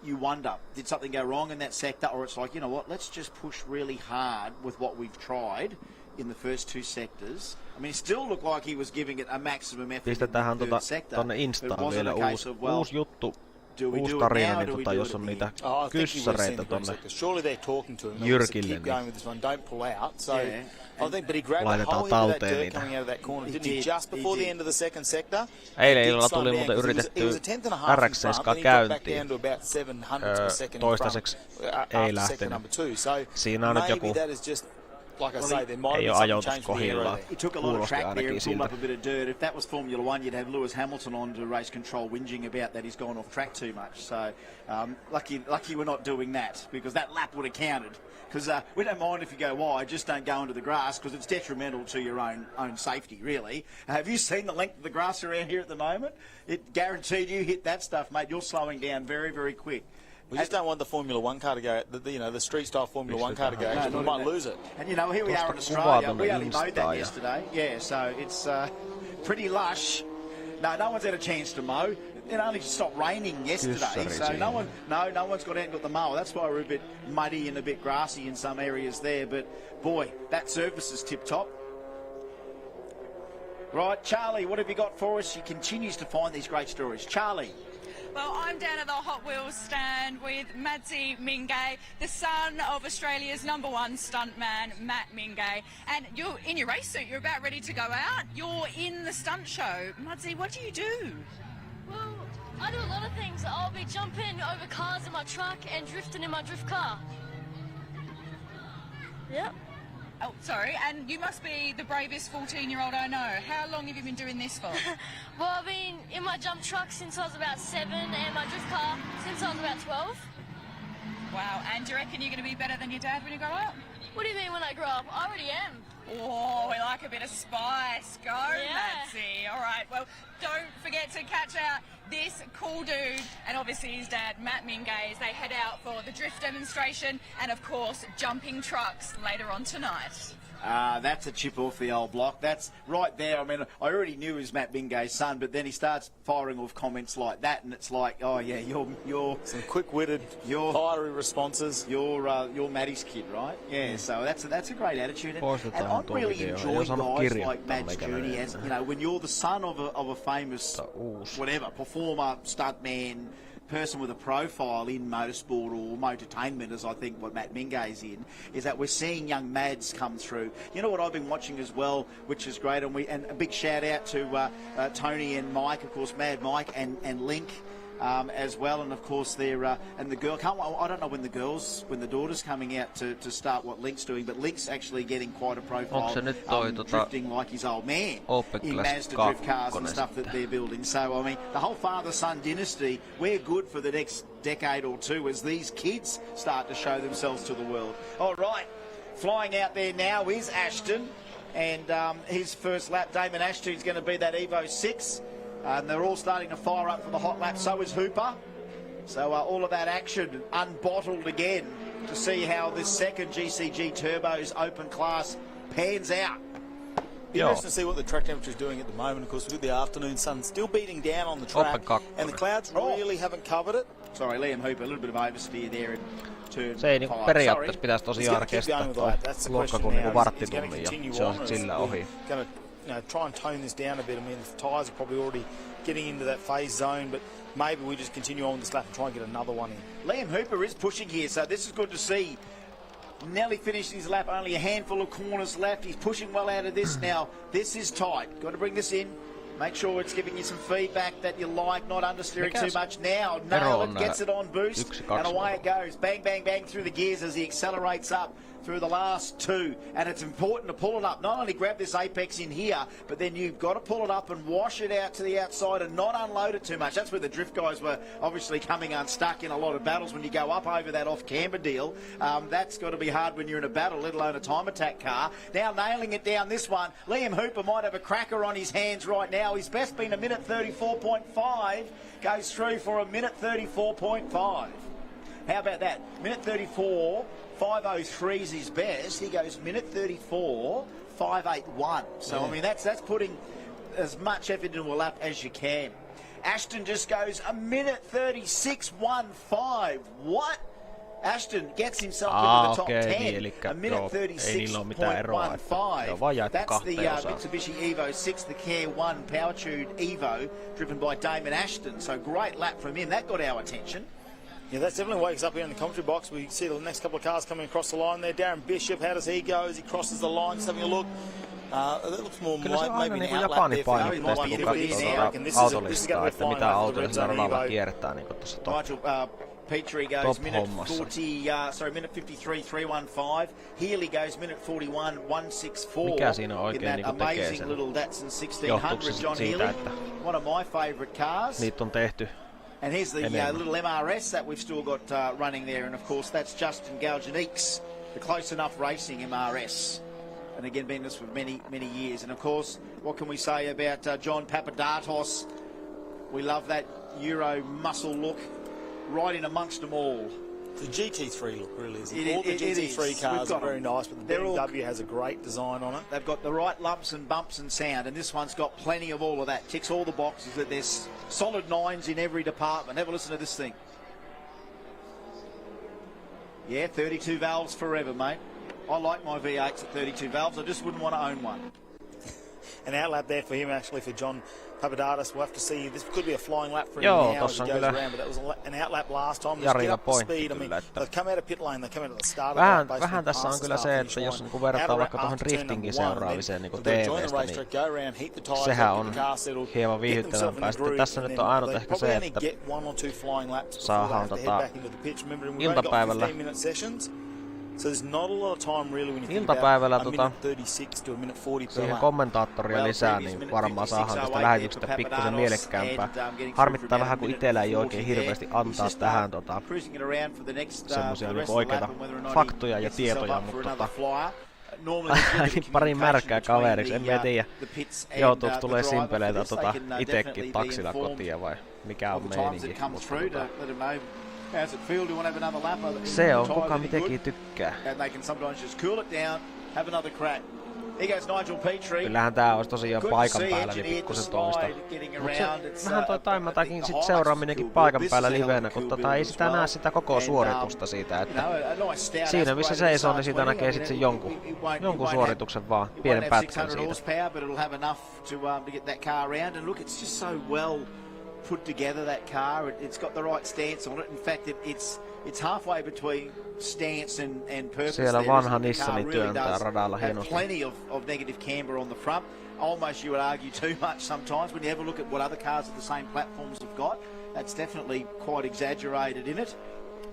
I: you wonder, did something go wrong in that sector? Or it's like, you know what, let's just push really hard with what we've tried in the first 2 sectors. I mean, it still looked like he was giving it a maximum effort.
G: Pistetään tonne Instaan vielä uusi juttu. Uusi tarina, niin jos on niitä kyssäreitä tonne Jyrkille, niin laitetaan talteen niitä. Eilen illalla tuli muuten yritetty RX-7 käyntiin. Toistaiseksi ei lähtenyt. Siinä on nyt joku...
A: Like I say, there might
G: ei ole ajoitus kohdillaan.
I: It took a lot of track there and pulled up a bit of dirt. If that was Formula 1, you'd have Lewis Hamilton on to race control whinging about that he's gone off track too much. So lucky we're not doing that, because that lap would have counted. Because we don't mind if you go wide, just don't go into the grass, because it's detrimental to your own safety, really. Have you seen the length of the grass around here at the moment? It guaranteed you hit that stuff, mate, you're slowing down very, very quick.
A: We just don't want the Formula 1 car to go, the street-style Formula 1 car to go, because we might lose it.
I: And, you know, here we are in Australia. We only mowed that yesterday. Yeah, so it's pretty lush. No one's had a chance to mow. It only stopped raining yesterday, so no one's got out and got the mower. That's why we're a bit muddy and a bit grassy in some areas there. But, boy, that surface is tip-top. Right, Charlie, what have you got for us? She continues to find these great stories. Charlie.
U: Well, I'm down at the Hot Wheels stand with Madsy Mingay, the son of Australia's #1 stuntman, Matt Mingay. And you're in your race suit, you're about ready to go out. You're in the stunt show. Madsy, what do you do?
D: Well, I do a lot of things. I'll be jumping over cars in my truck and drifting in my drift car. Yep.
U: Oh, sorry, and you must be the bravest 14-year-old I know. How long have you been doing this for?
D: Well, I've been in my jump truck since I was about 7 and my drift car since I was about 12.
U: Wow, and do you reckon you're going to be better than your dad when you grow up?
D: What do you mean when I grow up? I already am.
U: Oh, we like a bit of spice. Go, Madsy. All right, well, don't forget to catch out this cool dude and obviously his dad, Matt Mingay, as they head out for the drift demonstration and, of course, jumping trucks later on tonight.
I: That's a chip off the old block. That's right there. I mean, I already knew he was Matt Mingay's son, but then he starts firing off comments like that, and it's like, oh yeah, you're
A: some quick-witted, fiery responses.
I: You're Matty's kid, right? Yeah. So that's a great attitude, and I'm really enjoying guys like Matt's journey. As you know, when you're the son of a famous whatever performer, stuntman, person with a profile in motorsport or motortainment, as I think what Matt Mingay's in, is that we're seeing young Mads come through. You know what I've been watching as well, which is great, and a big shout out to Tony and Mike, of course, Mad Mike and Link. as well, and of course they're and the girl. I don't know when the daughter's coming out to start what Link's doing, but Link's actually getting quite a profile, drifting like his old man in Mazda drift cars and stuff that they're building. So I mean, the whole father-son dynasty, we're good for the next decade or two as these kids start to show themselves to the world. All right, flying out there now is Ashton, and his first lap, Damon Ashton's going to be that Evo 6. And they're all starting to fire up for the hot lap. So is Hooper. So all of that action unbottled again to see how this second GCG Turbo's open class pans out.
A: Interesting to see what the track temperature is doing at the moment. Of course, with the afternoon sun still beating down on the track, and the clouds really haven't covered it.
I: Sorry, Liam Hooper, a little bit of oversteer there in turn
G: se ei niinku periaatteessa pitäisi tosiaan kestää luokka kuin niinku varttitunnin ja se on sillä ohi.
A: Try and tone this down a bit. I mean, the tyres are probably already getting into that phase zone, but maybe we just continue on this lap and try and get another one in.
I: Liam Hooper is pushing here, so this is good to see. Nearly finished his lap, only a handful of corners left. He's pushing well out of this now. This is tight. Got to bring this in. Make sure it's giving you some feedback that you like, not understeering too much. Now, nail it, gets it on boost, and away it goes. Bang, bang, bang through the gears as he accelerates up through the last two. And it's important to pull it up. Not only grab this apex in here, but then you've got to pull it up and wash it out to the outside and not unload it too much. That's where the drift guys were obviously coming unstuck in a lot of battles when you go up over that off-camber deal. That's got to be hard when you're in a battle, let alone a time attack car. Now nailing it down this one. Liam Hooper might have a cracker on his hands right now. His best been a minute 34.5. Goes through for a minute 34.5. How about that? Minute 34. 5:03 is his best. He goes minute 34, 5:81. So I mean that's putting as much effort into a lap as you can. Ashton just goes a minute 36.15. What? Ashton gets himself into the top 10. A minute 36.15. That's the Mitsubishi Evo 6, the Care 1 power-tuned Evo, driven by Damon Ashton. So great lap from him. That got our attention.
A: Yeah, that definitely wakes up here in the commentary box. We see the next couple of cars coming across the line there. Darren Bishop, how does he go as he crosses the line? Just having a look. It looks more maybe an outlet there for him.
G: This autolistaa, että mitä autoja sillä radalla kiertää niin tuossa
I: Petrie goes minute 53.315. Healy goes minute 41.164.
G: Mikä siinä oikein niinku tekee sen? Johtuuko se siitä, että
I: one of my favourite cars.
G: Niitä on tehty.
I: And here's the little MRS that we've still got running there. And of course, that's Justin Galganique's, the Close Enough Racing MRS. And again, been this for many, many years. And of course, what can we say about John Papadatos? We love that Euro muscle look right in amongst them all.
A: The GT3 look really is. All the GT3 cars are very nice, but the BMW has a great design on it.
I: They've got the right lumps and bumps and sound, and this one's got plenty of all of that. Ticks all the boxes, that there's solid nines in every department. Have a listen to this thing. Yeah, 32 valves forever, mate. I like my V8s at 32 valves. I just wouldn't want to own one.
A: An outlap there for him, actually, for John Papadatos. We'll have to see. This could be a flying lap for him now as he goes around, but that was an outlap last time. Just get up to speed. I mean, they've come out of pit lane, they come out at the start of the
G: vähän tässä on kyllä se, että jos niinku verrataan vaikka tuohon driftingin seuraaviseen niinku TV:stä, niin sehän on hieman viihdyttävämpää. Sitten tässä nyt on ainut ehkä se, että saadaan iltapäivällä iltapäivällä siihen kommentaattoria lisää, niin varmaan saadaan tästä lähetyksestä pikkusen mielekkäämpää. Harmittaa vähän, kun itsellä ei oikein hirveästi antaa tähän semmosia niinku oikeita faktoja ja tietoja, mutta pari märkää kaveriksi, en mä tiedä, joutuuko tulee Simpeleeltä itekin taksilla kotiin vai mikä on meininki. Se on, kuka mitenkin tykkää. Kyllähän tää olisi tosiaan paikan päällä niin pikkusen toista. Mut se, vähän toi Time Attackin sit seuraaminenkin paikan päällä livenä, kun ei sitä näe sitä koko suoritusta siitä, että siinä missä seisoo, niin siitä näkee sit sen jonkun suorituksen vaan, pienen pätkän siitä.
I: Put together that car. It's got the right stance on it. In fact, it's halfway between stance and purpose.
G: Siellä vanha Nissani työntää radalla hienosti.
I: Plenty of negative camber on the front. Almost you would argue too much sometimes when you ever look at what other cars of the same platforms have got. That's definitely quite exaggerated in it,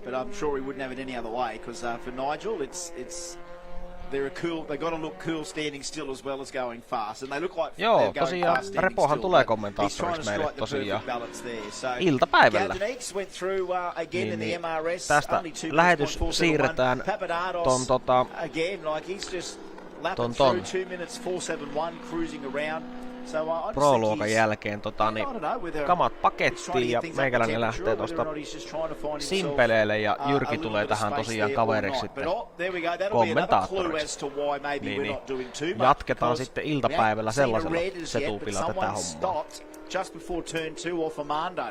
I: but I'm sure he wouldn't have it any other way, because for Nigel, they got to look cool standing still as well as going fast, and they look like
G: joo, tosiaan Repohan tulee kommentaattoriksi meille tosiaan iltapäivällä. Niin, tästä lähetys siirretään ton Pro-luokan jälkeen kamat pakettiin ja meikäläinen lähtee tosta Simpeleelle ja Jyrki tulee tähän tosiaan kaveriksi sitten kommentaattoriksi. Niin, jatketaan sitten iltapäivällä sellaisella setupilla tätä hommaa.
I: Just before turn 2 off Armando.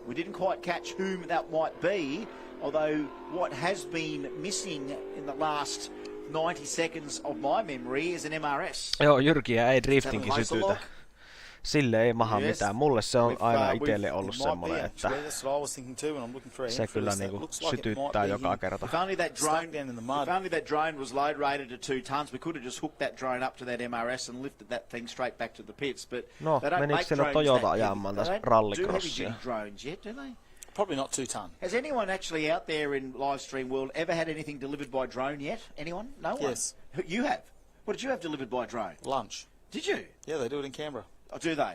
I: We didn't quite catch whom that might be, although what has been missing in the last 90 seconds of my memory is an MRS.
G: Joo, Jyrkiä ei driftingi sytytä. Sille ei maha mitään. Mulle se on aina itselle ollut semmoinen, että se kyllä niinku sytyttää joka kerta.
I: If only that drone was load rated at 2 tons, we could have just hooked that drone up to that MRS and lifted that thing straight back to the pits. But
G: no, menikö siellä Toyota ajamaan tässä rallycrossia?
A: Probably not 2 ton.
I: Has anyone actually out there in live stream world ever had anything delivered by drone yet? Anyone? No one?
A: Yes.
I: You have? What did you have delivered by drone?
A: Lunch.
I: Did you?
A: Yeah, they do it in Canberra.
I: Oh, do they?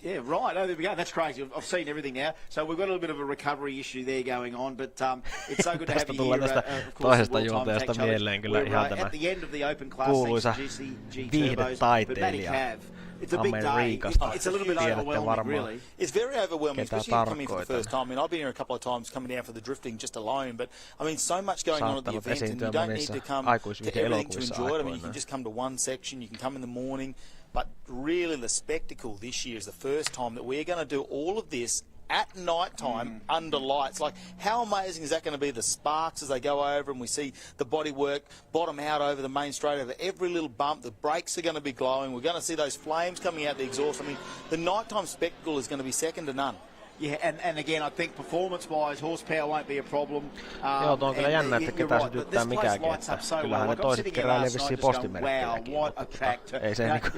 I: Yeah, right. Oh, there we go. That's crazy. I've seen everything now. So we've got a little bit of a recovery issue there going on, but it's so good to have you here.
G: Of course, the World Time Attack Challenge. We're at the
I: end of the Open Class section, GC Turbos, but Maddie Cav. It's a big day. It's a little bit overwhelming, really.
A: It's very overwhelming, especially coming for the first time. I mean, I've been here a couple of times coming down for the drifting just alone, but I mean, so much going on at the event, and you don't need to come to everything to enjoy it. I mean, you can just come to one section, you can come in the morning, but really the spectacle this year is the first time that we're going to do all of this at night time under lights. Like, how amazing is that going to be? The sparks as they go over and we see the bodywork bottom out over the main straight, over every little bump. The brakes are going to be glowing. We're going to see those flames coming out the exhaust. I mean, the nighttime spectacle is going to be second to none.
I: Yeah, and again, I think performance-wise, horsepower won't be a problem.
G: Joo, tuo on kyllä jännä, että ketä sytyttää mikäänkin, että kyllähän ne toiset keräilee vissiin postimerkkejäkin, mutta ei se niinku,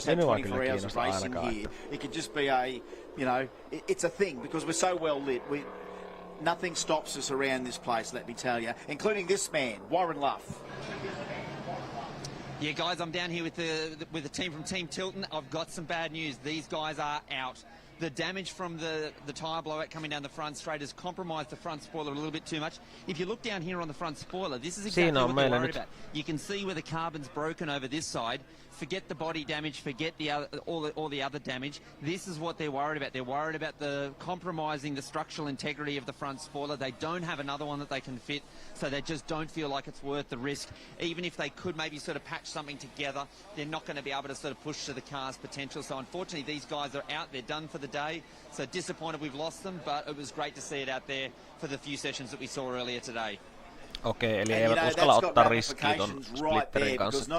G: ei minua kyllä kiinnosta ainakaan.
I: It could just be a, you know, it's a thing, because we're so well lit. Nothing stops us around this place, let me tell you, including this man, Warren Luff.
J: Yeah, guys, I'm down here with the team from Team Tilton. I've got some bad news. These guys are out. The damage from the tyre blowout coming down the front straight has compromised the front spoiler a little bit too much. If you look down here on the front spoiler, this is exactly what they're worried about. You can see where the carbon's broken over this side. Forget the body damage, forget the other, all the other damage. This is what they're worried about. They're worried about the compromising the structural integrity of the front spoiler. They don't have another one that they can fit, so they just don't feel like it's worth the risk. Even if they could maybe sort of patch something together, they're not going to be able to sort of push to the car's potential. So unfortunately, these guys are out. They're done for the day. So disappointed we've lost them, but it was great to see it out there for the few sessions that we saw earlier today.
G: Okei, eli eivät uskalla ottaa riskiä ton splitterin kanssa.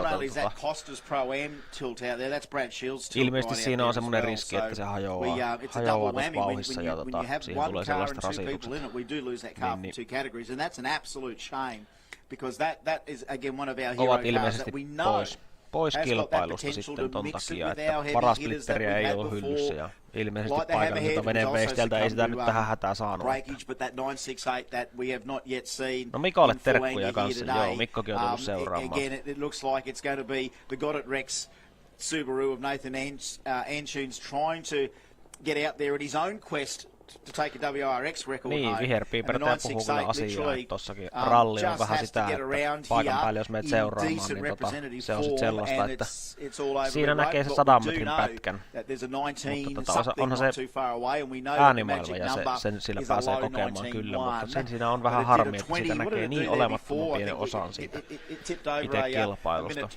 G: Ilmeisesti siinä on semmoinen riski, että se hajoaa tuossa vauhissa ja siihen tulee sellaista rasitukset. Ovat ilmeisesti pois kilpailusta sitten ton takia, että parasplitteriä ei ole hyllyssä ja ilmeisesti paikallisilta veneenveistäjältä ei sitä nyt tähän hätään saanut. No Mikolle terkkuja kanssa, joo, Mikkokin on tullut seuraamaan.
I: Subaru of Nathan Anshoon's trying to get out there at his own quest to take a WRX record
G: niin, viherpiipertäjä puhuu kyllä asiaa, että tossakin ralli on vähän sitä, että paikan päälle jos menet seuraamaan, niin se on sitten sellaista, että siinä näkee se 100 metrin pätkän, mutta onhan se äänimaailma ja sen sillä pääsee kokemaan kyllä, mutta siinä on vähän harmi, että siitä näkee niin olemattoman pienen osan siitä itse kilpailusta.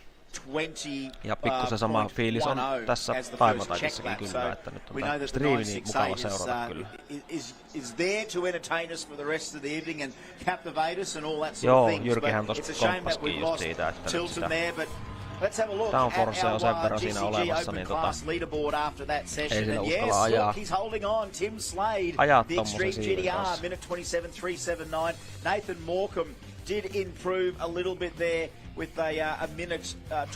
G: Ja pikkusen sama fiilis on tässä Time-Attackissakin kyllä, että nyt on tämä striimi niin mukava seurata kyllä. Joo, Jyrkihän tossa komppaskin just siitä, että nyt sitä downforce on sen verran siinä olemassa, niin ei sillä uskalla ajaa tommosen siivin kanssa.
I: Nathan Morecambe did improve a little bit there with a minute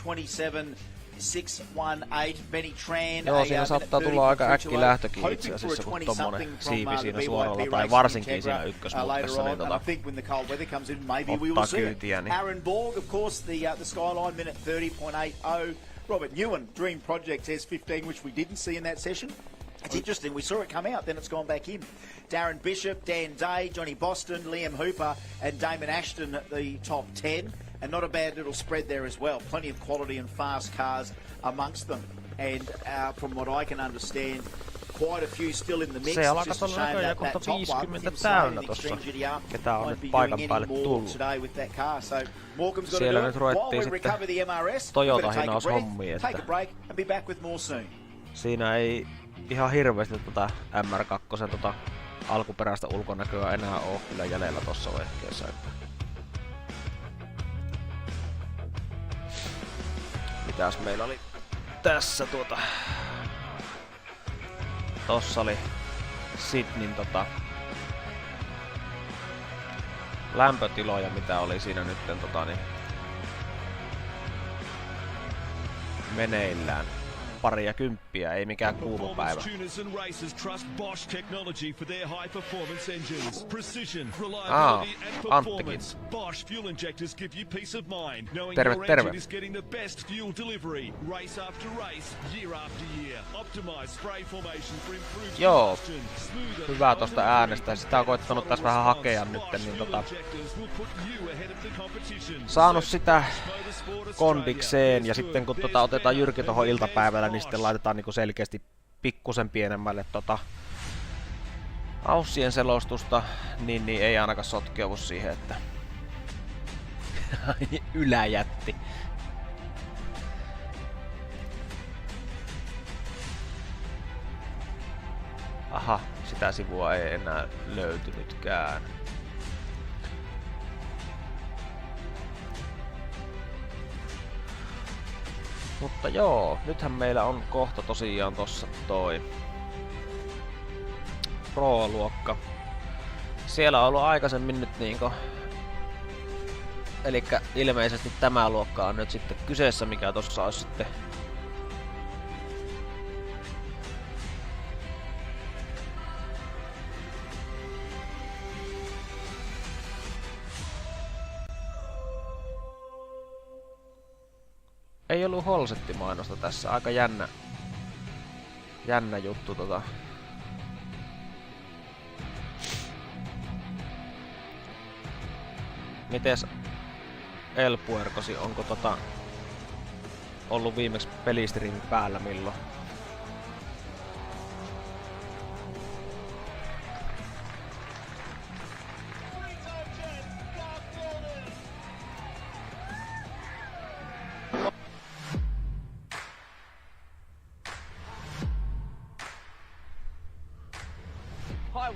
I: 27
E: 618. Benny Tran.
G: Joo, siinä saattaa tulla aika äkki lähtökin itse asiassa, kun tommonen siipi siinä suoralla, tai varsinkin siinä ykkösmutkassa, niin ottaa kyytiä. Niin.
E: Aaron Borg, of course, the Skyline minute 30.80. Robert Ewan, Dream Project S15, which we didn't see in that session. It's interesting, we saw it come out, then it's gone back in. Darren Bishop, Dan Day, Johnny Boston, Liam Hooper and Damon Ashton at the top 10. And not a bad little spread there as well. Plenty of quality and fast cars amongst them. And from what I can understand, quite a few still in the mix.
G: Se alkaa olla näköjään kohta 50 täynnä tossa, ketä on nyt paikan päälle tullut. Siellä nyt ruvettiin sitten Toyota-hinaushommia, että siinä ei ihan hirveästi tätä MR2 alkuperäistä ulkonäköä enää oo kyllä jäljellä tossa vehkeessä. Mitäs meillä oli tässä tossa oli Sydneyn lämpötiloja, mitä oli siinä nytten meneillään. Paria kymppiä, ei mikään kuuma päivä. Anttikin. Terve, terve. Joo, hyvää tosta äänestä. Sitä on koittanut tässä vähän hakea nytten, niin saanut sitä kondikseen, ja sitten kun otetaan Jyrki tohon iltapäivällä, niin sitten laitetaan niinku selkeästi pikkusen pienemmälle aussien selostusta, niin ei ainakaan sotkeudu siihen, että yläjätti. Aha, sitä sivua ei enää löytynytkään. Mutta joo, nythän meillä on kohta tosiaan tossa toi Pro-luokka. Siellä on ollut aikaisemmin nyt niinkö... Elikkä ilmeisesti tämä luokka on nyt sitten kyseessä, mikä tossa olisi sitten... Ei ollut Holsetti-mainosta tässä, aika jännä juttu Mites Elpuerkosi, onko ollut viimeksi pelistriimi päällä milloin?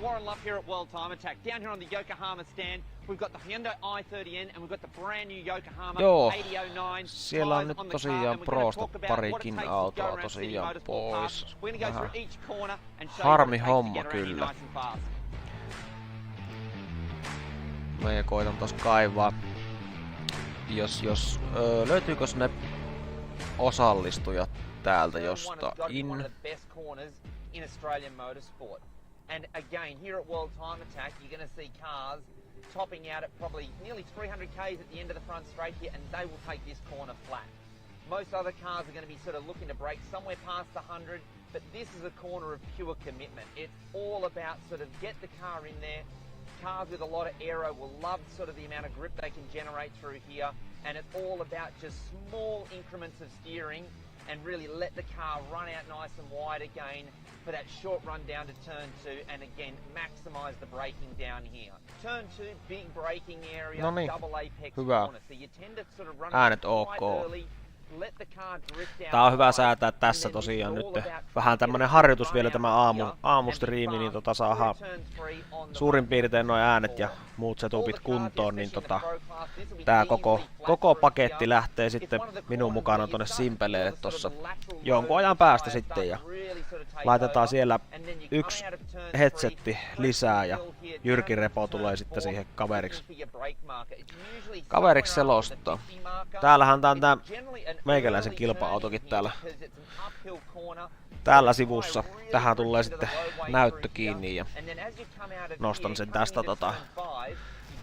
J: Warren Love here at World Time Attack. Down here on the Yokohama stand, we've got the Hyundai i30N and we've got the brand new Yokohama 8009.
G: Siellä on nyt tosiaan Prosta parikin autoa tosiaan pois. Harmi homma kyllä. Mä koitan tos kaivaa. Löytyykö ne osallistujat täältä jostain?
J: And again, here at World Time Attack, you're going to see cars topping out at probably nearly 300 k's at the end of the front straight here, and they will take this corner flat. Most other cars are going to be sort of looking to brake somewhere past 100, but this is a corner of pure commitment. It's all about sort of get the car in there. Cars with a lot of aero will love sort of the amount of grip they can generate through here, and it's all about just small increments of steering and really let the car run out nice and wide again for that short run down to turn 2, and again maximize the braking down here. Turn 2, big braking area, double apex corner, so you tend to sort of run
G: äänet
J: quite
G: ok.
J: early.
G: Tää on hyvä säätää tässä tosiaan nyt. Vähän tämmönen harjoitus vielä tämä aamustriimi, niin saadaan suurin piirtein noin äänet ja muut setupit kuntoon, niin tää koko paketti lähtee sitten minun mukana tonne Simpeleelle tossa jonkun ajan päästä sitten, ja laitetaan siellä yksi headsetti lisää ja Jyrki Repo tulee sitten siihen kaveriksi selostaa. Täällähän tää meikäläisen kilpa-autokin täällä sivussa. Tähän tulee sitten näyttö kiinni ja nostan sen tästä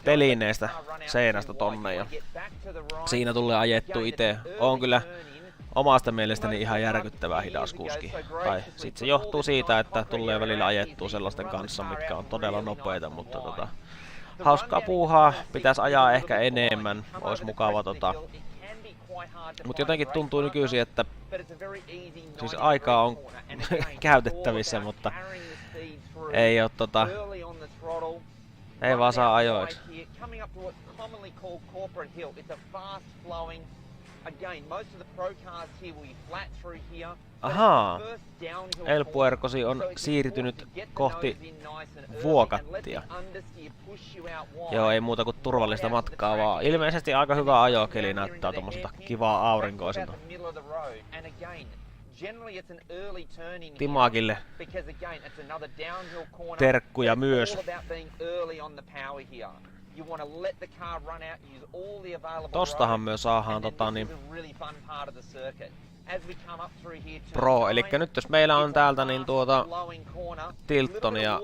G: telineestä seinästä tonne ja siinä tulee ajettu itse. On kyllä omasta mielestäni ihan järkyttävää hidas kuski. Tai sit se johtuu siitä, että tulee välillä ajettua sellaisten kanssa, mitkä on todella nopeita, mutta hauskaa puuhaa, pitäisi ajaa ehkä enemmän, olisi mukava mutta jotenkin tuntuu nykyisin, että siis aikaa on käytettävissä, mutta ei oo ei vaan saa ajoiksi. Ahaa, El Puercosi on siirtynyt kohti Vuokattia. Joo, ei muuta kuin turvallista matkaa, vaan ilmeisesti aika hyvä ajokeli näyttää tommoselta kivaa aurinkoiselta. Timakille terkkuja myös. Tostahan myös saadaan Pro, eli nyt jos meillä on täältä niin Tilton ja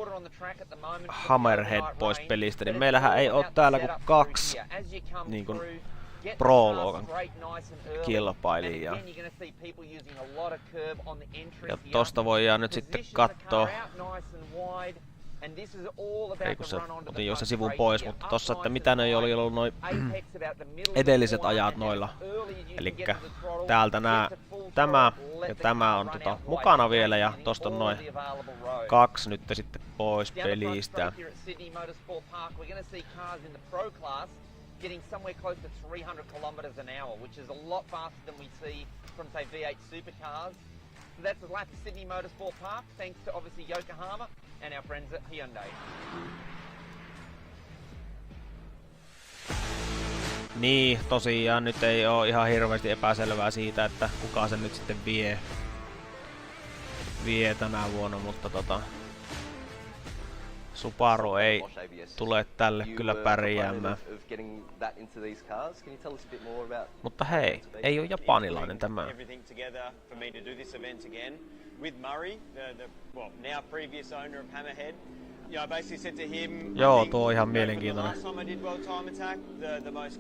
G: Hammerhead pois pelistä, niin meillähän ei oo täällä kuin 2 niin kuin Pro-luokan kilpailijaa. Ja tosta voidaan nyt sitten kattoo. Ei kun se otin jo se sivun pois, mutta tossa, että mitä ne oli ollut noin edelliset ajat noilla. Elikkä täältä tämä ja tämä on mukana vielä ja tosta on noin 2 nyt sitten pois pelistä. Getting somewhere close to 300 kilometers an hour, which is a lot faster than we see from, say, V8 supercars. So that's a lap of Sydney Motorsport Park, thanks to obviously Yokohama and our friends at Hyundai. Niin, tosiaan nyt ei oo ihan hirveästi epäselvää siitä, että kuka sen nyt sitten vie tänä vuonna, mutta Subaru ei tule tälle kyllä pärjäämään. Mutta hei, ei oo japanilainen tämä. Joo, tuo on ihan mielenkiintoinen.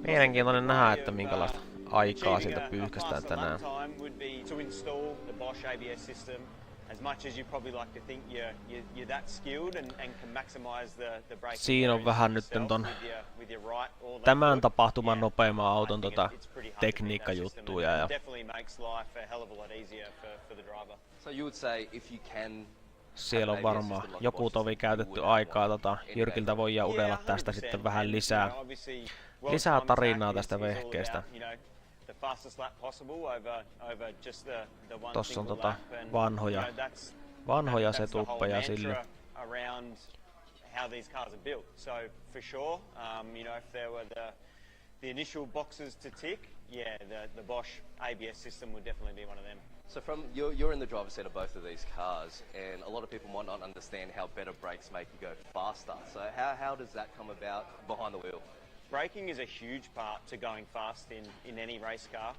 G: Mielenkiintoinen nähdä, että minkälaista aikaa siltä pyyhkästään tänään. Siinä on vähän nyt tämän tapahtuman nopeamman auton tekniikkajuttuja ja siellä on varmaan joku tovi käytetty aikaa. Jyrkiltä voi udella tästä sitten vähän lisää tarinaa tästä vehkeestä. Tossa on vanhoja setuppeja sille. How these cars are built. So for sure, if there were the initial boxes to tick, yeah, the Bosch ABS system would definitely be one of them. So you're in the driver's seat of both of these cars, and a lot of people might not understand how better brakes make you go faster. So how does that come about behind the wheel? Braking is a huge part to going fast in any race car.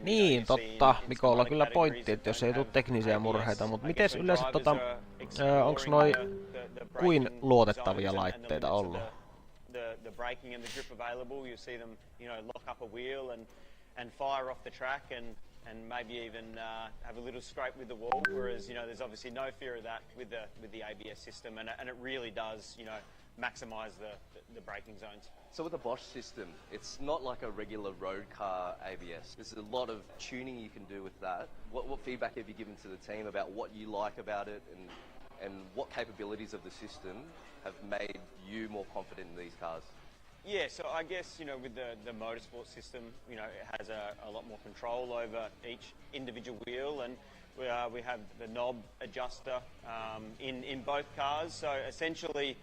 G: Niin, totta. Mikolla kyllä pointti, että jos ei tule teknisiä murheita, mutta mites yleensä onks noi kuin luotettavia laitteita ollut? The braking and the grip available, you see them, lock up a wheel and fire off the track and maybe even have a little scrape with the wall, whereas there's obviously no fear of that with the ABS system, and it really does maximize the braking zones. So with the Bosch system, it's not like a regular road car ABS. There's a lot of tuning you can do with that. What feedback have you given to the team about what you like about it and what capabilities of the system have made you more confident in these cars? Yeah, so I guess, with the motorsport system, it has a lot more control over each individual wheel, and we have the knob adjuster in both cars. So essentially,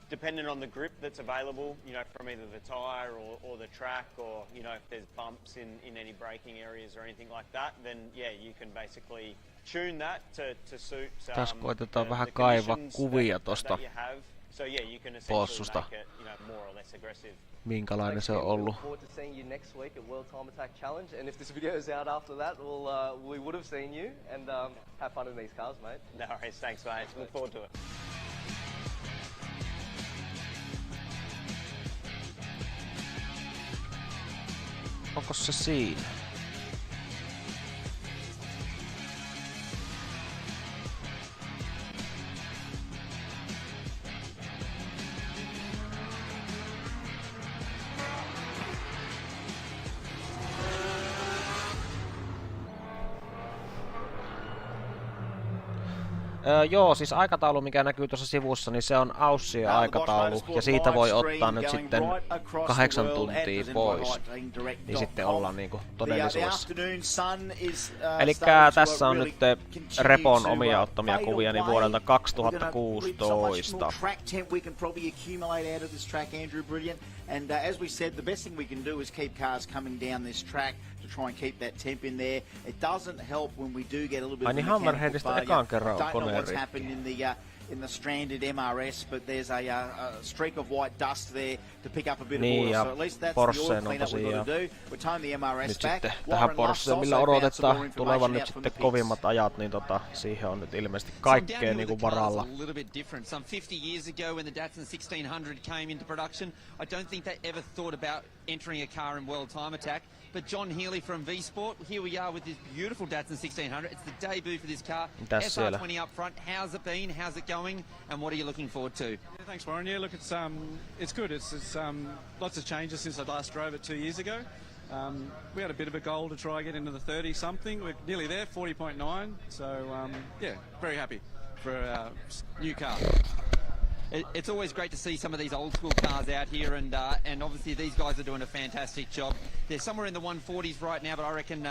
G: depending on the grip that's available, from either the tyre or the track, or if there's bumps in any braking areas or anything like that, then yeah, you can basically tune that to suit tässä koitetaan vähän kaivaa kuvia tosta possusta. Minkälainen se on ollut.
B: We would have seen you and have fun in these cars, mate.
H: No worries, thanks, mate. Look forward to it.
G: Onko se siinä? Joo, siis aikataulu, mikä näkyy tuossa sivussa, niin se on Aussien aikataulu, ja siitä voi ottaa nyt sitten 8 tuntia pois, niin sitten ollaan niinku todellisuudessa. Elikkä tässä on nyt Repon omia ottamia kuvia niin vuodelta 2016.
I: And as we said, the best thing we can do is keep cars coming down this track to try and keep that temp in there. It doesn't help when we do get a little bit of a mechanical failure. Don't know what's happened in the stranded MRS, but there's a streak of white dust there to pick up a bit of oil. So at least that's the oil cleanup we've got to do. We're towing the MRS back.
G: Tähän Porscheen, millä odotetaan tulevan nyt sitten kovimmat ajat, niin siihen on nyt ilmeisesti kaikkea niinku varalla.
J: Some 50 years ago when the Datsun 1600 came into production, I don't think they ever thought about entering a car in World Time Attack. But John Healy from V-Sport, here we are with this beautiful Datsun 1600. It's the debut for this car. SR20 up front. How's it been? How's it going? And what are you looking forward to?
S: Yeah, thanks, Warren. Yeah, look, it's good. It's lots of changes since I last drove it 2 years ago. We had a bit of a goal to try and get into the 30-something. We're nearly there, 40.9. So, yeah, very happy for a new car.
J: It's always great to see some of these old school cars out here, and obviously these guys are doing a fantastic job. They're somewhere in the 140s right now, but I reckon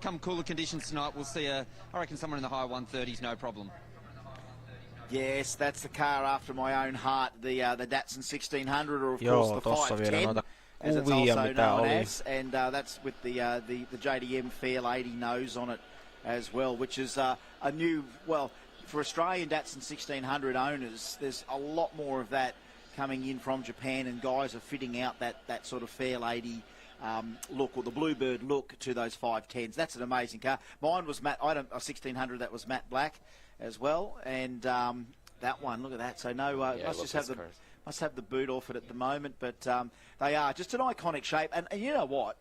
J: come cooler conditions tonight, we'll see I reckon somewhere in the high 130s, no problem.
I: Yes, that's the car after my own heart, the Datsun 1600, or of course the 510, as it's also known as, and that's with the JDM Fair Lady nose on it as well, which is a new, well, for Australian Datsun 1600 owners, there's a lot more of that coming in from Japan, and guys are fitting out that sort of Fair Lady look, or the Bluebird look, to those 510s. That's an amazing car. Mine was matte. I had a 1600 that was matte black as well, and that one, look at that. So no, must have the boot off it at the moment, but they are just an iconic shape, and you know what?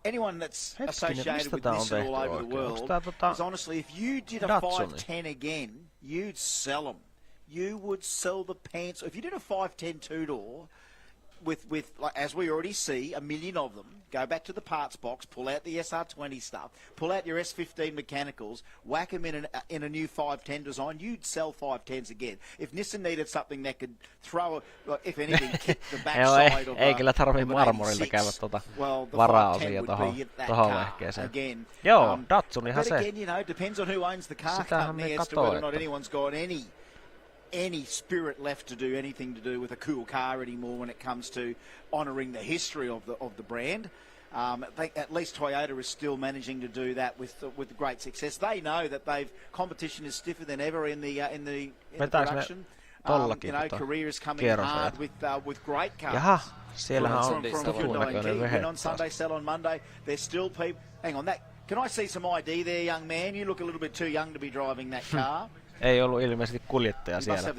I: Anyone that's associated with Nissan all over the world is honestly, if you did a 510 again, you'd sell them. You would sell the pants. If you did a 510 two-door with like, as we already see, 1 million of them, go back to the parts box, pull out the SR20 stuff, pull out your S15 mechanicals, whack them in a new 510 design, you'd sell 510s again. If Nissan needed something that could throw, if anything, kick the backside of
G: ei kyllä tarvii marmorilla käydä varaosia tohon vehkeeseen. Joo, Datsunihan se.
I: But again, you know, depends on who owns the car company as to whether or not anyone's got any spirit left to do anything to do with a cool car anymore when it comes to honouring the history of the brand. I think at least Toyota is still managing to do that with great success. They know that competition is stiffer than ever in the production. You know, Korea is coming hard with great cars.
G: Jaha, siellähän on tuon näköinen vehe.
I: Win on Sunday, sell on Monday. There's still people. Hang on, can I see some ID there, young man? You look a little bit too young to be driving that car.
G: Ei ollut ilmeisesti kuljettaja siellä.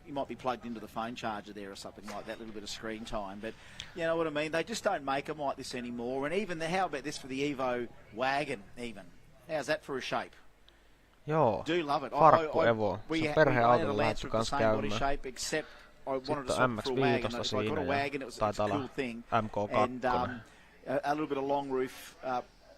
I: You might be plugged into the phone charger there or something like that, a little bit of screen time. But you know what I mean? They just don't make them like this anymore. And even how about this for the Evo wagon even? How's that for a shape?
G: Joo,
I: do love it.
G: Farkku Evo. Se on perheautolla lähdetty kans käymään.
I: Sitten on
G: MX-5 siinä ja taitaa olla MK2.
I: A little bit of long roof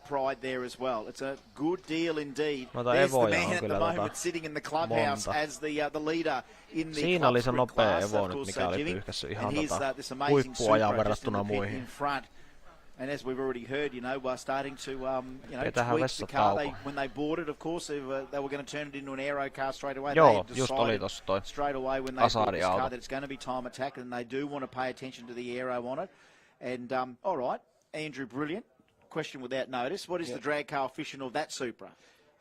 I: pride there as well. It's a good deal indeed.
G: There's
I: the man at the moment sitting in the clubhouse as the leader in the
G: siinä oli se nopea Evo nyt, mikä oli pyyhkässyt ihan huippuajan verrattuna muihin.
I: And as we've already heard, you know, we're starting to tweak the car. When they bought it, of course, they were going to turn it into an aero car straight away.
G: Joo, just oli tossa toi
I: straight away when they bought this car that it's going to be time attack, and they do want to pay attention to the aero on it. And all right, Andrew, brilliant. Question without notice. What is the drag coefficient of that Supra?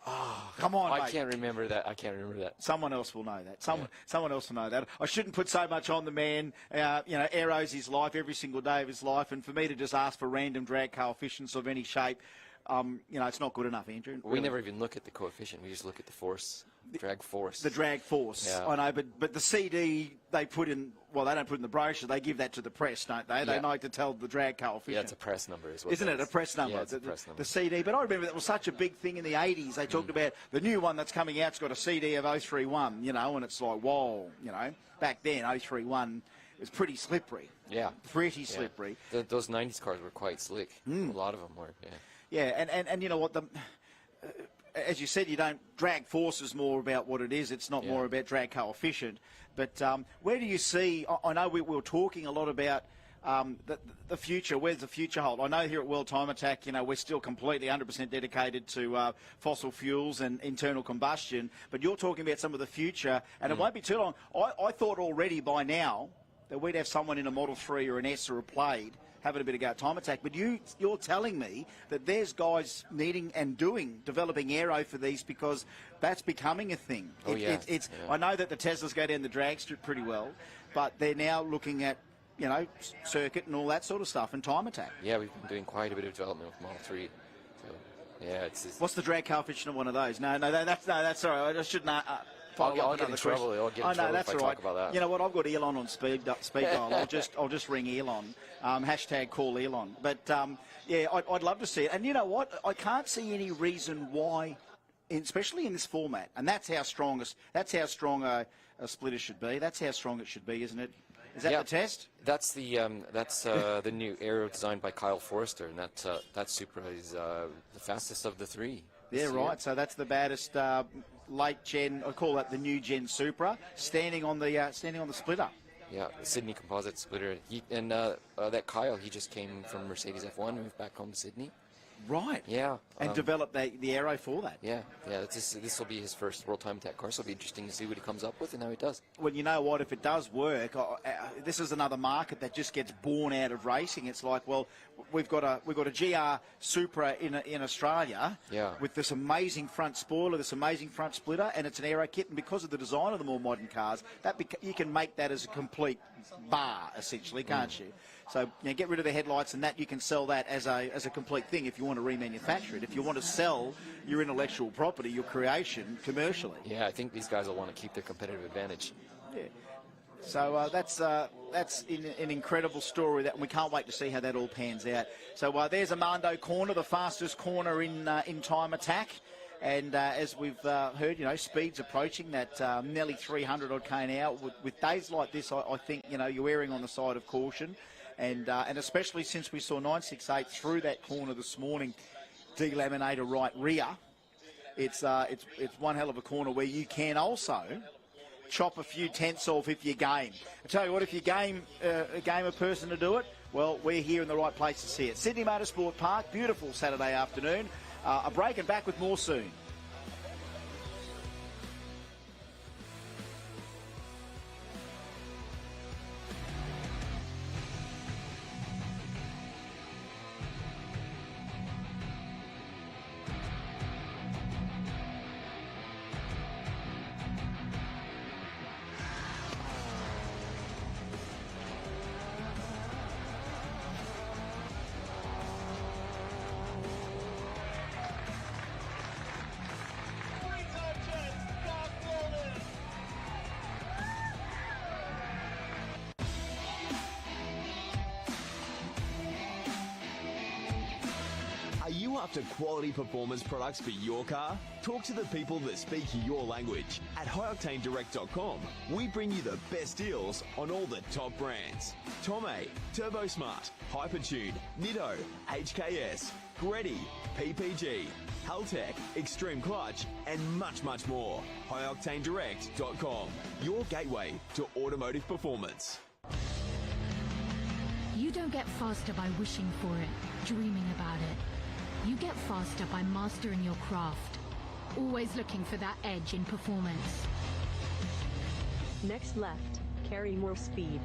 I: Oh, come on,
V: I
I: mate.
V: can't remember that.
I: Someone else will know that. Someone else will know that. I shouldn't put so much on the man. Aero's his life every single day of his life, and for me to just ask for random drag coefficients of any shape, it's not good enough, Andrew.
V: We never even look at the coefficient. We just look at the force, drag force.
I: The drag force.
V: Yeah.
I: I know, but the CD they put in. Well, they don't put in the brochure. They give that to the press, don't they? They like to tell the drag coefficient.
V: Yeah, it's a press number as well.
I: Isn't it a press number?
V: Yeah, it's a press number.
I: The CD. But I remember that was such a big thing in the 80s. They talked about the new one that's coming out's got a CD of 031, and it's like, whoa, Back then, 031 was pretty slippery.
V: Yeah.
I: Pretty slippery.
V: Those 90s cars were quite slick. A lot of them were, yeah.
I: Yeah, and you know what, as you said, you don't drag force is more about what it is. It's not more about drag coefficient. But where do you see, I know we were talking a lot about the future. Where's the future hold? I know here at World Time Attack, we're still completely 100% dedicated to fossil fuels and internal combustion. But you're talking about some of the future, and it won't be too long. I thought already by now that we'd have someone in a Model 3 or an S or a Plaid having a bit of go at Time Attack, but you're telling me that there's guys needing and developing aero for these because that's becoming a thing. I know that the Teslas go down the drag strip pretty well, but they're now looking at, circuit and all that sort of stuff and Time Attack.
V: Yeah, we've been doing quite a bit of development with Model 3. So, yeah, it's
I: what's the drag coefficient of one of those? No, that's all right. I shouldn't.
V: I'll get in trouble. I'll get in trouble
I: that's
V: if I
I: all right.
V: talk about that.
I: You know what? I've got Elon on speed dial. I'll just ring Elon. Hashtag call Elon. But I'd love to see it. And you know what? I can't see any reason why, especially in this format. And that's how strong a splitter should be. That's how strong it should be, isn't it? Is that the test?
V: That's the new aero designed by Kyle Forrester, and that Supra is the fastest of the three.
I: Yeah, right. So that's the baddest late gen. I call that the new gen Supra, standing on the splitter.
V: Yeah, the Sydney composite splitter. That Kyle, he just came from Mercedes F1, moved back home to Sydney.
I: Right.
V: Yeah.
I: And developed the aero for that.
V: Yeah. This will be his first World Time Attack car, so it'll be interesting to see what he comes up with and how he does.
I: Well, you know what? If it does work, this is another market that just gets born out of racing. It's like, well, we've got a GR Supra in Australia with this amazing front spoiler, this amazing front splitter, and it's an aero kit. And because of the design of the more modern cars, you can make that as a complete bar, essentially, can't you? So get rid of the headlights and that you can sell that as a complete thing if you want to remanufacture it. If you want to sell your intellectual property, your creation, commercially.
V: Yeah, I think these guys will want to keep their competitive advantage.
I: Yeah. So that's an incredible story that we can't wait to see how that all pans out. So there's Armando Corner, the fastest corner in Time Attack. And as we've heard, speed's approaching that nearly 300 odd k an hour. With days like this, I think you're erring on the side of caution. And especially since we saw 968 through that corner this morning, delaminate a right rear. It's one hell of a corner where you can also chop a few tenths off if you're game. I tell you what, if you're a gamer person to do it, well, we're here in the right place to see it. Sydney Motorsport Park, beautiful Saturday afternoon. A break and back with more soon.
K: After quality performance products for your car? Talk to the people that speak your language. At highoctanedirect.com, we bring you the best deals on all the top brands. Tomei, Turbo Smart, Hypertune, Nitto, HKS, Greddy, PPG, Haltech, Extreme Clutch, and much, much more. highoctanedirect.com, your gateway to automotive performance.
L: You don't get faster by wishing for it, dreaming about it. You get faster by mastering your craft, always looking for that edge in performance.
W: Next left, carry more speed.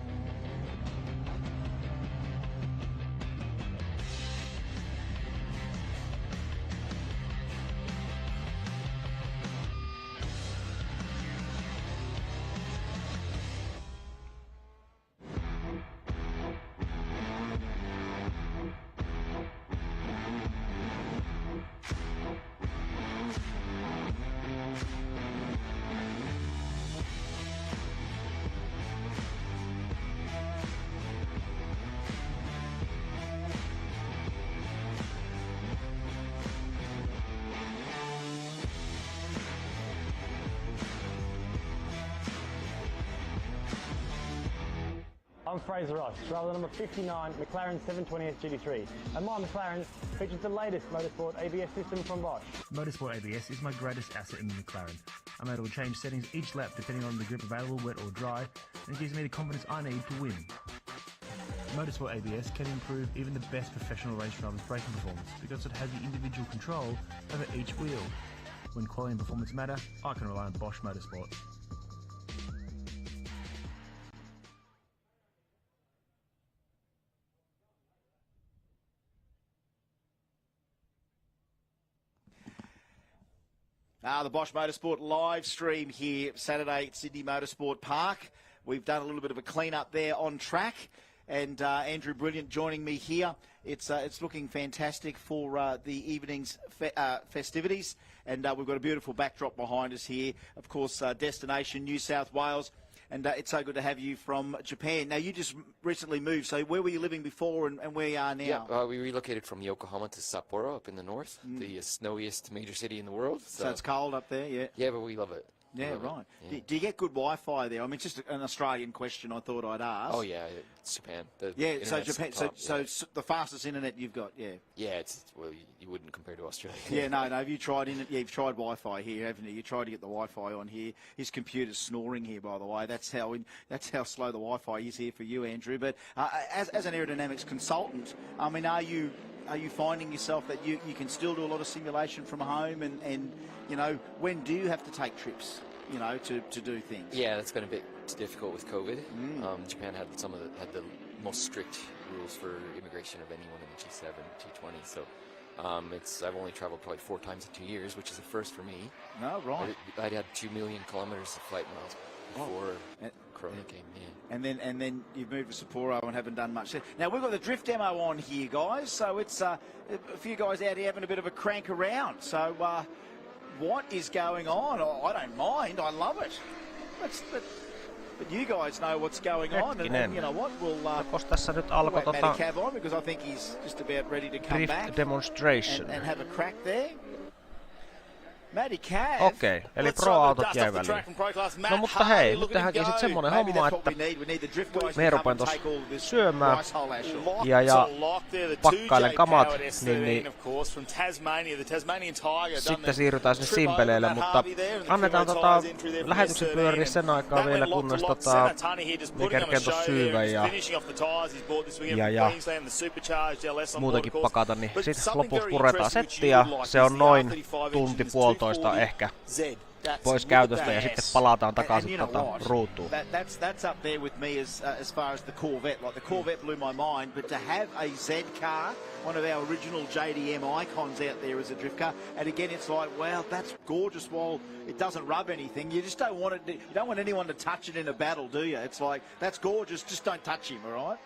P: I'm Fraser Ross, driver number 59, McLaren 720S GT3, and my McLaren features the latest Motorsport ABS system from Bosch.
Q: Motorsport ABS is my greatest asset in the McLaren. I'm able to change settings each lap depending on the grip available, wet or dry, and it gives me the confidence I need to win. Motorsport ABS can improve even the best professional race drivers' braking performance because it has the individual control over each wheel. When quality and performance matter, I can rely on Bosch Motorsport.
I: The Bosch Motorsport live stream here Saturday at Sydney Motorsport Park. We've done a little bit of a clean-up there on track. And Andrew Brilliant joining me here. It's looking fantastic for the evening's festivities. And we've got a beautiful backdrop behind us here. Of course, destination New South Wales. And it's so good to have you from Japan. Now, you just recently moved, so where were you living before and where you are now?
V: Yeah, we relocated from Yokohama to Sapporo up in the north, the snowiest major city in the world.
I: So it's cold up there, yeah?
V: Yeah, but we love it.
I: Yeah, right. Yeah. Do you get good Wi-Fi there? I mean, it's just an Australian question I thought I'd ask.
V: Oh, yeah, it's Japan.
I: So Japan, top, so the fastest internet you've got, yeah?
V: Yeah, well, you wouldn't compare to Australia.
I: Yeah, no, have you tried you've tried Wi-Fi here, haven't you? You tried to get the Wi-Fi on here. His computer's snoring here, by the way. That's how slow the Wi-Fi is here for you, Andrew. But as an aerodynamics consultant, I mean, are you finding yourself that you can still do a lot of simulation from home and you know, when do you have to take trips, you know, to do things?
V: Yeah, that's been a bit difficult with COVID. Japan had the most strict rules for immigration of anyone in the G7, G20. So I've only traveled probably 4 times in 2 years, which is a first for me.
I: No, right.
V: I had 2 million kilometers of flight miles before Corona came. Yeah.
I: And then you've moved to Sapporo and haven't done much. Now we've got the drift demo on here, guys. So it's a few guys out here having a bit of a crank around. So what is going on? I don't mind. I love it. But you guys know what's going on, and you know what? We'll
G: tässä nyt alkoi
I: Cav on because I think he's just about ready to come
G: drift
I: back
G: demonstration
I: and have a crack there.
G: Okei, eli pro-autot jäi väliin. No mutta hei, nyt tehdäänkin sitten semmonen homma, että me rupean tossa syömään ja pakkailen kamat, niin sitten siirrytään sinne Simpeleelle, mutta annetaan lähetyksen pyöriä sen aikaa vielä, kunnes ne kerkee tossa syyvän ja muutenkin pakata, niin sitten lopuksi puretaan setti ja se on noin tunti puolitoista ehkä pois käytöstä ja sitten palataan takaisin ruutuun.
I: That's up there with me as far as the Corvette. Like the Corvette blew my mind, but to have a Z car, one of our original JDM icons out there as a drift car, and again it's like, wow, that's gorgeous. While it doesn't rub anything, you just don't want it. You don't want anyone to touch it in a battle, do you? It's like, that's gorgeous. Just don't touch him, all right?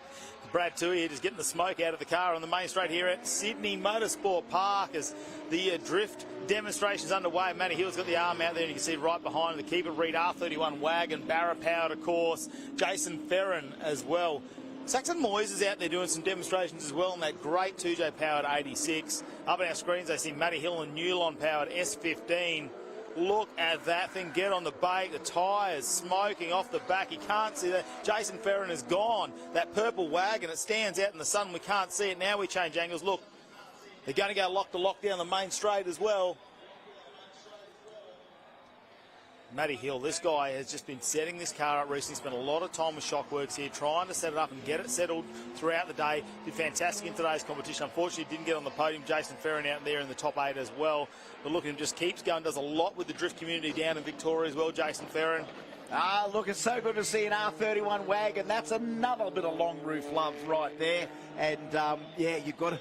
A: Brad Tui here just getting the smoke out of the car on the main straight here at Sydney Motorsport Park as the drift demonstration's underway. Matty Hill's got the arm out there and you can see right behind him the Keep It Read R31 wagon, Barra powered of course, Jason Ferrin as well. Saxon Moyes is out there doing some demonstrations as well in that great 2J powered 86. Up on our screens they see Matty Hill and Newlon powered S15. Look at that thing get on the bake, the tyres smoking off the back. You can't see that. Jason Ferrin is gone. That purple wagon, it stands out in the sun. We can't see it. Now we change angles. Look, they're going to go lock to lock down the main straight as well. Matty Hill, this guy has just been setting this car up recently. Spent a lot of time with Shockworks here, trying to set it up and get it settled throughout the day. Did fantastic in today's competition. Unfortunately, didn't get on the podium. Jason Ferrin out there in the top 8 as well. But look at him, just keeps going, does a lot with the drift community down in Victoria as well, Jason Ferrin.
I: Look, it's so good to see an R31 wagon. That's another bit of long roof love right there. And, yeah, you've got to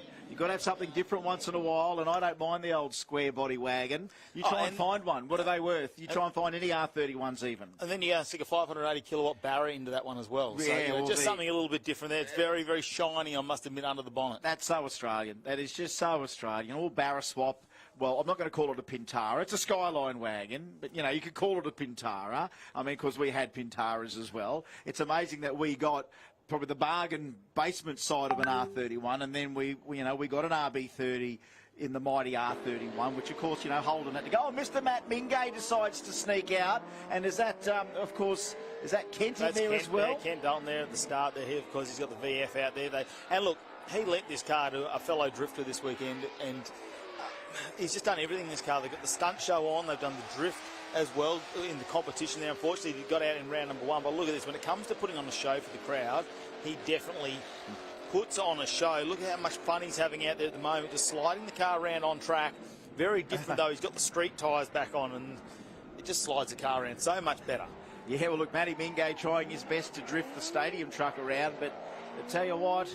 I: have something different once in a while, and I don't mind the old square body wagon. You try and find one. What are they worth? You try and find any R31s even.
A: And then you stick a 580 kilowatt Barra into that one as well. So,
I: yeah,
A: just something a little bit different there. It's very, very shiny, I must admit, under the bonnet.
I: That's so Australian. That is just so Australian. All Barra swap. Well, I'm not going to call it a Pintara. It's a Skyline wagon, but, you know, you could call it a Pintara. I mean, because we had Pintaras as well. It's amazing that we got probably the bargain basement side of an R31, and then we got an RB30, in the mighty R31, which of course, you know, Holden had to go. Oh, Mr. Matt Mingay decides to sneak out, and is that, of course, is that Kent in there as well?
A: Yeah, Kent Dalton there at the start there, because he's got the VF out there. And look, he lent this car to a fellow drifter this weekend, and he's just done everything in this car. They've got the stunt show on, they've done the drift as well in the competition there. Unfortunately, he got out in round number 1, but look at this. When it comes to putting on a show for the crowd, he definitely puts on a show. Look at how much fun he's having out there at the moment, just sliding the car around on track. Very different though. He's got the street tyres back on, and it just slides the car around so much better.
I: Yeah, well, look, Matty Mingay trying his best to drift the stadium truck around, but I tell you what,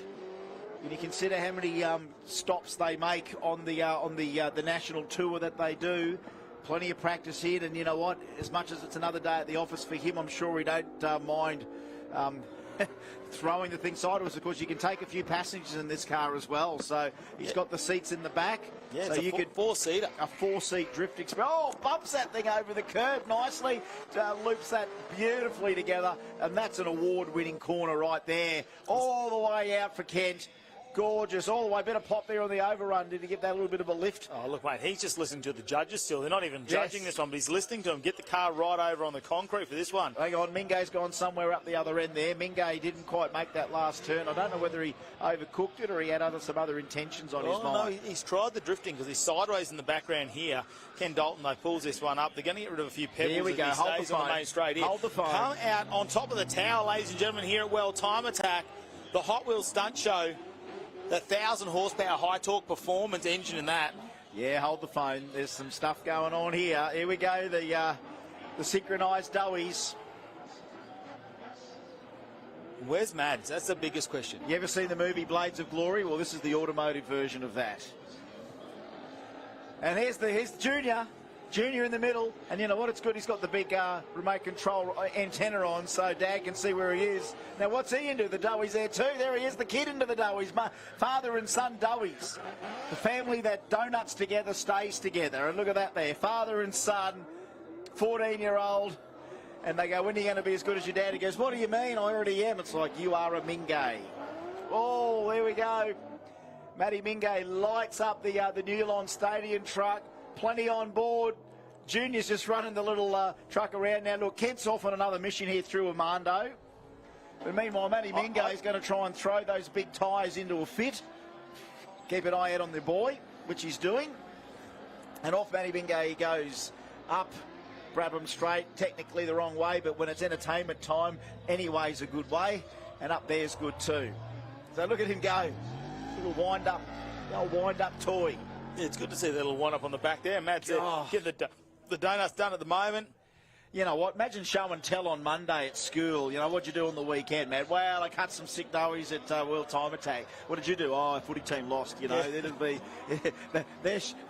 I: when you consider how many stops they make on the national tour that they do, plenty of practice in, and you know what? As much as it's another day at the office for him, I'm sure he don't mind throwing the thing sideways. Of course, you can take a few passengers in this car as well. So he's got the seats in the back.
A: Yeah,
I: so
A: it's
I: you could
A: four-seater.
I: A four-seat drift experience. Oh, bumps that thing over the curb nicely. Loops that beautifully together, and that's an award-winning corner right there. All the way out for Kent. Gorgeous, all the way. Better pop there on the overrun. Did he give that a little bit of a lift?
A: Oh, look, mate, he's just listening to the judges still. They're not even judging this one, but he's listening to them. Get the car right over on the concrete for this one.
I: Hang on, Mingay's gone somewhere up the other end there. Mingay didn't quite make that last turn. I don't know whether he overcooked it or he had some other intentions on his mind.
A: No, he's tried the drifting because he's sideways in the background here. Ken Dalton, though, pulls this one up. They're going to get rid of a few pebbles.
I: Here we go.
A: Hold the phone. On the main straight here.
I: Hold the phone.
A: Come out on top of the tower, ladies and gentlemen, here at Well Time Attack. The Hot Wheels Stunt Show. The 1,000 horsepower high torque performance engine in that.
I: Yeah, hold the phone. There's some stuff going on here. Here we go. The synchronised doughies.
A: Where's Mads? That's the biggest question.
I: You ever seen the movie Blades of Glory? Well, this is the automotive version of that. And here's Junior. Junior in the middle, and you know what? It's good. He's got the big remote control antenna on, so Dad can see where he is. Now, what's he into? The Doughies there too. There he is, the kid into the Doughies. Father and son Doughies. The family that donuts together stays together. And look at that there. Father and son, 14-year-old. And they go, when are you going to be as good as your dad? He goes, what do you mean? I already am. It's like, you are a Mingay. Oh, there we go. Matty Mingay lights up the Newlawn Stadium truck. Plenty on board. Junior's just running the little truck around now. Look, Kent's off on another mission here through Armando. But meanwhile, Matty Mingay is going to try and throw those big tyres into a fit. Keep an eye out on the boy, which he's doing. And off Matty Mingay he goes up Brabham Straight, technically the wrong way, but when it's entertainment time, any way's a good way. And up there's good too. So look at him go. Little wind-up, old wind-up toy.
A: Yeah, it's good to see that little one up on the back there. Matt's getting the donuts done at the moment.
I: You know what? Imagine show and tell on Monday at school. You know, what'd you do on the weekend, Matt? Well, I cut some sick doughies at World Time Attack. What did you do? Oh, our footy team lost, you know. Yeah. It'll be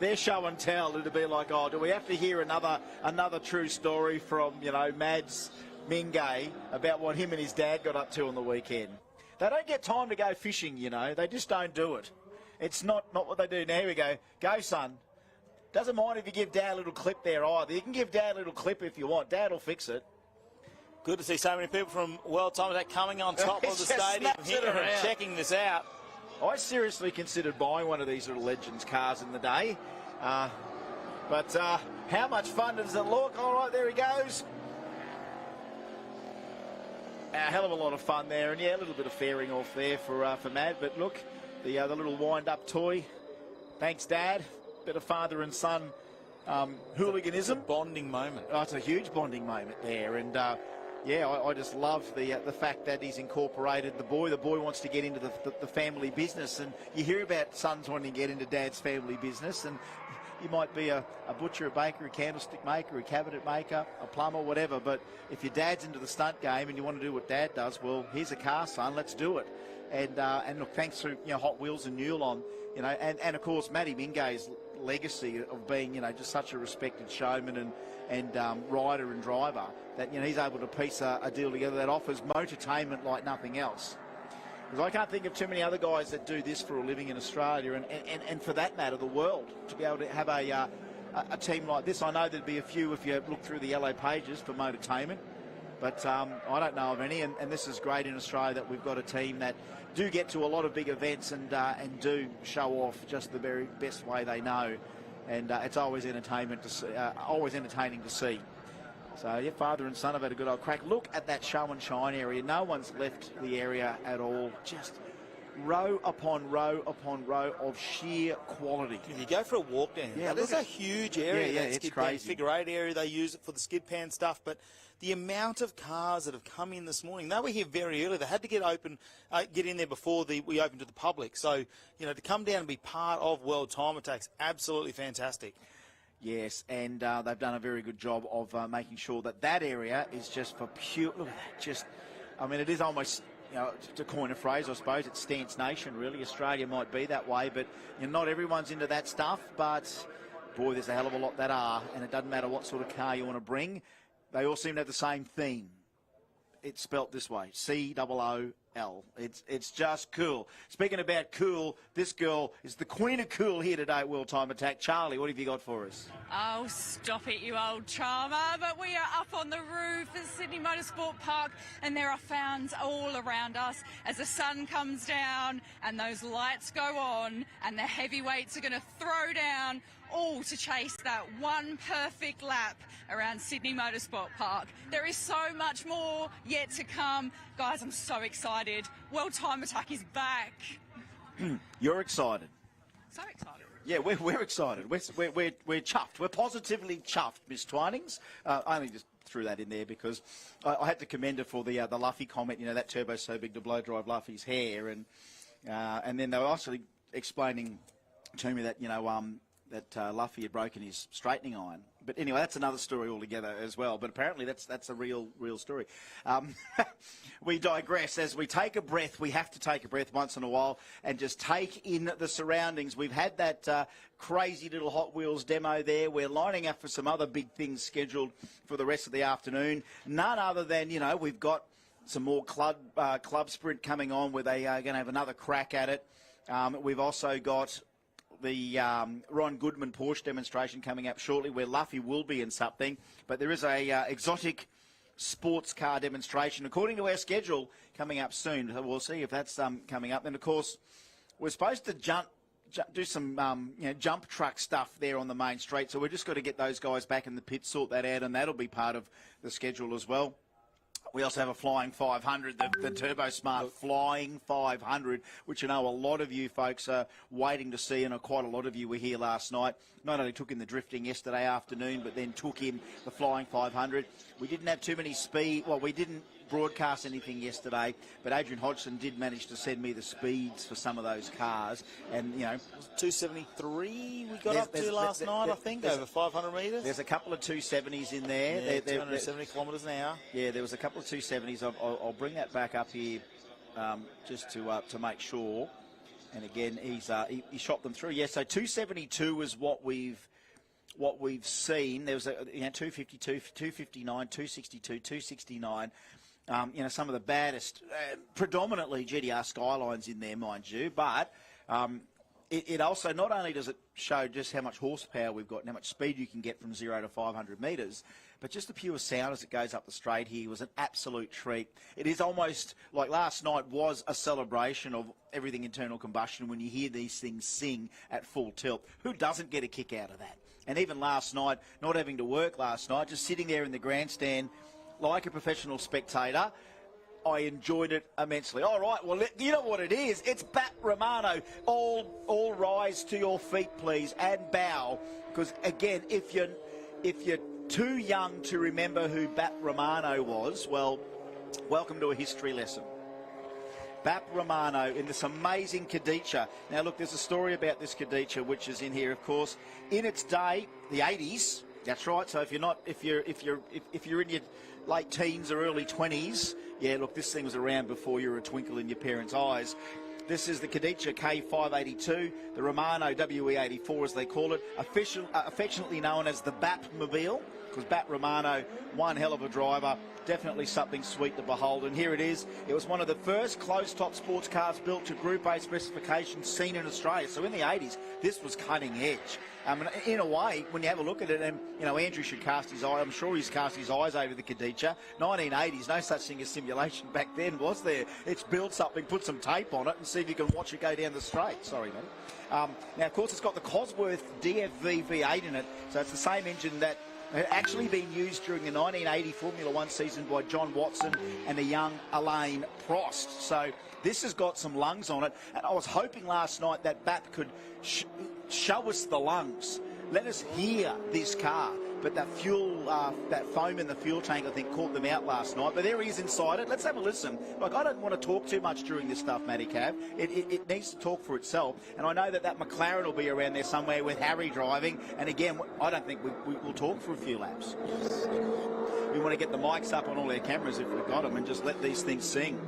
I: their show and tell. It'll be like, oh, do we have to hear another true story from, you know, Mads Mingay about what him and his dad got up to on the weekend? They don't get time to go fishing, you know. They just don't do it. It's not what they do. Now, here we go. Go, son. Doesn't mind if you give Dad a little clip there either. You can give Dad a little clip if you want. Dad will fix it.
A: Good to see so many people from World Time Attack coming on top of the stadium here and checking this out.
I: I seriously considered buying one of these little Legends cars in the day. But how much fun does it look? All right, there he goes. A hell of a lot of fun there. And, yeah, a little bit of fairing off there for Mad. But, look, the little wind-up toy. Thanks, Dad. Bit of father and son hooliganism.
A: It's a bonding moment.
I: Oh, it's a huge bonding moment there. And, yeah, I just love the fact that he's incorporated the boy. The boy wants to get into the family business. And you hear about sons wanting to get into Dad's family business. And you might be a butcher, a baker, a candlestick maker, a cabinet maker, a plumber, whatever. But if your dad's into the stunt game and you want to do what Dad does, well, here's a car, son. Let's do it. And look, thanks to Hot Wheels and Newlawn, and of course Matty Mingay's legacy of being just such a respected showman and rider and driver, that he's able to piece a deal together that offers motortainment like nothing else. Because I can't think of too many other guys that do this for a living in Australia and for that matter the world, to be able to have a team like this. I know there'd be a few if you look through the yellow pages for motortainment. But I don't know of any, and this is great in Australia that we've got a team that do get to a lot of big events and do show off just the very best way they know, and it's always entertaining to see. So yeah, father and son have had a good old crack. Look at that show and shine area. No one's left the area at all. Just row upon row upon row of sheer quality.
E: If you go for a walk down, there's a huge area.
I: Yeah, it's crazy.
E: Figure 8 area, they use it for the skid pan stuff, but the amount of cars that have come in this morning, they were here very early. They had to get in there before we opened to the public. So, you know, to come down and be part of World Time Attack's absolutely fantastic.
I: Yes, and they've done a very good job of making sure that area is just for pure. Look at that, just, I mean, it is almost, you know, to coin a phrase, I suppose, it's Stance Nation, really. Australia might be that way, but you know, not everyone's into that stuff. But boy, there's a hell of a lot that are, and it doesn't matter what sort of car you want to bring. They all seem to have the same theme. It's spelt this way, COOL. It's just cool. Speaking about cool, this girl is the queen of cool here today at World Time Attack. Charlie, what have you got for us?
U: Oh, stop it, you old charmer. But we are up on the roof at Sydney Motorsport Park, and there are fans all around us as the sun comes down and those lights go on and the heavyweights are going to throw down, all to chase that one perfect lap around Sydney Motorsport Park. There is so much more yet to come. Guys, I'm so excited. World Time Attack is back.
I: You're excited.
U: So excited.
I: Yeah, we're excited. We're chuffed. We're positively chuffed, Miss Twinings. I only just threw that in there because I had to commend her for the Luffy comment. You know, that turbo's so big to blow dry Luffy's hair, and then they were actually explaining to me that, you know, that Luffy had broken his straightening iron. But anyway, that's another story altogether as well. But apparently that's a real story. We digress. As we take a breath, we have to take a breath once in a while and just take in the surroundings. We've had that crazy little Hot Wheels demo there. We're lining up for some other big things scheduled for the rest of the afternoon. None other than, you know, we've got some more club sprint coming on where they are going to have another crack at it. We've also got the Ron Goodman Porsche demonstration coming up shortly where Luffy will be in something. But there is a exotic sports car demonstration, according to our schedule, coming up soon. So we'll see if that's coming up. And, of course, we're supposed to do some jump truck stuff there on the main street. So we've just got to get those guys back in the pit, sort that out, and that'll be part of the schedule as well. We also have a Flying 500, the Turbo Smart Flying 500, which I know a lot of you folks are waiting to see, and quite a lot of you were here last night. Not only took in the drifting yesterday afternoon, but then took in the Flying 500. We didn't have too many speed. Well, we didn't broadcast anything yesterday, but Adrian Hodgson did manage to send me the speeds for some of those cars, and you know,
E: 273 we got up to last night, I think, over 500 metres.
I: There's a couple of 270s in there.
E: Yeah, 270 kilometres an hour.
I: Yeah, there was a couple of 270s. I'll bring that back up here just to make sure. And again, he shot them through. Yeah, so 272 is what we've seen. There was 252, 259, 262, 269. Some of the baddest, predominantly GTR Skylines in there, mind you. But it also, not only does it show just how much horsepower we've got and how much speed you can get from 0 to 500 metres, but just the pure sound as it goes up the straight here was an absolute treat. It is almost like last night was a celebration of everything internal combustion when you hear these things sing at full tilt. Who doesn't get a kick out of that? And even last night, not having to work last night, just sitting there in the grandstand like a professional spectator, I enjoyed it immensely. All right, well, you know what it is. It's Bat Romano. All rise to your feet, please, and bow. Because, again, if you're too young to remember who Bat Romano was, well, welcome to a history lesson. Bat Romano in this amazing Kadiccia. Now, look, there's a story about this Kadiccia which is in here, of course. In its day, the 80s. That's right. So if you're in your late teens or early 20s, yeah, look, this thing was around before you were a twinkle in your parents' eyes. This is the Kadicha K582, the Romano WE84 as they call it, affectionately known as the Batmobile, because Bat Romano, one hell of a driver, definitely something sweet to behold. And here it is. It was one of the first closed-top sports cars built to Group A specifications seen in Australia. So in the 80s, this was cutting edge. In a way, when you have a look at it, and you know, Andrew should cast his eye. I'm sure he's cast his eyes over the Kadicha. 1980s, no such thing as simulation back then, was there? It's build something, put some tape on it, and see if you can watch it go down the straight. Sorry, mate. Now, of course, it's got the Cosworth DFV V8 in it, so it's the same engine that had actually been used during the 1980 Formula One season by John Watson and the young Alain Prost. So this has got some lungs on it, and I was hoping last night that BAP could show us the lungs. Let us hear this car. But that fuel, that foam in the fuel tank, I think, caught them out last night. But there he is inside it. Let's have a listen. Like, I don't want to talk too much during this stuff, Matty Cav. It needs to talk for itself. And I know that McLaren will be around there somewhere with Harry driving. And again, I don't think we'll talk for a few laps. We want to get the mics up on all our cameras if we've got them and just let these things sing.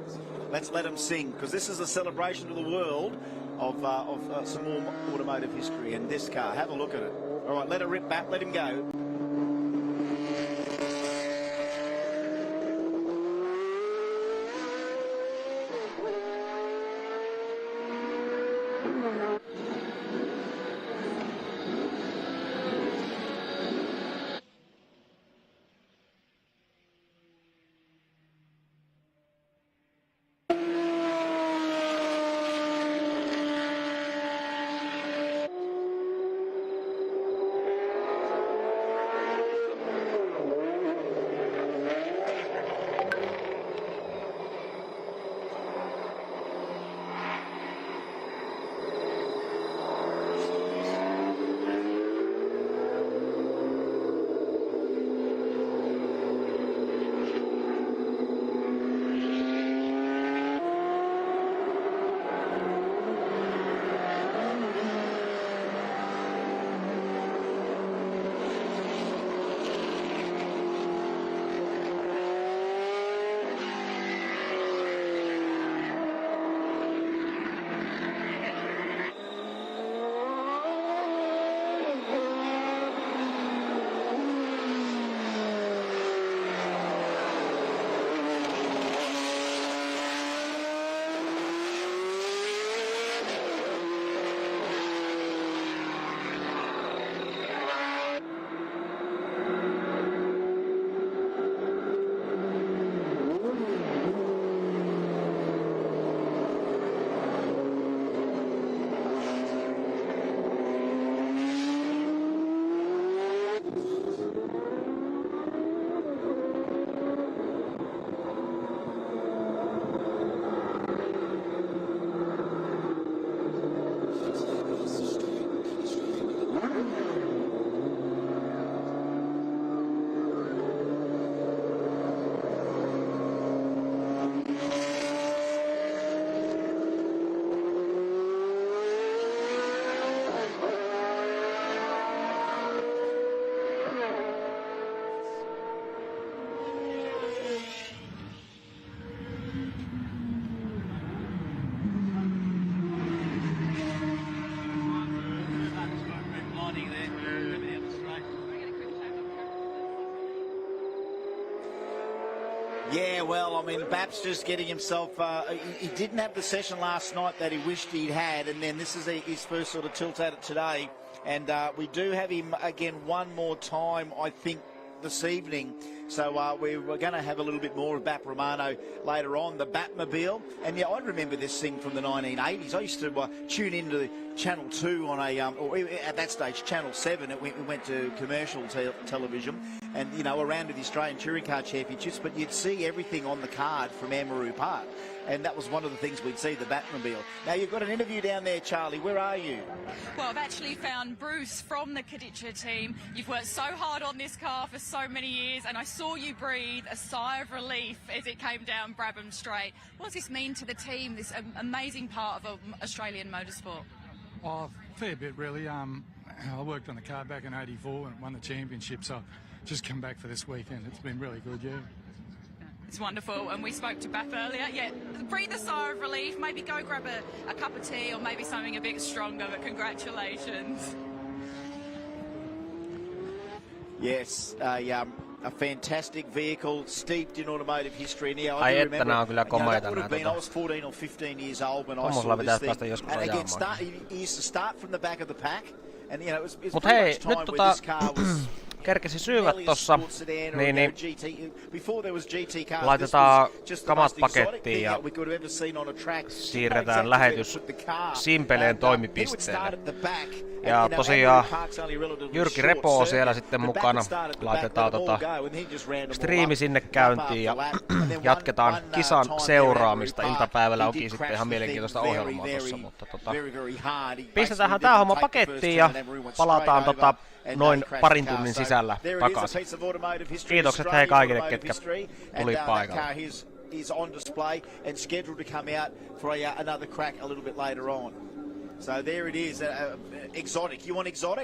I: Let's let them sing, because this is a celebration to the world of some more automotive history. And this car, have a look at it. All right, let it rip back, let him go. Yeah, well, I mean, BAP's just getting himself... he didn't have the session last night that he wished he'd had, and then this is his first sort of tilt at it today. And we do have him again one more time, I think, this evening. So we're going to have a little bit more of BAP Romano later on, the Batmobile. And yeah, I remember this thing from the 1980s. I used to tune into Channel 2 on a, or at that stage, Channel 7. We went to commercial television and, you know, around to the Australian Touring Car Championships, but you'd see everything on the card from Amaroo Park. And that was one of the things we'd see, the Batmobile. Now, you've got an interview down there, Charlie. Where are you?
U: Well, I've actually found Bruce from the Kadicha team. You've worked so hard on this car for so many years, and I saw you breathe a sigh of relief as it came down Brabham Straight. What does this mean to the team, this amazing part of Australian motorsport?
N: Oh, a fair bit, really. I worked on the car back in '84 and won the championship, so just come back for this weekend. It's been really good, yeah.
U: It's wonderful, and we spoke to Beth earlier. Yeah, breathe a sigh of relief, maybe go grab a cup of tea or maybe something a bit stronger, but congratulations.
I: Yes, a fantastic vehicle, steeped in automotive history. Now,
G: Ai että nää on kyllä komeita
I: I
G: nää.
I: was 14 or 15 years old when I saw this thing. And again, he used to start from the back of the pack. And, you know, it was pretty much time where this car was...
G: Kerkesi syyvät tossa, niin laitetaan kamat pakettiin ja siirretään lähetys Simpeleen toimipisteelle. Ja tosiaan Jyrki Repo on siellä sitten mukana, laitetaan striimi sinne käyntiin ja jatketaan kisan seuraamista. Iltapäivällä onkin sitten ihan mielenkiintoista ohjelmaa tossa, mutta pistetään tää homma pakettiin ja palataan noin parin tunnin sisällä takaisin. Kiitokset hei kaikille, ketkä tuli paikalle.
I: Is on display and scheduled to come out for another crack a little bit later on. So there it is, exotic. You want exotic?